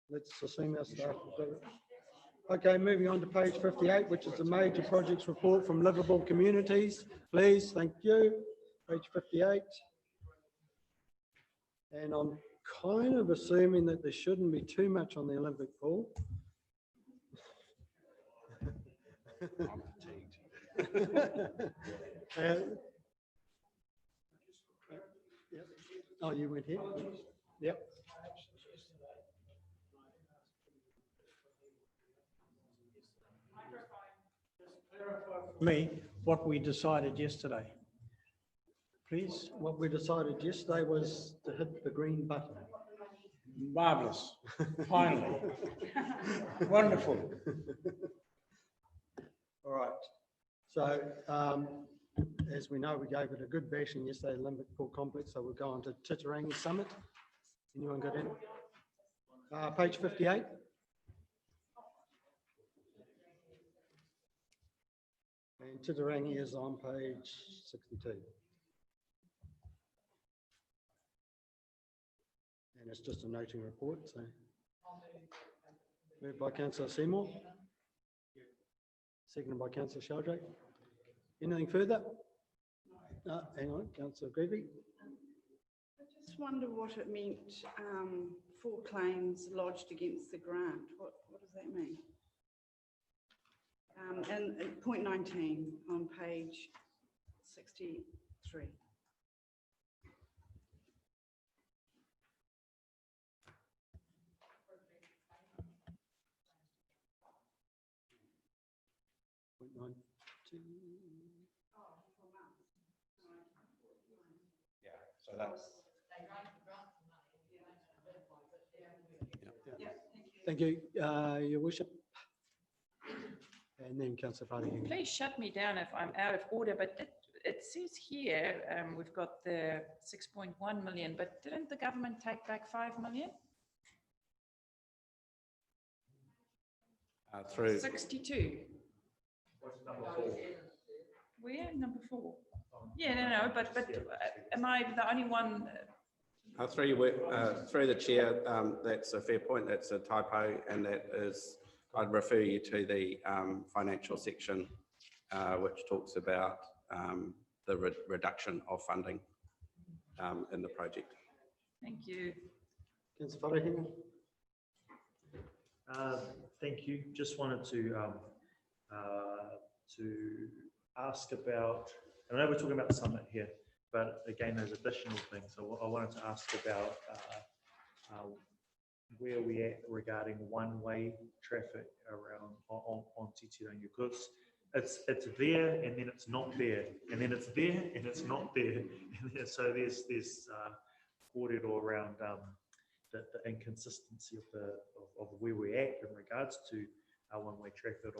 E: let's assume our staff will do it. Okay, moving on to page 58, which is the major projects report from livable communities. Please, thank you. Page 58. And I'm kind of assuming that there shouldn't be too much on the Olympic pool.
T: I'm fatigued.
E: Yep. Oh, you went here? Yep.
V: Me, what we decided yesterday. Please.
E: What we decided yesterday was to hit the green button.
V: Marvelous. Finally. Wonderful.
E: All right. So, as we know, we gave it a good bashing yesterday, Olympic Pool Complex, so we'll go on to Titirangi Summit. Anyone got in? Page 58. And Titirangi is on page 62. And it's just a noting report, so. Moved by Councillor Seymour. Seconded by Councillor Sheldrake. Anything further? No, hang on, Councillor Greavy.
C: I just wonder what it meant for claims lodged against the grant. What does that mean? And point 19 on page 63.
E: Point 19.
R: Yeah, so that's.
E: Thank you, Your Worship. And then Councillor Farley.
B: Please shut me down if I'm out of order, but it says here, we've got the 6.1 million, but didn't the government take back 5 million?
R: Through
B: 62. Where? Number 4. Yeah, no, but am I the only one?
R: through the chair, that's a fair point. That's a typo, and that is, I'd refer you to the financial section, which talks about the reduction of funding in the project.
B: Thank you.
E: Councillor Farley.
M: Thank you. Just wanted to ask about, I know we're talking about the summit here, but again, there's additional things. So I wanted to ask about where we at regarding one-way traffic around on Titirangi, because it's there and then it's not there, and then it's there and it's not there. And so there's corridor around the inconsistency of where we're at in regards to our one-way traffic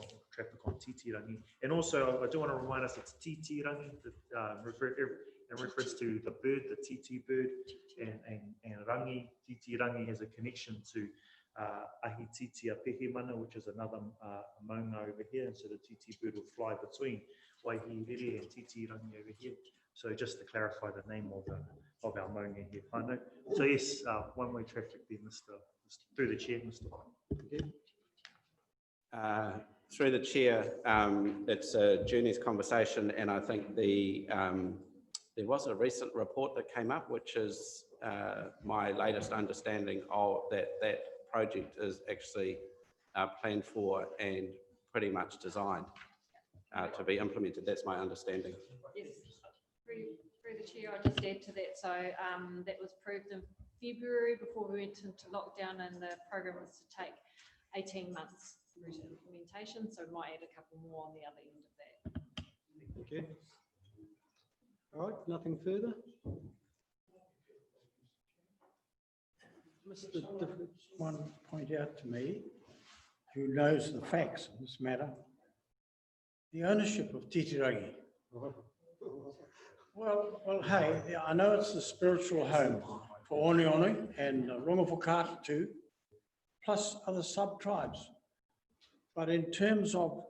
M: on Titirangi. And also, I do want to remind us it's Titirangi, in reference to the bird, the titi bird, and rangi. Titirangi has a connection to Ahititia Pehemana, which is another maunga over here, and so the titi bird will fly between Waihirere and Titirangi over here. So just to clarify the name of our maunga here, whānau. So yes, one-way traffic there, through the chair, Mr.
R: Through the chair, it's a Junior's conversation, and I think there was a recent report that came up, which is my latest understanding of that project is actually planned for and pretty much designed to be implemented. That's my understanding.
O: Yes, through the chair, I'll just add to that. So that was approved in February before we went into lockdown, and the program was to take 18 months route implementation. So we might add a couple more on the other end of that.
E: Thank you. All right, nothing further.
V: Mr. Difford, one point out to me, who knows the facts of this matter, the ownership of Titirangi. Well, hey, I know it's the spiritual home for Oneone and Rongoforkata too, plus other sub-tribes. But in terms of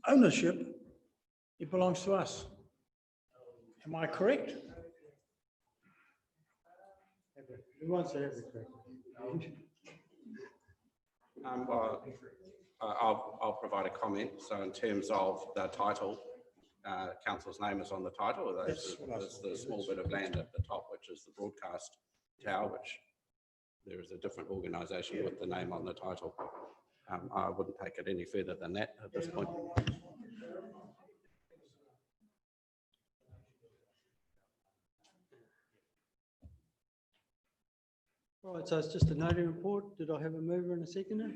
V: ownership, it belongs to us. Am I correct?
E: Who wants to have the correct?
R: Well, I'll provide a comment. So in terms of the title, council's name is on the title. There's the small bit of land at the top, which is the broadcast tower, which there is a different organisation with the name on the title. I wouldn't take it any further than that at this point.
A: All right, so it's just a noting report. Did I have a mover and a seconder?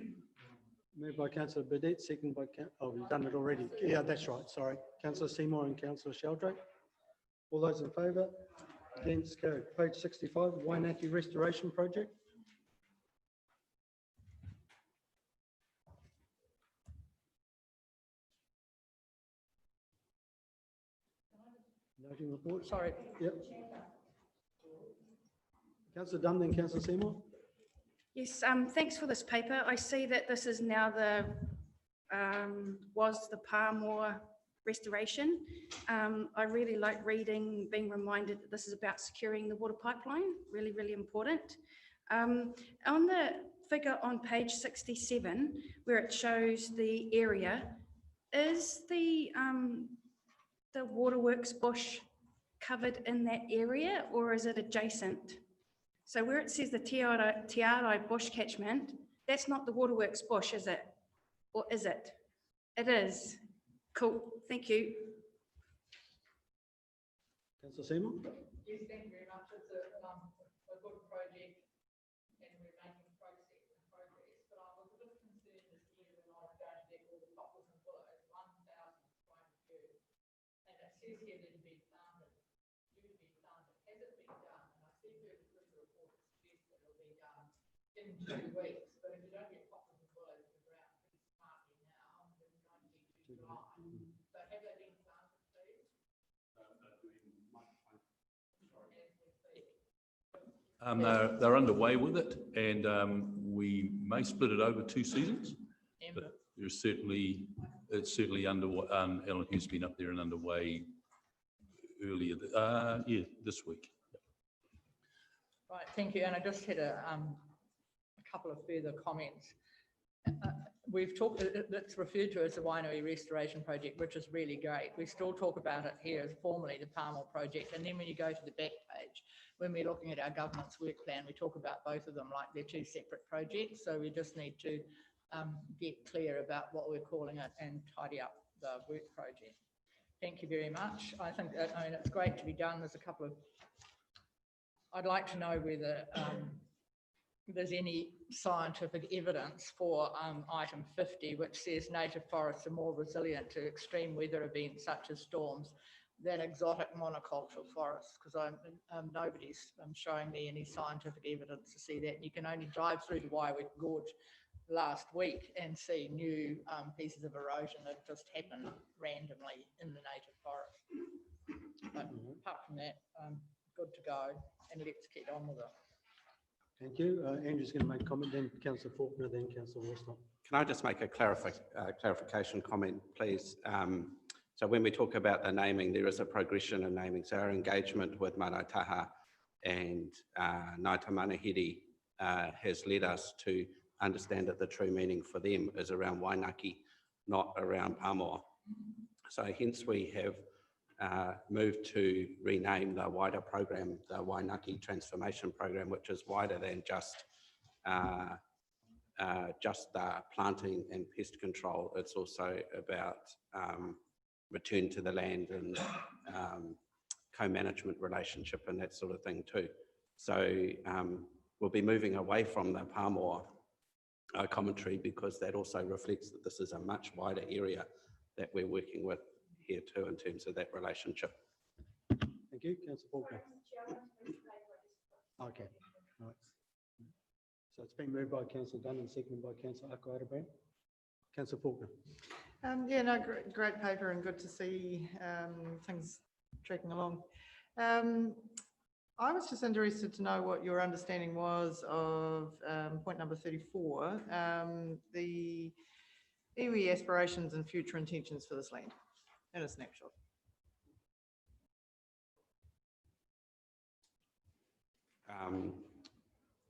A: Moved by councillor Burdett, second by, oh, we've done it already. Yeah, that's right, sorry. Councillor Seymour and councillor Sheldrake. All those in favour? Against, carried. Page 65, Wainaki Restoration Project. Noting report.
F: Sorry.
A: Yep. Councillor Dunn, then councillor Seymour.
I: Yes, thanks for this paper. I see that this is now the, was the Parmore restoration. I really like reading, being reminded that this is about securing the water pipeline, really, really important. On the figure on page 67, where it shows the area, is the waterworks bush covered in that area, or is it adjacent? So where it says the Tiarai bush catchment, that's not the waterworks bush, is it? Or is it? It is. Cool, thank you.
A: Councillor Seymour.
F: Yes, thank you very much. It's a good project and we're making progress, but I was a bit concerned this year when I was going to get all the poplars and willows, 1,000 square meters. And it says here that it'll be planted, due to be planted. Has it been done? And I see where the report suggests that it'll be done in 2 weeks, but if you don't get poplars and willows to the ground pretty smartly now, then it's going to be too dry. So have they been planted, please?
H: They're underway with it, and we may split it over 2 seasons. But it's certainly underway. Ellen Hugh's been up there and underway earlier, this week.
F: Right, thank you. And I just had a couple of further comments. We've talked, it's referred to as the Wainui Restoration Project, which is really great. We still talk about it here as formally the Parmore Project. And then when you go to the back page, when we're looking at our governance work plan, we talk about both of them like they're 2 separate projects. So we just need to get clear about what we're calling it and tidy up the work project. Thank you very much. I think that, I mean, it's great to be done. There's a couple of, I'd like to know whether there's any scientific evidence for item 50, which says native forests are more resilient to extreme weather events such as storms than exotic monocultural forests, because nobody's showing me any scientific evidence to see that. You can only drive through the Waiwek Gorge last week and see new pieces of erosion that just happen randomly in the native forest. But apart from that, good to go, and let's get on with it.
A: Thank you. Andrew's going to make a comment, then councillor Faulkner, then councillor Worsthop.
R: Can I just make a clarification comment, please? So when we talk about the naming, there is a progression in naming. So our engagement with Marae Taha and Ngāi Tamanahiri has led us to understand that the true meaning for them is around Wainaki, not around Parmore. So hence we have moved to rename the wider program, the Wainaki Transformation Program, which is wider than just the planting and pest control. It's also about return to the land and co-management relationship and that sort of thing too. So we'll be moving away from the Parmore commentary, because that also reflects that this is a much wider area that we're working with here too in terms of that relationship.
A: Thank you, councillor Faulkner. Okay, all right. So it's been moved by councillor Dunn and seconded by councillor Ako-Atabrand. Councillor Faulkner.
L: Yeah, no, great paper and good to see things tracking along. I was just interested to know what your understanding was of point number 34, the iwi aspirations and future intentions for this land in a snapshot.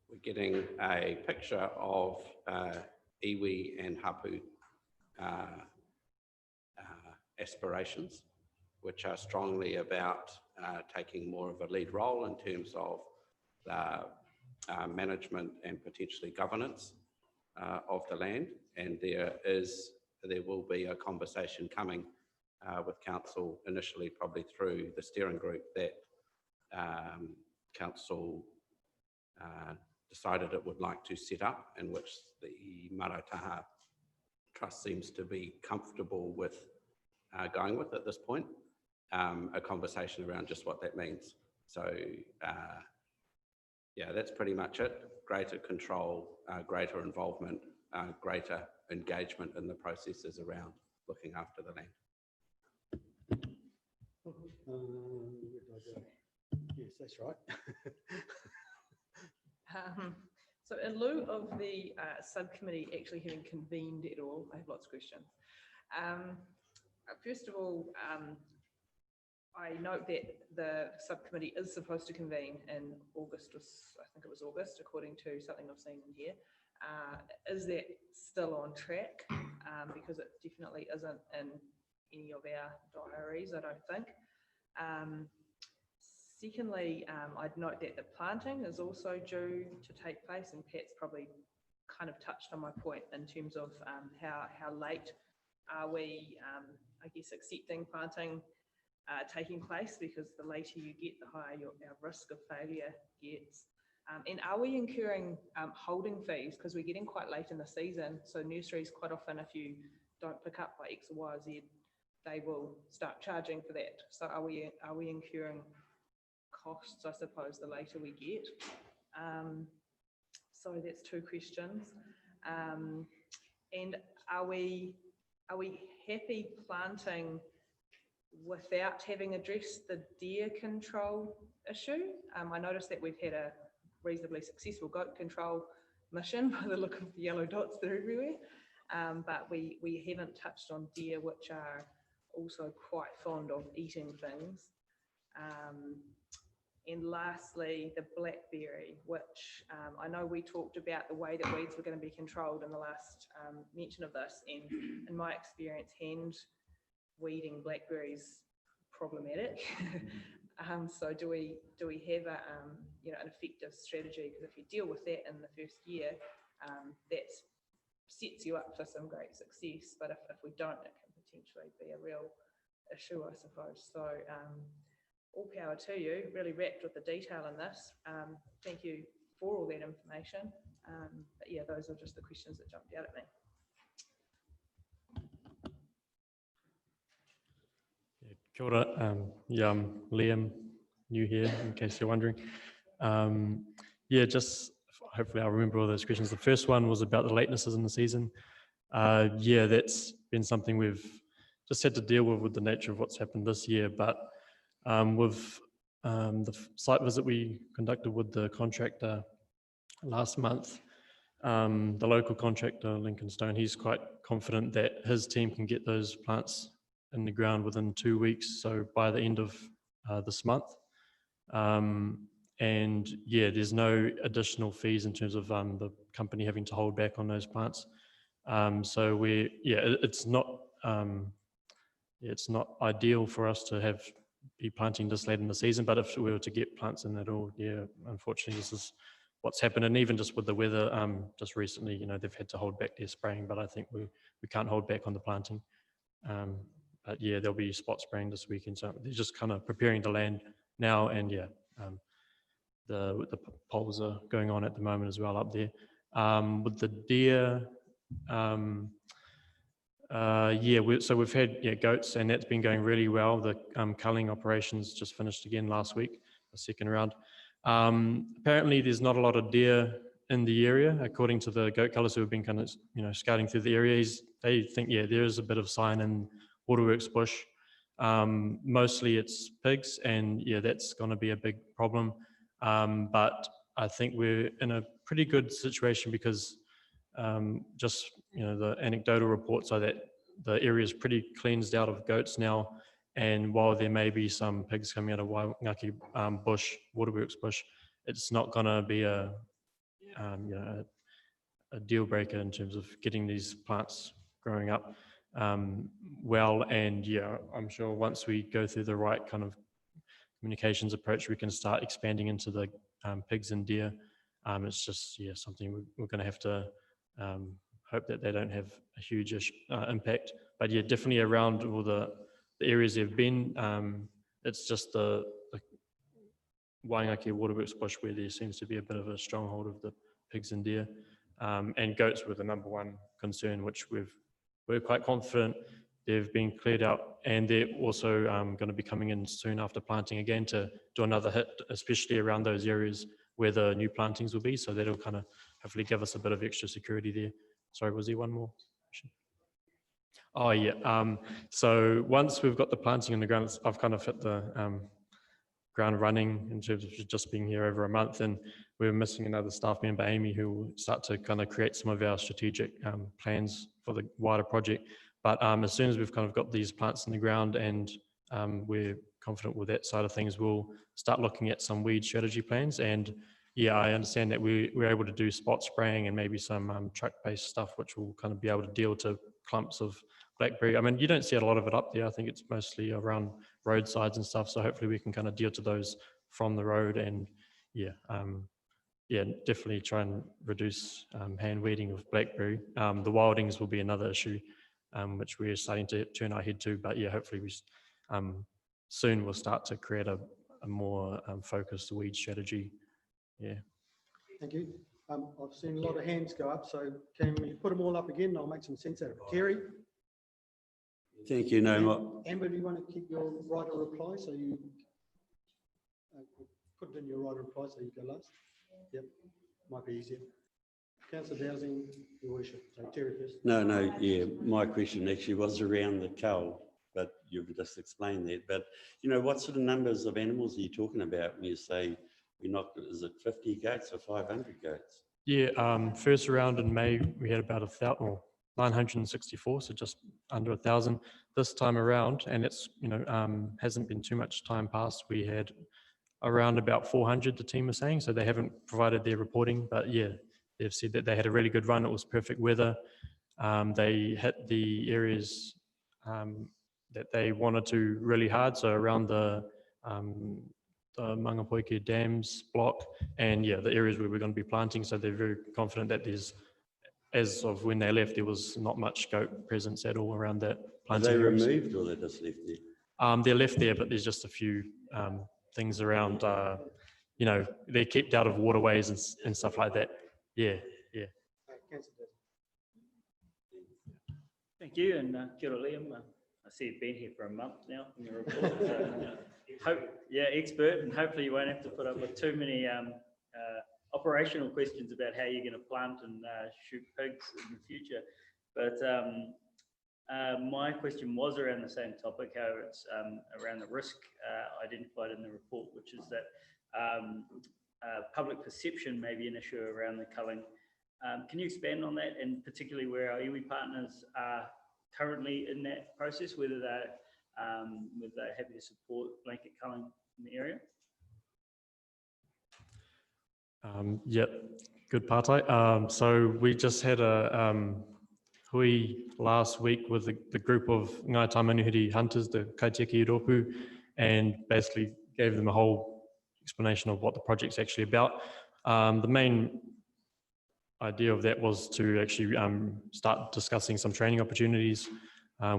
R: we're getting a picture of iwi and hapu aspirations, which are strongly about taking more of a lead role in terms of management and potentially governance of the land. And there will be a conversation coming with council initially, probably through the steering group that council decided it would like to set up, in which the Marataha Trust seems to be comfortable with going with at this point. A conversation around just what that means. So yeah, that's pretty much it. Greater control, greater involvement, greater engagement in the processes around looking after the land.
E: Yes, that's right.
D: So in lieu of the subcommittee actually having convened at all, I have lots of questions. First of all, I note that the subcommittee is supposed to convene in August, I think it was August, according to something I've seen in here. Is that still on track? Because it definitely isn't in any of our diaries, I don't think. Secondly, I'd note that the planting is also due to take place, and Pat's probably kind of touched on my point in terms of how late are we, I guess, accepting planting taking place, because the later you get, the higher our risk of failure gets. And are we incurring holding fees, because we're getting quite late in the season, so nurseries quite often, if you don't pick up by X or Y, Z, they will start charging for that. So are we incurring costs, I suppose, the later we get? So that's two questions. And are we happy planting without having addressed the deer control issue? I noticed that we've had a reasonably successful goat control mission by the look of the yellow dots that are everywhere, but we haven't touched on deer, which are also quite fond of eating things. And lastly, the blackberry, which I know we talked about the way that weeds were going to be controlled in the last mention of this, and in my experience, hand weeding blackberries problematic. So do we have a an effective strategy? Because if you deal with that in the first year, that sets you up for some great success. But if we don't, it can potentially be a real issue, I suppose. So all power to you. Really wrapped with the detail in this. Thank you for all that information. But yeah, those are just the questions that jumped out at me.
J: Kia ora. Yeah, I'm Liam, new here, in case you're wondering. Yeah, just hopefully I'll remember all those questions. The first one was about the latenesses in the season. Yeah, that's been something we've just had to deal with the nature of what's happened this year. But with the site visit we conducted with the contractor last month, the local contractor, Lincoln Stone, he's quite confident that his team can get those plants in the ground within 2 weeks, so by the end of this month. And yeah, there's no additional fees in terms of the company having to hold back on those plants. So it's not ideal for us to be planting this late in the season, but if we were to get plants in at all, yeah, unfortunately this is what's happened. And even just with the weather, just recently, they've had to hold back their spraying, but I think we can't hold back on the planting. But yeah, there'll be spot spraying this weekend. So they're just kind of preparing the land now. And yeah, the polls are going on at the moment as well up there. With the deer, so we've had goats, and that's been going really well. The culling operations just finished again last week, the second round. Apparently there's not a lot of deer in the area, according to the goat cullers who have been kind of scouting through the area. They think there is a bit of sign in Waterworks bush. Mostly it's pigs, and that's going to be a big problem. But I think we're in a pretty good situation because just the anecdotal reports are that the area is pretty cleansed out of goats now, and while there may be some pigs coming out of Waingaki bush, Waterworks bush, it's not going to be a deal breaker in terms of getting these plants growing up well. And yeah, I'm sure once we go through the right kind of communications approach, we can start expanding into the pigs and deer. It's just something we're going to have to hope that they don't have a huge impact. But yeah, definitely around all the areas they've been, it's just the Waingaki Waterworks bush where there seems to be a bit of a stronghold of the pigs and deer. And goats were the number one concern, which we're quite confident they've been cleared out, and they're also going to be coming in soon after planting again to do another hit, especially around those areas where the new plantings will be. So that'll kind of hopefully give us a bit of extra security there. Sorry, was there one more question? Oh yeah. So once we've got the planting on the ground, I've kind of hit the ground running in terms of just being here over a month, and we're missing another staff member, Amy, who will start to kind of create some of our strategic plans for the wider project. But as soon as we've kind of got these plants in the ground and we're confident with that side of things, we'll start looking at some weed strategy plans. And yeah, I understand that we're able to do spot spraying and maybe some truck-based stuff, which will kind of be able to deal to clumps of blackberry. I mean, you don't see a lot of it up there. I think it's mostly around roadsides and stuff. So hopefully we can kind of deal to those from the road, and definitely try and reduce hand weeding of blackberry. The wildings will be another issue, which we're starting to turn our head to. But yeah, hopefully we soon we'll start to create a more focused weed strategy. Yeah.
E: Thank you. I've seen a lot of hands go up, so can we put them all up again? I'll make some sense out of it. Terry?
P: Thank you, no.
E: Amber, do you want to keep your right of reply? So you put it in your right of reply so you go last. Yep, might be easier. Councillor Dowsing, your worship. So Terry first.
P: No, yeah, my question actually was around the cull, but you've just explained that. But, you know, what sort of numbers of animals are you talking about when you say is it 50 goats or 500 goats?
J: Yeah, first round in May, we had about 964, so just under 1,000 this time around, and it's hasn't been too much time past. We had around about 400, the team was saying, so they haven't provided their reporting, but yeah, they've said that they had a really good run. It was perfect weather. They hit the areas that they wanted to really hard, so around the Mangapoike Dams block, and yeah, the areas where we're going to be planting. So they're very confident that as of when they left, there was not much goat presence at all around that planting.
P: Are they
J: areas.
P: removed or they're just left there?
J: They're left there, but there's just a few things around, they're kept out of waterways and stuff like that. Yeah.
N: Thank you, and kia ora, Liam. I see you've been here for a month now in your report. So, expert, and hopefully you won't have to put up with too many operational questions about how you're going to plant and shoot pigs in the future. But my question was around the same topic, however, it's around the risk identified in the report, which is that public perception may be an issue around the culling. Can you expand on that, and particularly where our iwi partners are currently in that process, whether they're happy to support blanket culling in the area?
J: Yep, good partai. So we just had a hui last week with the group of Ngāi Tamanuhiri hunters, the Kaitiaki Iropu, and basically gave them a whole explanation of what the project's actually about. The main idea of that was to actually start discussing some training opportunities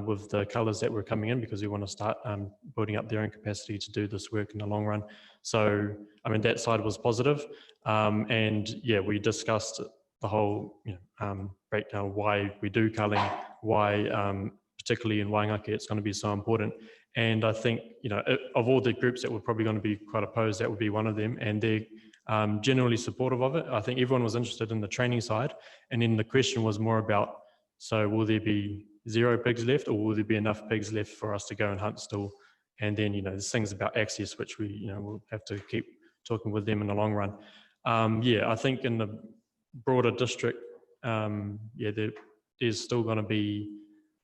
J: with the colours that were coming in, because we want to start building up their own capacity to do this work in the long run. So, I mean, that side was positive. And yeah, we discussed the whole breakdown of why we do culling, why particularly in Waingaki it's going to be so important. And I think, of all the groups that were probably going to be quite opposed, that would be one of them. And they're generally supportive of it. I think everyone was interested in the training side. And then the question was more about, so will there be 0 pigs left, or will there be enough pigs left for us to go and hunt still? And then, there's things about access, which we, we'll have to keep talking with them in the long run. I think in the broader district, there's still going to be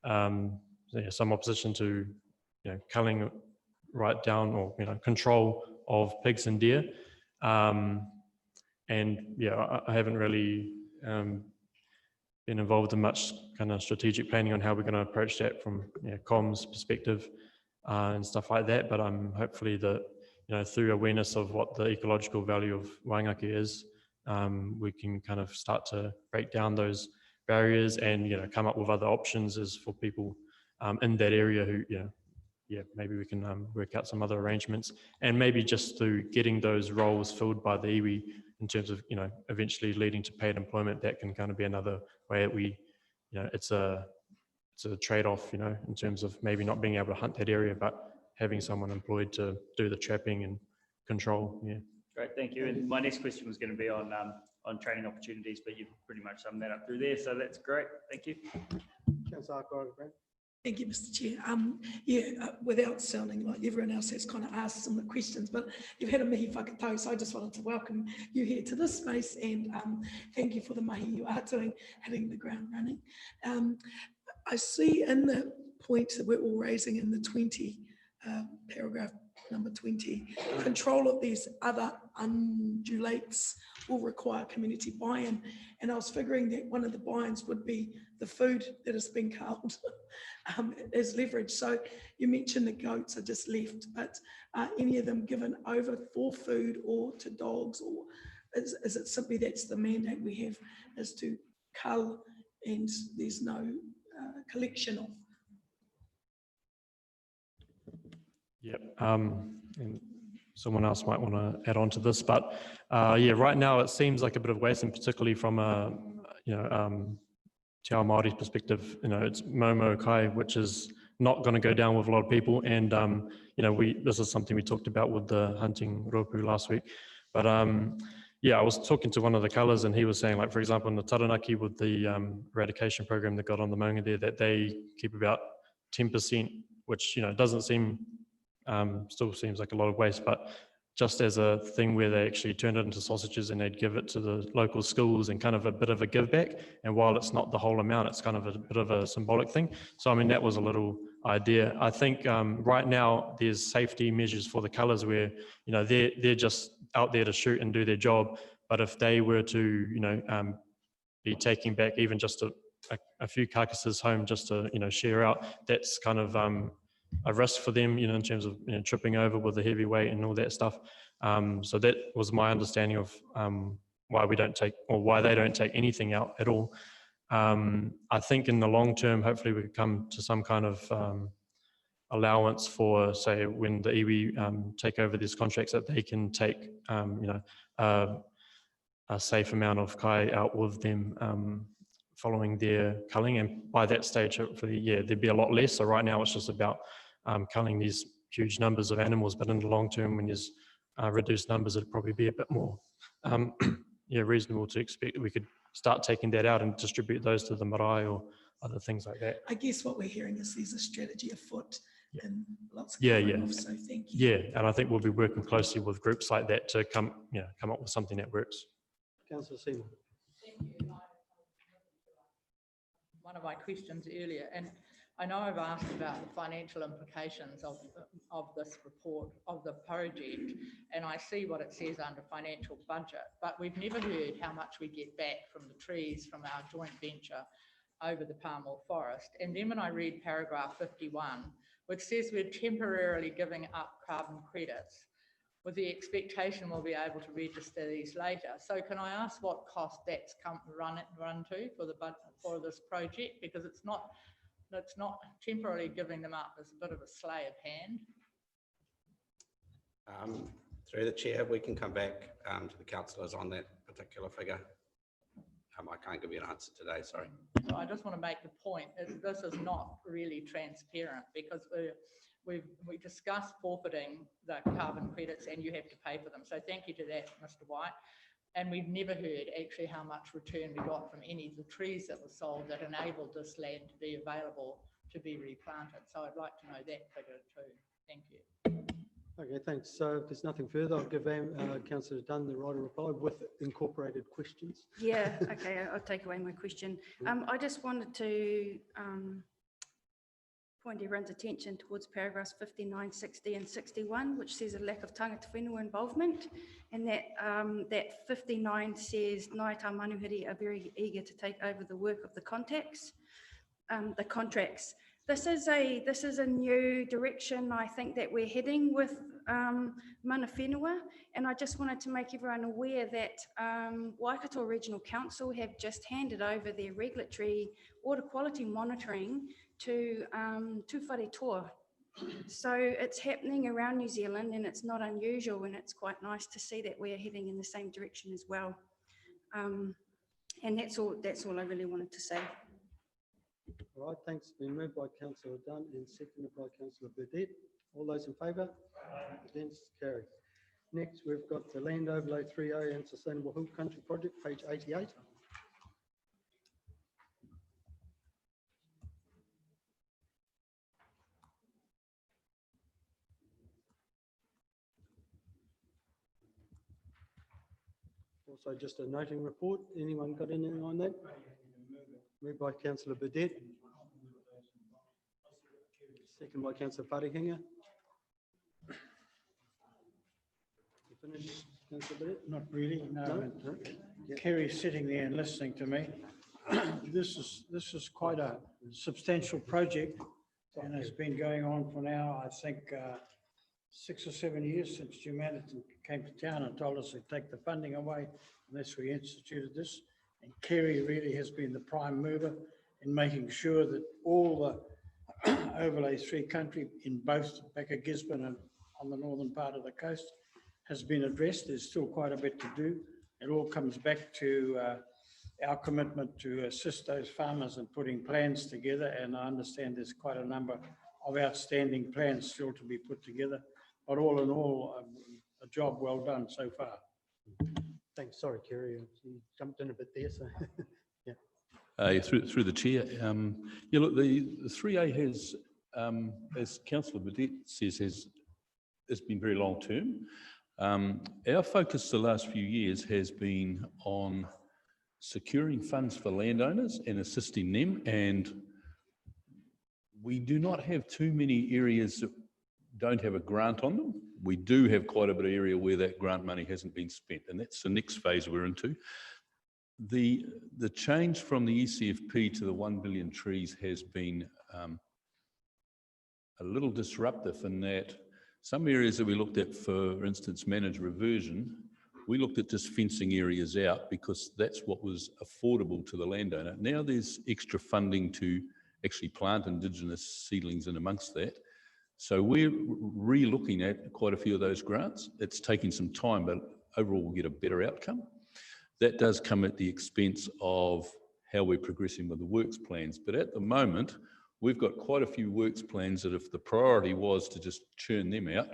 J: some opposition to, culling right down, or, control of pigs and deer. And yeah, I haven't really been involved in much kind of strategic planning on how we're going to approach that from comms perspective and stuff like that. But I'm hopefully that, through awareness of what the ecological value of Waingaki is, we can kind of start to break down those barriers and, come up with other options as for people in that area who, maybe we can work out some other arrangements, and maybe just through getting those roles filled by the iwi in terms of, eventually leading to paid employment, that can kind of be another way that we, it's a trade-off, in terms of maybe not being able to hunt that area, but having someone employed to do the trapping and control. Yeah.
N: Great, thank you. And my next question was going to be on training opportunities, but you've pretty much summed that up through there, so that's great. Thank you.
E: Councillor Grant.
G: Thank you, Mr. Chair. Without sounding like everyone else has kind of asked similar questions, but you've had a mihi whakatau, so I just wanted to welcome you here to this space and thank you for the mahi you are doing, hitting the ground running. I see in the points that we're all raising in the 20, paragraph number 20, control of these other undulates will require community buy-in. And I was figuring that one of the buy-ins would be the food that is being culled as leverage. So you mentioned the goats are just left, but are any of them given over for food or to dogs, or is it simply that's the mandate we have, is to cull and there's no collection of?
J: Yep. And someone else might want to add on to this, but right now it seems like a bit of waste, and particularly from a Te Ao Māori perspective, it's Momo Kai, which is not going to go down with a lot of people, and this is something we talked about with the hunting ropu last week. But I was talking to one of the colours, and he was saying, like, for example, in the Taranaki with the eradication program that got on the maunga there, that they keep about 10%, which doesn't seem still seems like a lot of waste, but just as a thing where they actually turned it into sausages and they'd give it to the local schools and kind of a bit of a give back. And while it's not the whole amount, it's kind of a bit of a symbolic thing. So, I mean, that was a little idea. I think right now there's safety measures for the colours where, they're just out there to shoot and do their job. But if they were to, be taking back even just a few carcasses home just to, share out, that's kind of a risk for them, in terms of tripping over with the heavy weight and all that stuff. So that was my understanding of why we don't take, or why they don't take anything out at all. I think in the long term, hopefully we could come to some kind of allowance for, say, when the iwi take over these contracts, that they can take, a safe amount of kai out with them following their culling, and by that stage, hopefully, there'd be a lot less. So right now, it's just about culling these huge numbers of animals, but in the long term, when there's reduced numbers, it'd probably be a bit more, reasonable to expect that we could start taking that out and distribute those to the marae or other things like that.
G: I guess what we're hearing is there's a strategy afoot and lots of off, so thank you.
J: Yeah, and I think we'll be working closely with groups like that to come up with something that works.
E: Councillor Seymour.
F: One of my questions earlier, and I know I've asked about the financial implications of this report, of the project, and I see what it says under financial budget, but we've never heard how much we get back from the trees from our joint venture over the Palmore Forest. And then when I read paragraph 51, which says we're temporarily giving up carbon credits with the expectation we'll be able to register these later. So can I ask what cost that's run to for the budget for this project? Because it's not temporarily giving them up as a bit of a sleight of hand.
R: Through the chair, we can come back to the councillors on that particular figure. I can't give you an answer today, sorry.
F: So I just want to make the point that this is not really transparent, because we discussed forfeiting the carbon credits and you have to pay for them. So thank you to that, Mr. White. And we've never heard actually how much return we got from any of the trees that were sold that enabled this land to be available to be replanted. So I'd like to know that figure too. Thank you.
E: Okay, thanks. So if there's nothing further, I'll give Councillor Dunn the right to reply with incorporated questions.
I: Yeah, okay, I'll take away my question. I just wanted to point everyone's attention towards paragraphs 59, 60 and 61, which says a lack of tangata whenua involvement. And that 59 says Ngāi Tā Manuhiri are very eager to take over the work of the contracts. This is a new direction, I think, that we're heading with mana whenua, and I just wanted to make everyone aware that Waikato Regional Council have just handed over their regulatory water quality monitoring to Whare Toa. So it's happening around New Zealand, and it's not unusual, and it's quite nice to see that we're heading in the same direction as well. And that's all I really wanted to say.
E: All right, thanks. Been moved by Councillor Dunn and seconded by Councillor Burdett. All those in favour? Against? Carried. Next, we've got the Land Overlay 3A and Sustainable Hill Country Project, page 88. Also, just a noting report. Anyone got anything on that? Moved by Councillor Burdett. Second by Councillor Wharehinga. You finished, Councillor Burdett?
V: Not really, no.
E: No? Yeah.
V: Kerry's sitting there and listening to me. This is quite a substantial project, and it's been going on for now, I think, 6 or 7 years since Jim Anderton came to town and told us to take the funding away unless we instituted this. And Kerry really has been the prime mover in making sure that all the overlay 3 country in both back at Gisborne and on the northern part of the coast has been addressed. There's still quite a bit to do. It all comes back to our commitment to assist those farmers in putting plans together, and I understand there's quite a number of outstanding plans still to be put together, but all in all, a job well done so far.
E: Thanks. Sorry, Kerry, you jumped in a bit there, so yeah.
H: Through the chair, yeah, look, the 3A has, as Councillor Burdett says, has been very long term. Our focus the last few years has been on securing funds for landowners and assisting them, and we do not have too many areas that don't have a grant on them. We do have quite a bit of area where that grant money hasn't been spent, and that's the next phase we're into. The change from the ECFP to the 1 billion trees has been a little disruptive in that some areas that we looked at, for instance, managed reversion, we looked at just fencing areas out because that's what was affordable to the landowner. Now there's extra funding to actually plant Indigenous seedlings in amongst that. So we're re-looking at quite a few of those grants. It's taking some time, but overall we'll get a better outcome. That does come at the expense of how we're progressing with the works plans. But at the moment, we've got quite a few works plans that if the priority was to just churn them out,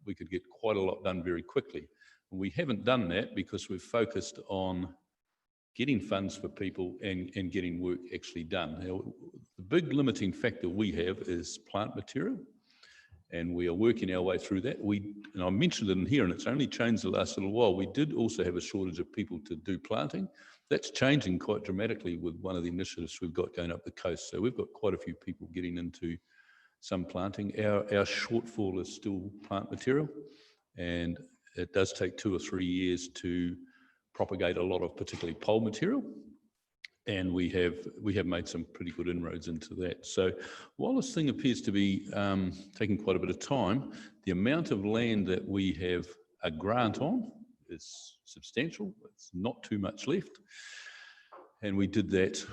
H: we could get quite a lot done very quickly. And we haven't done that because we've focused on getting funds for people and getting work actually done. Now, the big limiting factor we have is plant material, and we are working our way through that. And I mentioned it in here, and it's only changed the last little while. We did also have a shortage of people to do planting. That's changing quite dramatically with one of the initiatives we've got going up the coast. So we've got quite a few people getting into some planting. Our shortfall is still plant material, and it does take 2 or 3 years to propagate a lot of particularly pole material. And we have made some pretty good inroads into that. So while this thing appears to be taking quite a bit of time, the amount of land that we have a grant on is substantial. It's not too much left. And we did that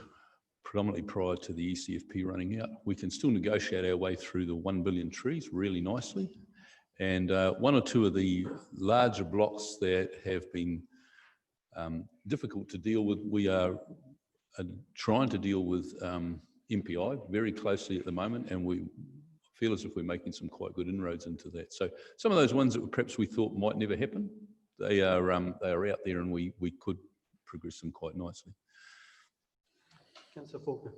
H: predominantly prior to the ECFP running out. We can still negotiate our way through the 1 billion trees really nicely. And 1 or 2 of the larger blocks that have been difficult to deal with, we are trying to deal with MPI very closely at the moment, and we feel as if we're making some quite good inroads into that. So some of those ones that perhaps we thought might never happen, they are out there, and we could progress them quite nicely.
E: Councillor Faulkner,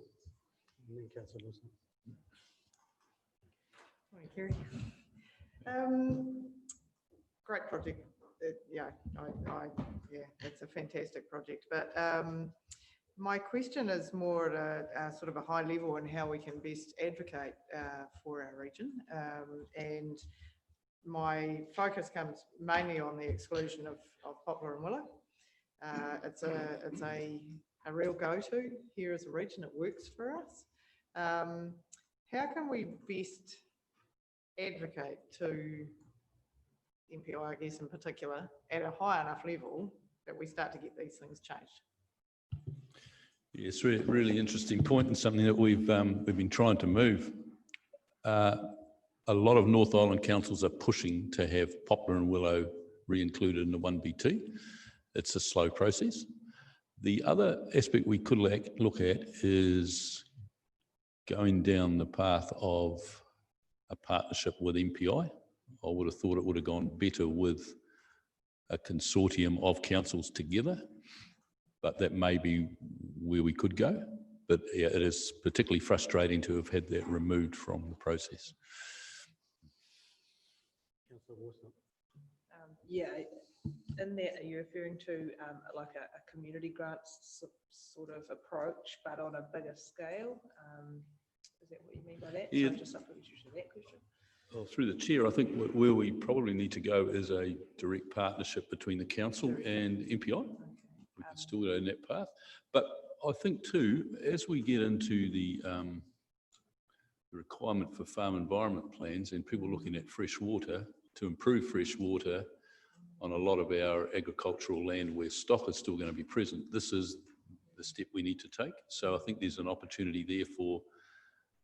E: and then Councillor Wilson.
L: Morning, Kerry. Great project. Yeah, it's a fantastic project. But My question is more at a sort of a high level and how we can best advocate for our region. And my focus comes mainly on the exclusion of poplar and willow. It's a real go-to here as a region. It works for us. How can we best advocate to MPI, I guess in particular, at a high enough level that we start to get these things changed?
H: Yes, really interesting point, and something that we've been trying to move. A lot of North Island councils are pushing to have poplar and willow re-included in the 1BT. It's a slow process. The other aspect we could look at is going down the path of a partnership with MPI. I would have thought it would have gone better with a consortium of councils together, but that may be where we could go. But yeah, it is particularly frustrating to have had that removed from the process.
D: Yeah, in that, are you referring to like a community grants sort of approach, but on a bigger scale? Is that what you mean by that?
H: Yeah.
D: So just supplementary to that question.
H: Well, through the chair, I think where we probably need to go is a direct partnership between the council and MPI. We can still go in that path. But I think too, as we get into the requirement for farm environment plans and people looking at fresh water, to improve fresh water on a lot of our agricultural land where stock is still going to be present, this is the step we need to take. So I think there's an opportunity there for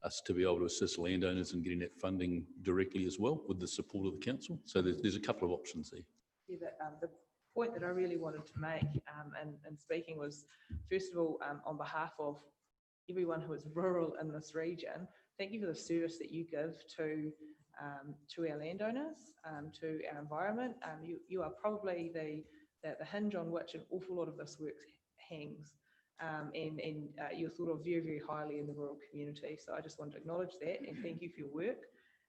H: us to be able to assist landowners in getting that funding directly as well with the support of the council. So there's a couple of options there.
D: Yeah, the point that I really wanted to make and speaking was, first of all, on behalf of everyone who is rural in this region, thank you for the service that you give to our landowners, to our environment. You are probably the hinge on which an awful lot of this work hangs. And you're thought of very, very highly in the rural community. So I just want to acknowledge that and thank you for your work.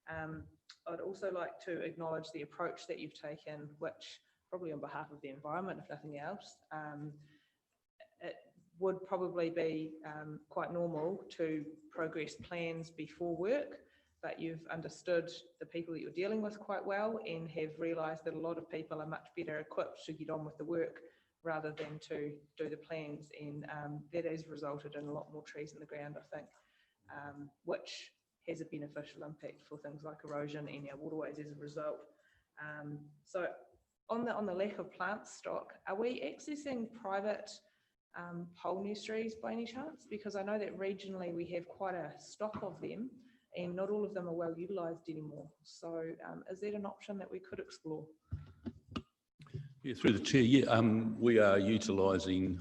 D: I'd also like to acknowledge the approach that you've taken, which probably on behalf of the environment, if nothing else, it would probably be quite normal to progress plans before work, but you've understood the people that you're dealing with quite well and have realised that a lot of people are much better equipped to get on with the work rather than to do the plans, and that has resulted in a lot more trees in the ground, I think, which has a beneficial impact for things like erosion and our waterways as a result. So on the lack of plant stock, are we accessing private pole nurseries by any chance? Because I know that regionally we have quite a stock of them and not all of them are well utilised anymore. So is that an option that we could explore?
H: Yeah, through the chair, yeah, we are utilising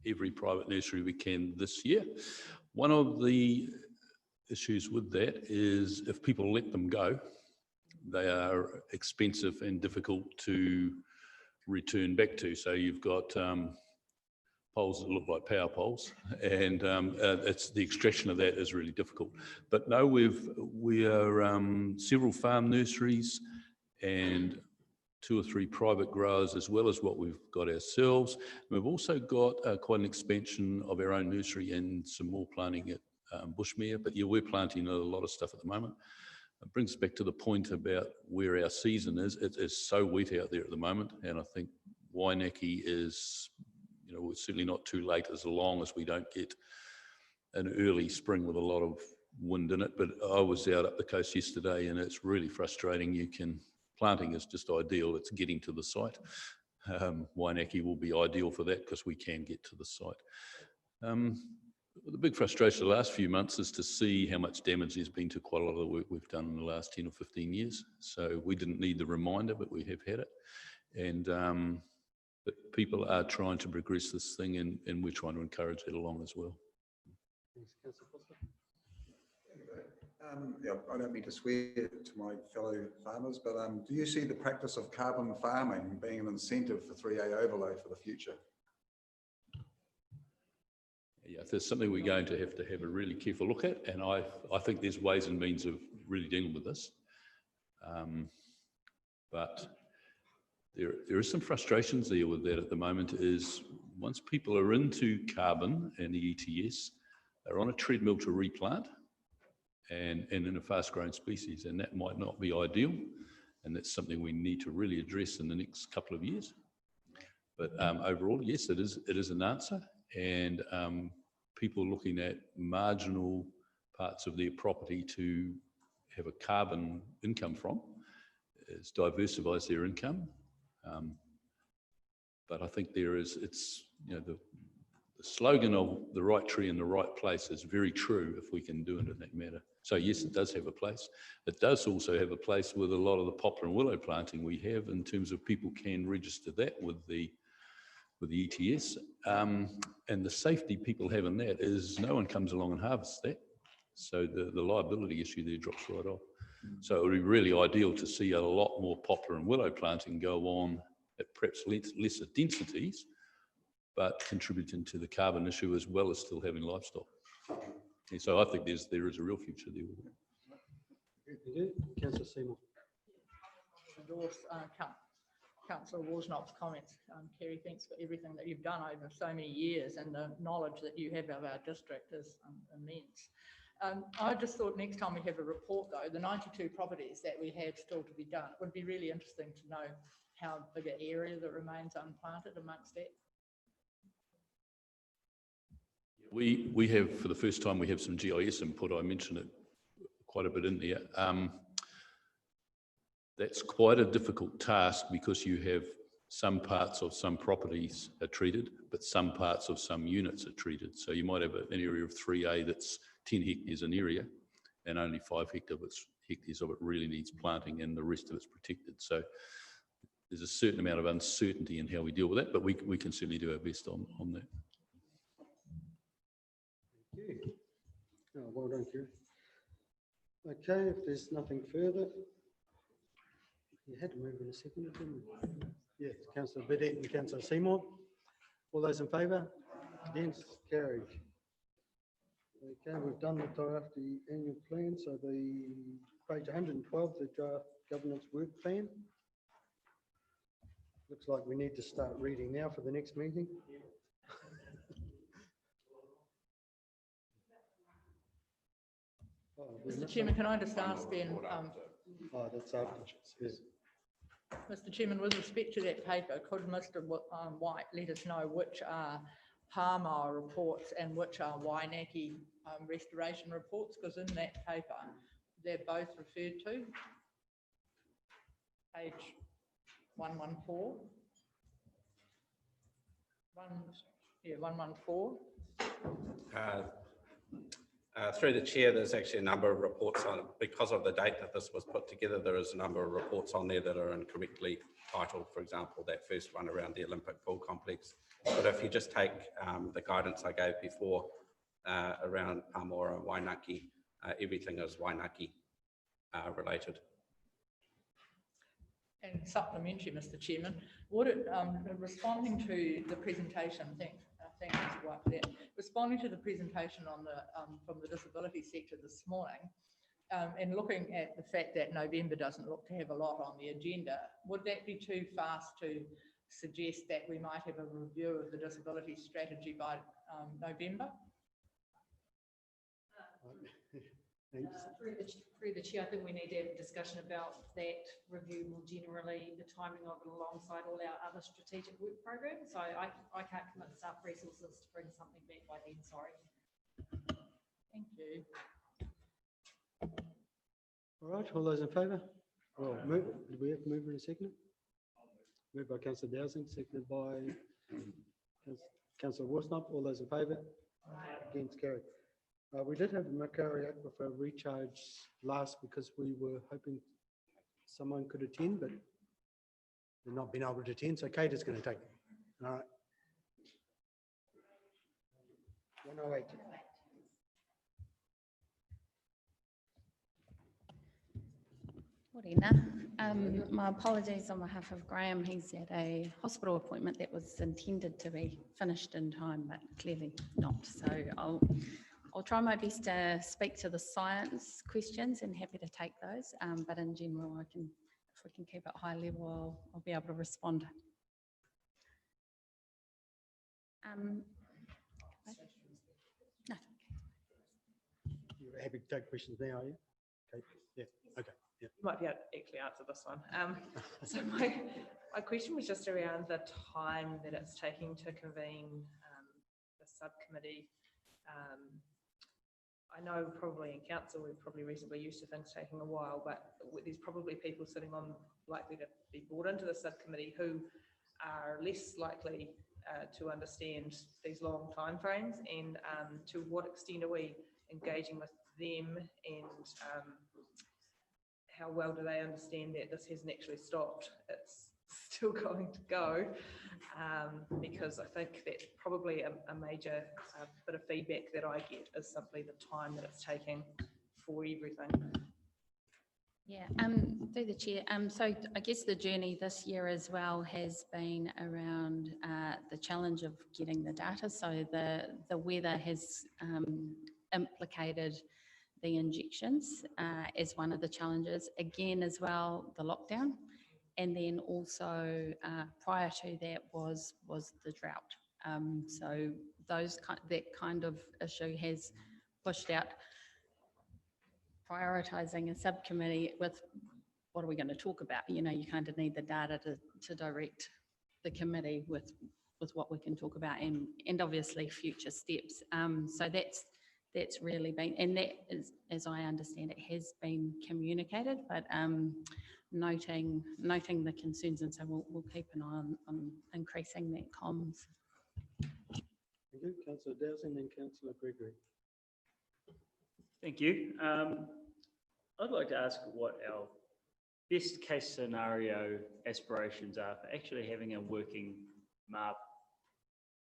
H: every private nursery we can this year. One of the issues with that is if people let them go, they are expensive and difficult to return back to. So you've got poles that look like power poles, and it's the extraction of that is really difficult. But no, we are several farm nurseries and 2 or 3 private growers, as well as what we've got ourselves. We've also got quite an expansion of our own nursery and some more planting at Bushmere, but yeah, we're planting a lot of stuff at the moment. It brings us back to the point about where our season is. It is so wet out there at the moment, and I think Wainaki is, you know, it's certainly not too late as long as we don't get an early spring with a lot of wind in it. But I was out up the coast yesterday and it's really frustrating. Planting is just ideal. It's getting to the site. Wainaki will be ideal for that because we can get to the site. The big frustration the last few months is to see how much damage there's been to quite a lot of the work we've done in the last 10 or 15 years. So we didn't need the reminder, but we have had it. And but people are trying to progress this thing, and we're trying to encourage it along as well.
K: Yeah, I don't mean to swear to my fellow farmers, but do you see the practice of carbon farming being an incentive for 3A overlay for the future?
H: Yeah, if there's something we're going to have a really careful look at, and I think there's ways and means of really dealing with this. But There is some frustrations there with that at the moment. Is once people are into carbon and the ETS, they're on a treadmill to replant and in a fast-growing species, and that might not be ideal, and that's something we need to really address in the next couple of years. But overall, yes, it is an answer, and people looking at marginal parts of their property to have a carbon income from, it diversifies their income. But I think it's, you know, the slogan of the right tree in the right place is very true if we can do it in that manner. So yes, it does have a place. It does also have a place with a lot of the poplar and willow planting we have, in terms of people can register that with the ETS. And the safety people have in that is no one comes along and harvests that. So the liability issue there drops right off. So it would be really ideal to see a lot more poplar and willow planting go on at perhaps lesser densities, but contributing to the carbon issue as well as still having livestock. And so I think there is a real future there with it.
E: Councillor Seymour.
F: Endorse Councillor Worsnop's comments. Kerry, thanks for everything that you've done over so many years, and the knowledge that you have of our district is immense. I just thought next time we have a report, though, the 92 properties that we have still to be done, it would be really interesting to know how big an area that remains unplanted amongst that.
H: We have, for the first time, we have some GIS input. I mentioned it quite a bit in there. That's quite a difficult task because you have some parts of some properties are treated, but some parts of some units are treated. So you might have an area of 3A that's 10 hectares an area, and only 5 hectares of it really needs planting, and the rest of it's protected. So there's a certain amount of uncertainty in how we deal with that, but we can certainly do our best on that.
E: Thank you. Oh, well done, Kerry. Okay, if there's nothing further, you had to move in a second, didn't you? Yes, Councillor Bidette and Councillor Seymour. All those in favour? Against? Carried. Okay, we've done the draft, the annual plan, so the page 112, the draft governance work plan. Looks like we need to start reading now for the next meeting.
F: Mr. Chairman, can I just ask then?
E: Oh, that's after. Yes.
F: Mr. Chairman, with respect to that paper, could Mr. White let us know which are Palmer reports and which are Wainaki restoration reports? Because in that paper, they're both referred to. Page 114. 114.
R: Through the chair, there's actually a number of reports on it. Because of the date that this was put together, there is a number of reports on there that are incorrectly titled. For example, that first one around the Olympic pool complex. But if you just take the guidance I gave before around Palmora and Wainaki, everything is Wainaki related.
F: And supplementary, Mr. Chairman, would it, responding to the presentation, thanks Mr. White for that. Responding to the presentation on the from the disability sector this morning, and looking at the fact that November doesn't look to have a lot on the agenda, would that be too fast to suggest that we might have a review of the disability strategy by November?
O: Through the chair, I think we need to have a discussion about that review more generally, the timing of it alongside all our other strategic work programs. So I can't commit staff resources to bring something back by then, sorry.
F: Thank you.
E: All right, all those in favour? Well, do we have to move in a second? Moved by Councillor Dowsing, seconded by Councillor Worsnop. All those in favour? Against? Carried. We did have a Macquarie Aquifer recharge last because we were hoping someone could attend, but they've not been able to attend, so Kate is going to take it. All right. 108.
Q: Morena. My apologies on behalf of Graham. He's at a hospital appointment that was intended to be finished in time, but clearly not. So I'll try my best to speak to the science questions and happy to take those. But in general, I can if we can keep it high level, I'll be able to respond. No.
E: You're happy to take questions now, are you? Okay, yeah, okay, yeah.
D: You might be able to actually answer this one. So my question was just around the time that it's taking to convene the subcommittee. I know probably in council, we're probably reasonably used to things taking a while, but there's probably people sitting on likely to be brought into the subcommittee who are less likely to understand these long timeframes, and to what extent are we engaging with them, and how well do they understand that this hasn't actually stopped? It's still going to go, because I think that's probably a major bit of feedback that I get is simply the time that it's taking for everything.
Q: Yeah, through the chair. So I guess the journey this year as well has been around the challenge of getting the data. So the weather has implicated the injections as one of the challenges. Again, as well, the lockdown, and then also prior to that was the drought. So that kind of issue has pushed out prioritising a subcommittee with what are we going to talk about. You know, you kind of need the data to direct the committee with what we can talk about, and obviously future steps. So that's really been, and that is, as I understand it, has been communicated, but noting the concerns, and so we'll keep an eye on increasing that comms.
E: Thank you, Councillor Dowsing, then Councillor Gregory.
N: Thank you. I'd like to ask what our best case scenario aspirations are for actually having a working MARP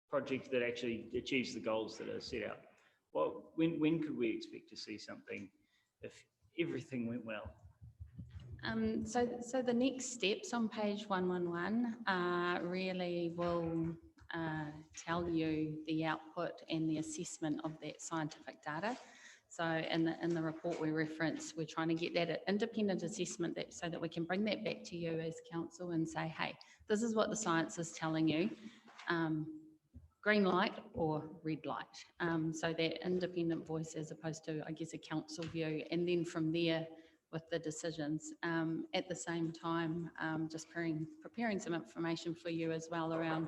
N: project that actually achieves the goals that are set out. Well, when could we expect to see something if everything went well?
Q: So the next steps on page 111 really will tell you the output and the assessment of that scientific data. So in the report we reference, we're trying to get that independent assessment so that we can bring that back to you as council and say, hey, this is what the science is telling you. Green light or red light. So that independent voice as opposed to, I guess, a council view. And then from there, with the decisions. At the same time, just preparing some information for you as well around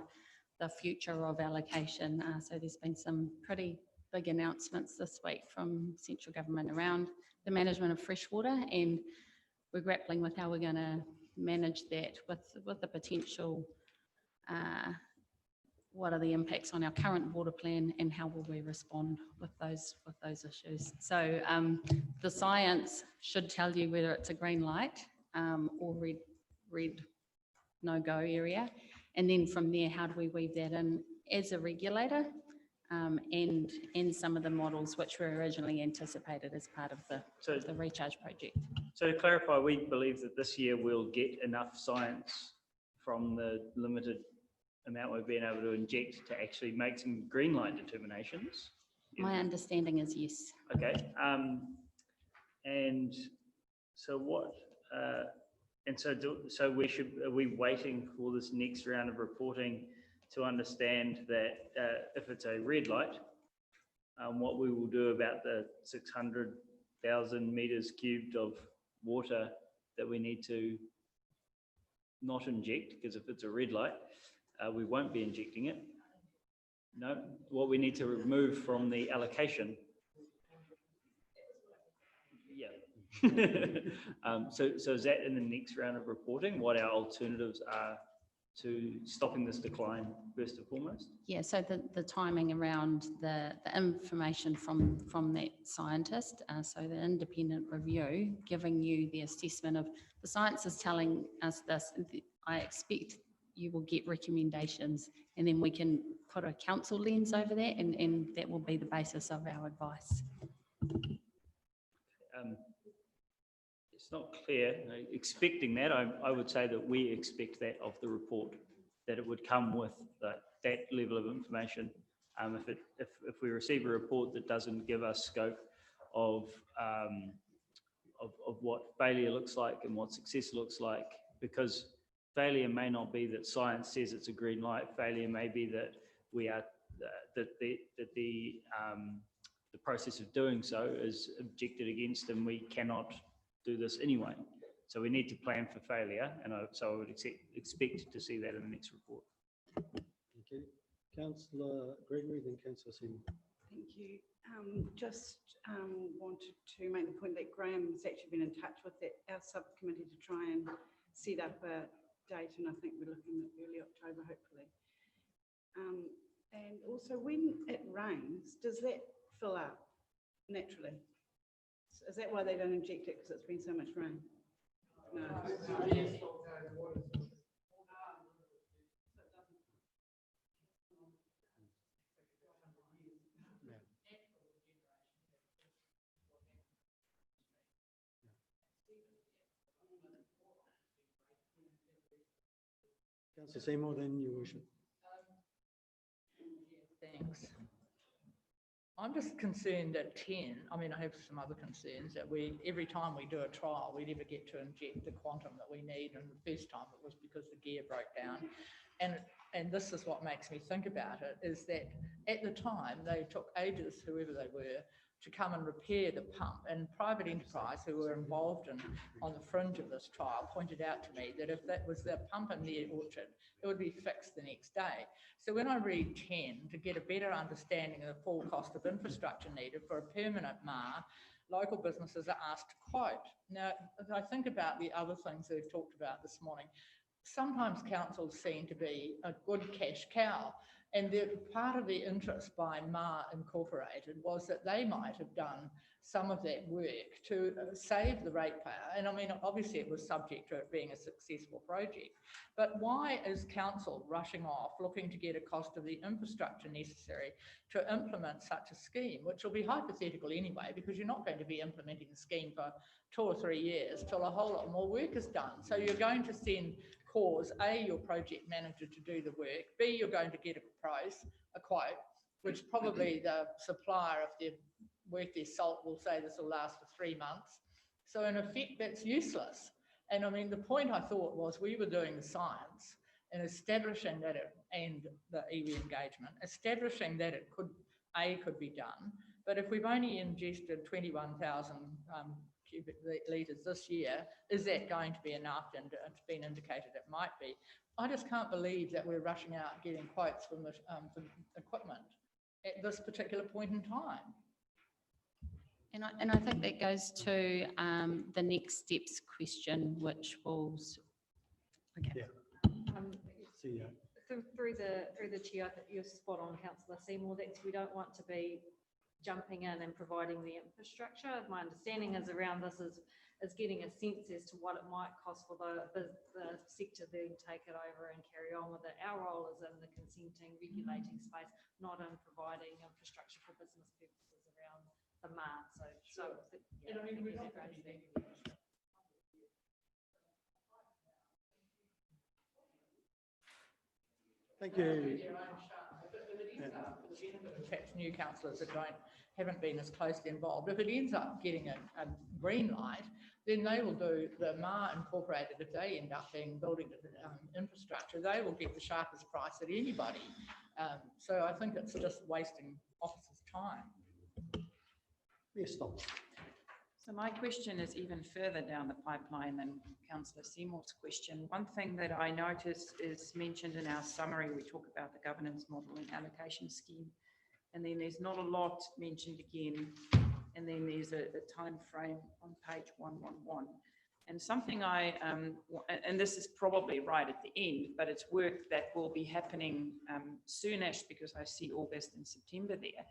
Q: the future of allocation. So there's been some pretty big announcements this week from central government around the management of freshwater, and we're grappling with how we're going to manage that with the potential, what are the impacts on our current water plan and how will we respond with those issues. So the science should tell you whether it's a green light or red no-go area. And then from there, how do we weave that in as a regulator and some of the models which were originally anticipated as part of the recharge project.
N: So to clarify, we believe that this year we'll get enough science from the limited amount we've been able to inject to actually make some green light determinations.
Q: My understanding is yes.
N: Okay. And so what? And so are we waiting for this next round of reporting to understand that if it's a red light, what we will do about the 600,000 meters cubed of water that we need to not inject, because if it's a red light, we won't be injecting it. No, what we need to remove from the allocation. Yeah. So is that in the next round of reporting, what our alternatives are to stopping this decline first and foremost?
Q: Yeah, so the timing around the information from that scientist, so the independent review, giving you the assessment of the science is telling us this, I expect you will get recommendations, and then we can put a council lens over that, and that will be the basis of our advice.
N: It's not clear. Expecting that, I would say that we expect that of the report, that it would come with that level of information. If we receive a report that doesn't give us scope of of what failure looks like and what success looks like, because failure may not be that science says it's a green light. Failure may be that we are that the process of doing so is objected against, and we cannot do this anyway. So we need to plan for failure, and so I would expect to see that in the next report.
E: Thank you. Councillor Gregory, then Councillor Seymour.
C: Thank you. Just wanted to make the point that Graham has actually been in touch with our subcommittee to try and set up a date, and I think we're looking at early October, hopefully. And also, when it rains, does that fill up naturally? Is that why they don't inject it, because it's been so much rain? No.
E: Councillor Seymour, then your worship.
F: Thanks. I'm just concerned at 10, I mean, I have some other concerns that every time we do a trial, we never get to inject the quantum that we need. And the first time it was because the gear broke down. And this is what makes me think about it, is that at the time, they took ages, whoever they were, to come and repair the pump. And private enterprise who were involved on the fringe of this trial pointed out to me that if that was the pump in their orchard, it would be fixed the next day. So when I read 10, to get a better understanding of the full cost of infrastructure needed for a permanent MAR, local businesses are asked to quote. Now, as I think about the other things they've talked about this morning, sometimes councils seem to be a good cash cow. And part of the interest by MAR Incorporated was that they might have done some of that work to save the ratepayer. And I mean, obviously it was subject to it being a successful project. But why is council rushing off looking to get a cost of the infrastructure necessary to implement such a scheme, which will be hypothetical anyway, because you're not going to be implementing the scheme for 2 or 3 years till a whole lot more work is done. So you're going to cause A, your project manager to do the work, B, you're going to get a quote, which probably the supplier, if they're worth their salt, will say this will last for 3 months. So in effect, that's useless. And I mean, the point I thought was we were doing the science and establishing that and the iwi engagement, establishing that it could be done. But if we've only ingested 21,000 cubic litres this year, is that going to be enough? And it's been indicated it might be. I just can't believe that we're rushing out getting quotes for equipment at this particular point in time.
Q: And I think that goes to the next steps question, which will. Okay.
E: Yeah. See ya.
O: Through the chair, I think you're spot on, Councillor Seymour. We don't want to be jumping in and providing the infrastructure. My understanding is around this is getting a sense as to what it might cost for the sector then take it over and carry on with it. Our role is in the consenting, regulating space, not in providing infrastructure for business purposes around the MAR.
E: Thank you.
F: Perhaps new councillors that haven't been as closely involved. If it ends up getting a green light, then they will do the MAR Incorporated. If they end up building infrastructure, they will get the sharpest price at anybody. So I think it's just wasting officers' time.
E: Yes, stop.
S: So my question is even further down the pipeline than Councillor Seymour's question. One thing that I noticed is mentioned in our summary, we talk about the governance model and allocation scheme, and then there's not a lot mentioned again, and then there's a time frame on page 111. And something and this is probably right at the end, but it's work that will be happening soonish, because I see August and September there.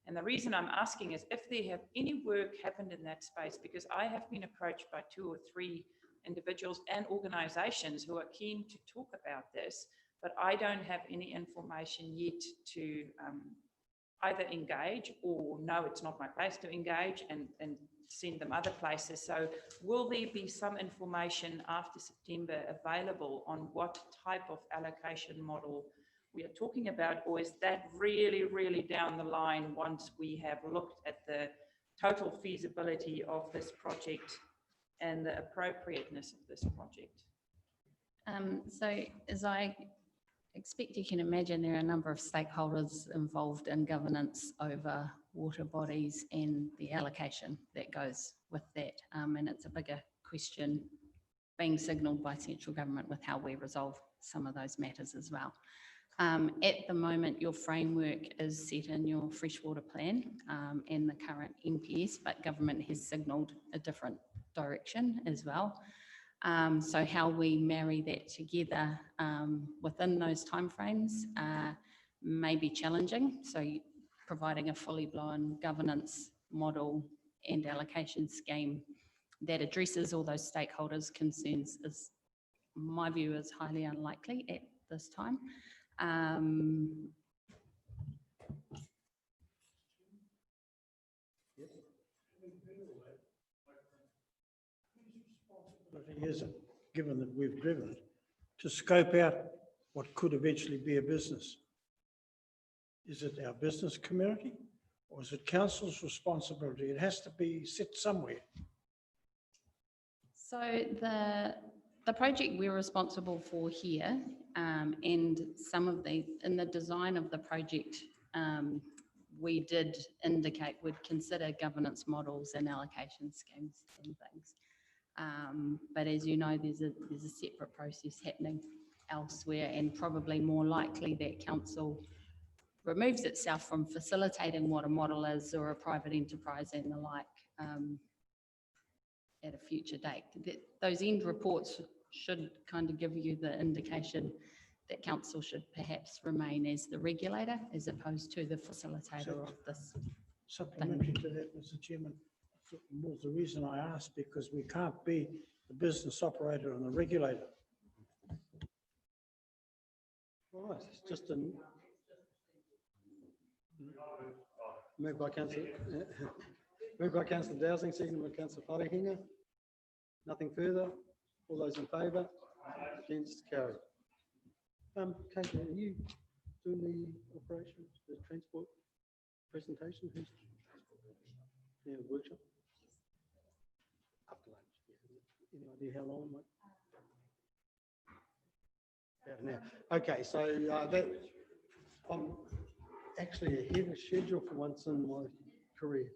S: And the reason I'm asking is if there have any work happened in that space, because I have been approached by 2 or 3 individuals and organisations who are keen to talk about this, but I don't have any information yet to either engage or no, it's not my place to engage and send them other places. So will there be some information after September available on what type of allocation model we are talking about, or is that really, really down the line once we have looked at the total feasibility of this project and the appropriateness of this project?
Q: So as I expect you can imagine, there are a number of stakeholders involved in governance over water bodies and the allocation that goes with that. And it's a bigger question being signalled by central government with how we resolve some of those matters as well. At the moment, your framework is set in your freshwater plan and the current NPS, but government has signalled a different direction as well. So how we marry that together within those timeframes may be challenging. So providing a fully blown governance model and allocation scheme that addresses all those stakeholders' concerns is, my view, is highly unlikely at this time.
V: Is it, given that we've driven it, to scope out what could eventually be a business? Is it our business community or is it council's responsibility? It has to be set somewhere.
Q: So the project we're responsible for here, and some of the, in the design of the project, we did indicate we'd consider governance models and allocation schemes and things. But as you know, there's a separate process happening elsewhere, and probably more likely that council removes itself from facilitating what a model is or a private enterprise and the like at a future date. Those end reports should kind of give you the indication that council should perhaps remain as the regulator as opposed to the facilitator of this.
V: Supplementary to that, Mr. Chairman, was the reason I asked, because we can't be the business operator and the regulator.
E: All right, it's just a moved by Councillor Dowsing, seconded by Councillor Wharehinga. Nothing further. All those in favour? Against? Carried. Kate, are you doing the operation, the transport presentation? Who's the workshop? After lunch. Yeah. Any idea how long it might? About an hour. Okay, so that I'm actually ahead of schedule for once in my career.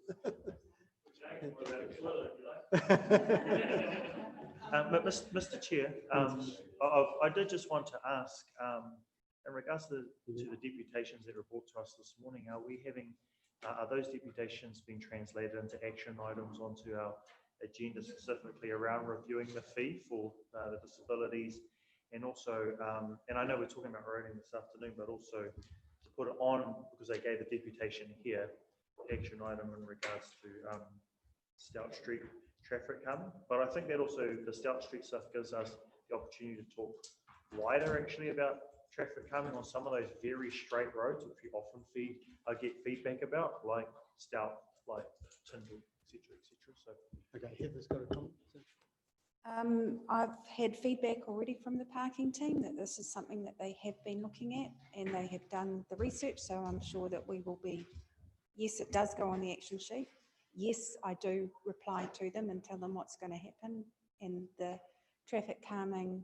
M: Mr. Chair, I did just want to ask, in regards to the deputations that were brought to us this morning, are we having, are those deputations being translated into action items onto our agenda, specifically around reviewing the fee for the disabilities, and also, and I know we're talking about roading this afternoon, but also to put it on, because they gave a deputation here, action item in regards to Stout Street traffic calming. But I think that also the Stout Street stuff gives us the opportunity to talk wider actually about traffic calming on some of those very straight roads, which we often get feedback about, like Stout, like Tyndall, etc., etc. So
E: okay, Heather's got a comment.
T: I've had feedback already from the parking team that this is something that they have been looking at and they have done the research, so I'm sure that we will be, yes, it does go on the action sheet. Yes, I do reply to them and tell them what's going to happen, and the traffic calming,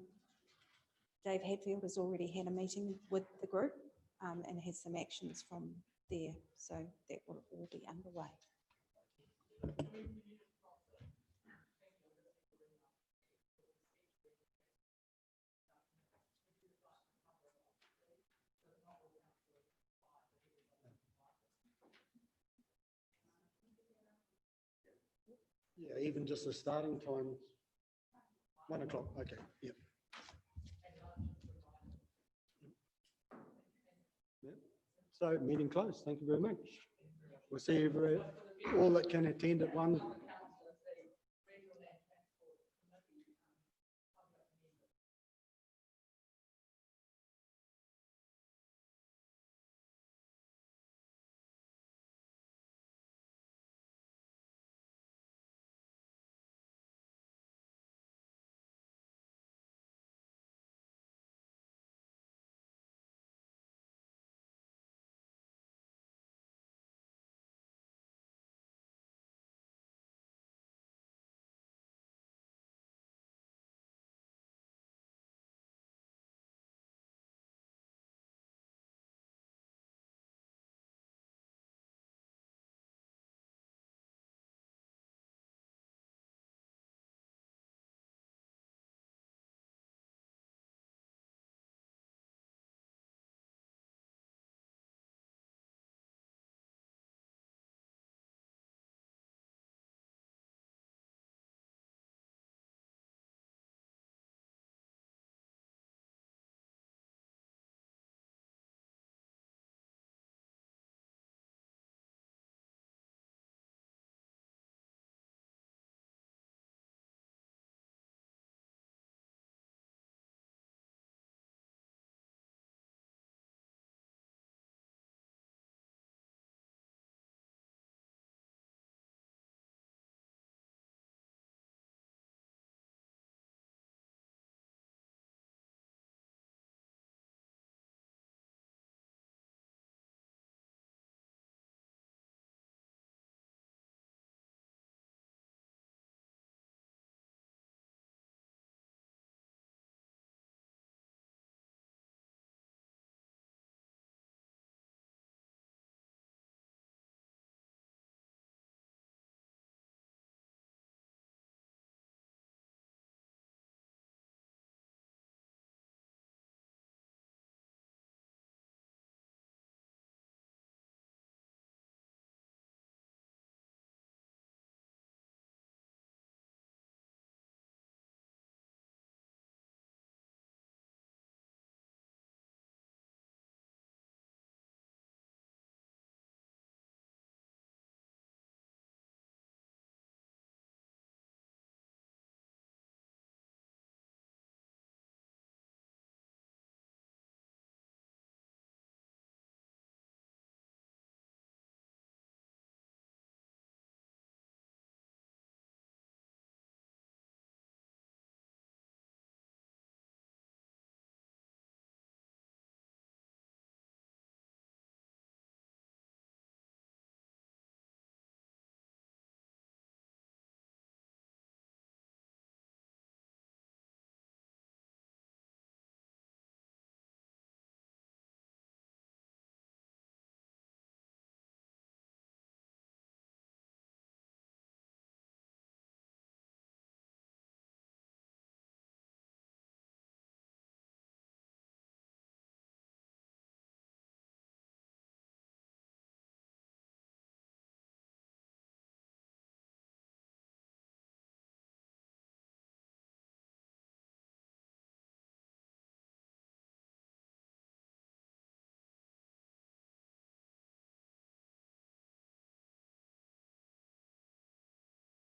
T: Dave Hadfield has already had a meeting with the group and has some actions from there, so that will all be underway.
E: Yeah, even just the starting time, 1 o'clock. Okay, yep. Yep. So meeting closed. Thank you very much. We'll see you all that can attend at 1.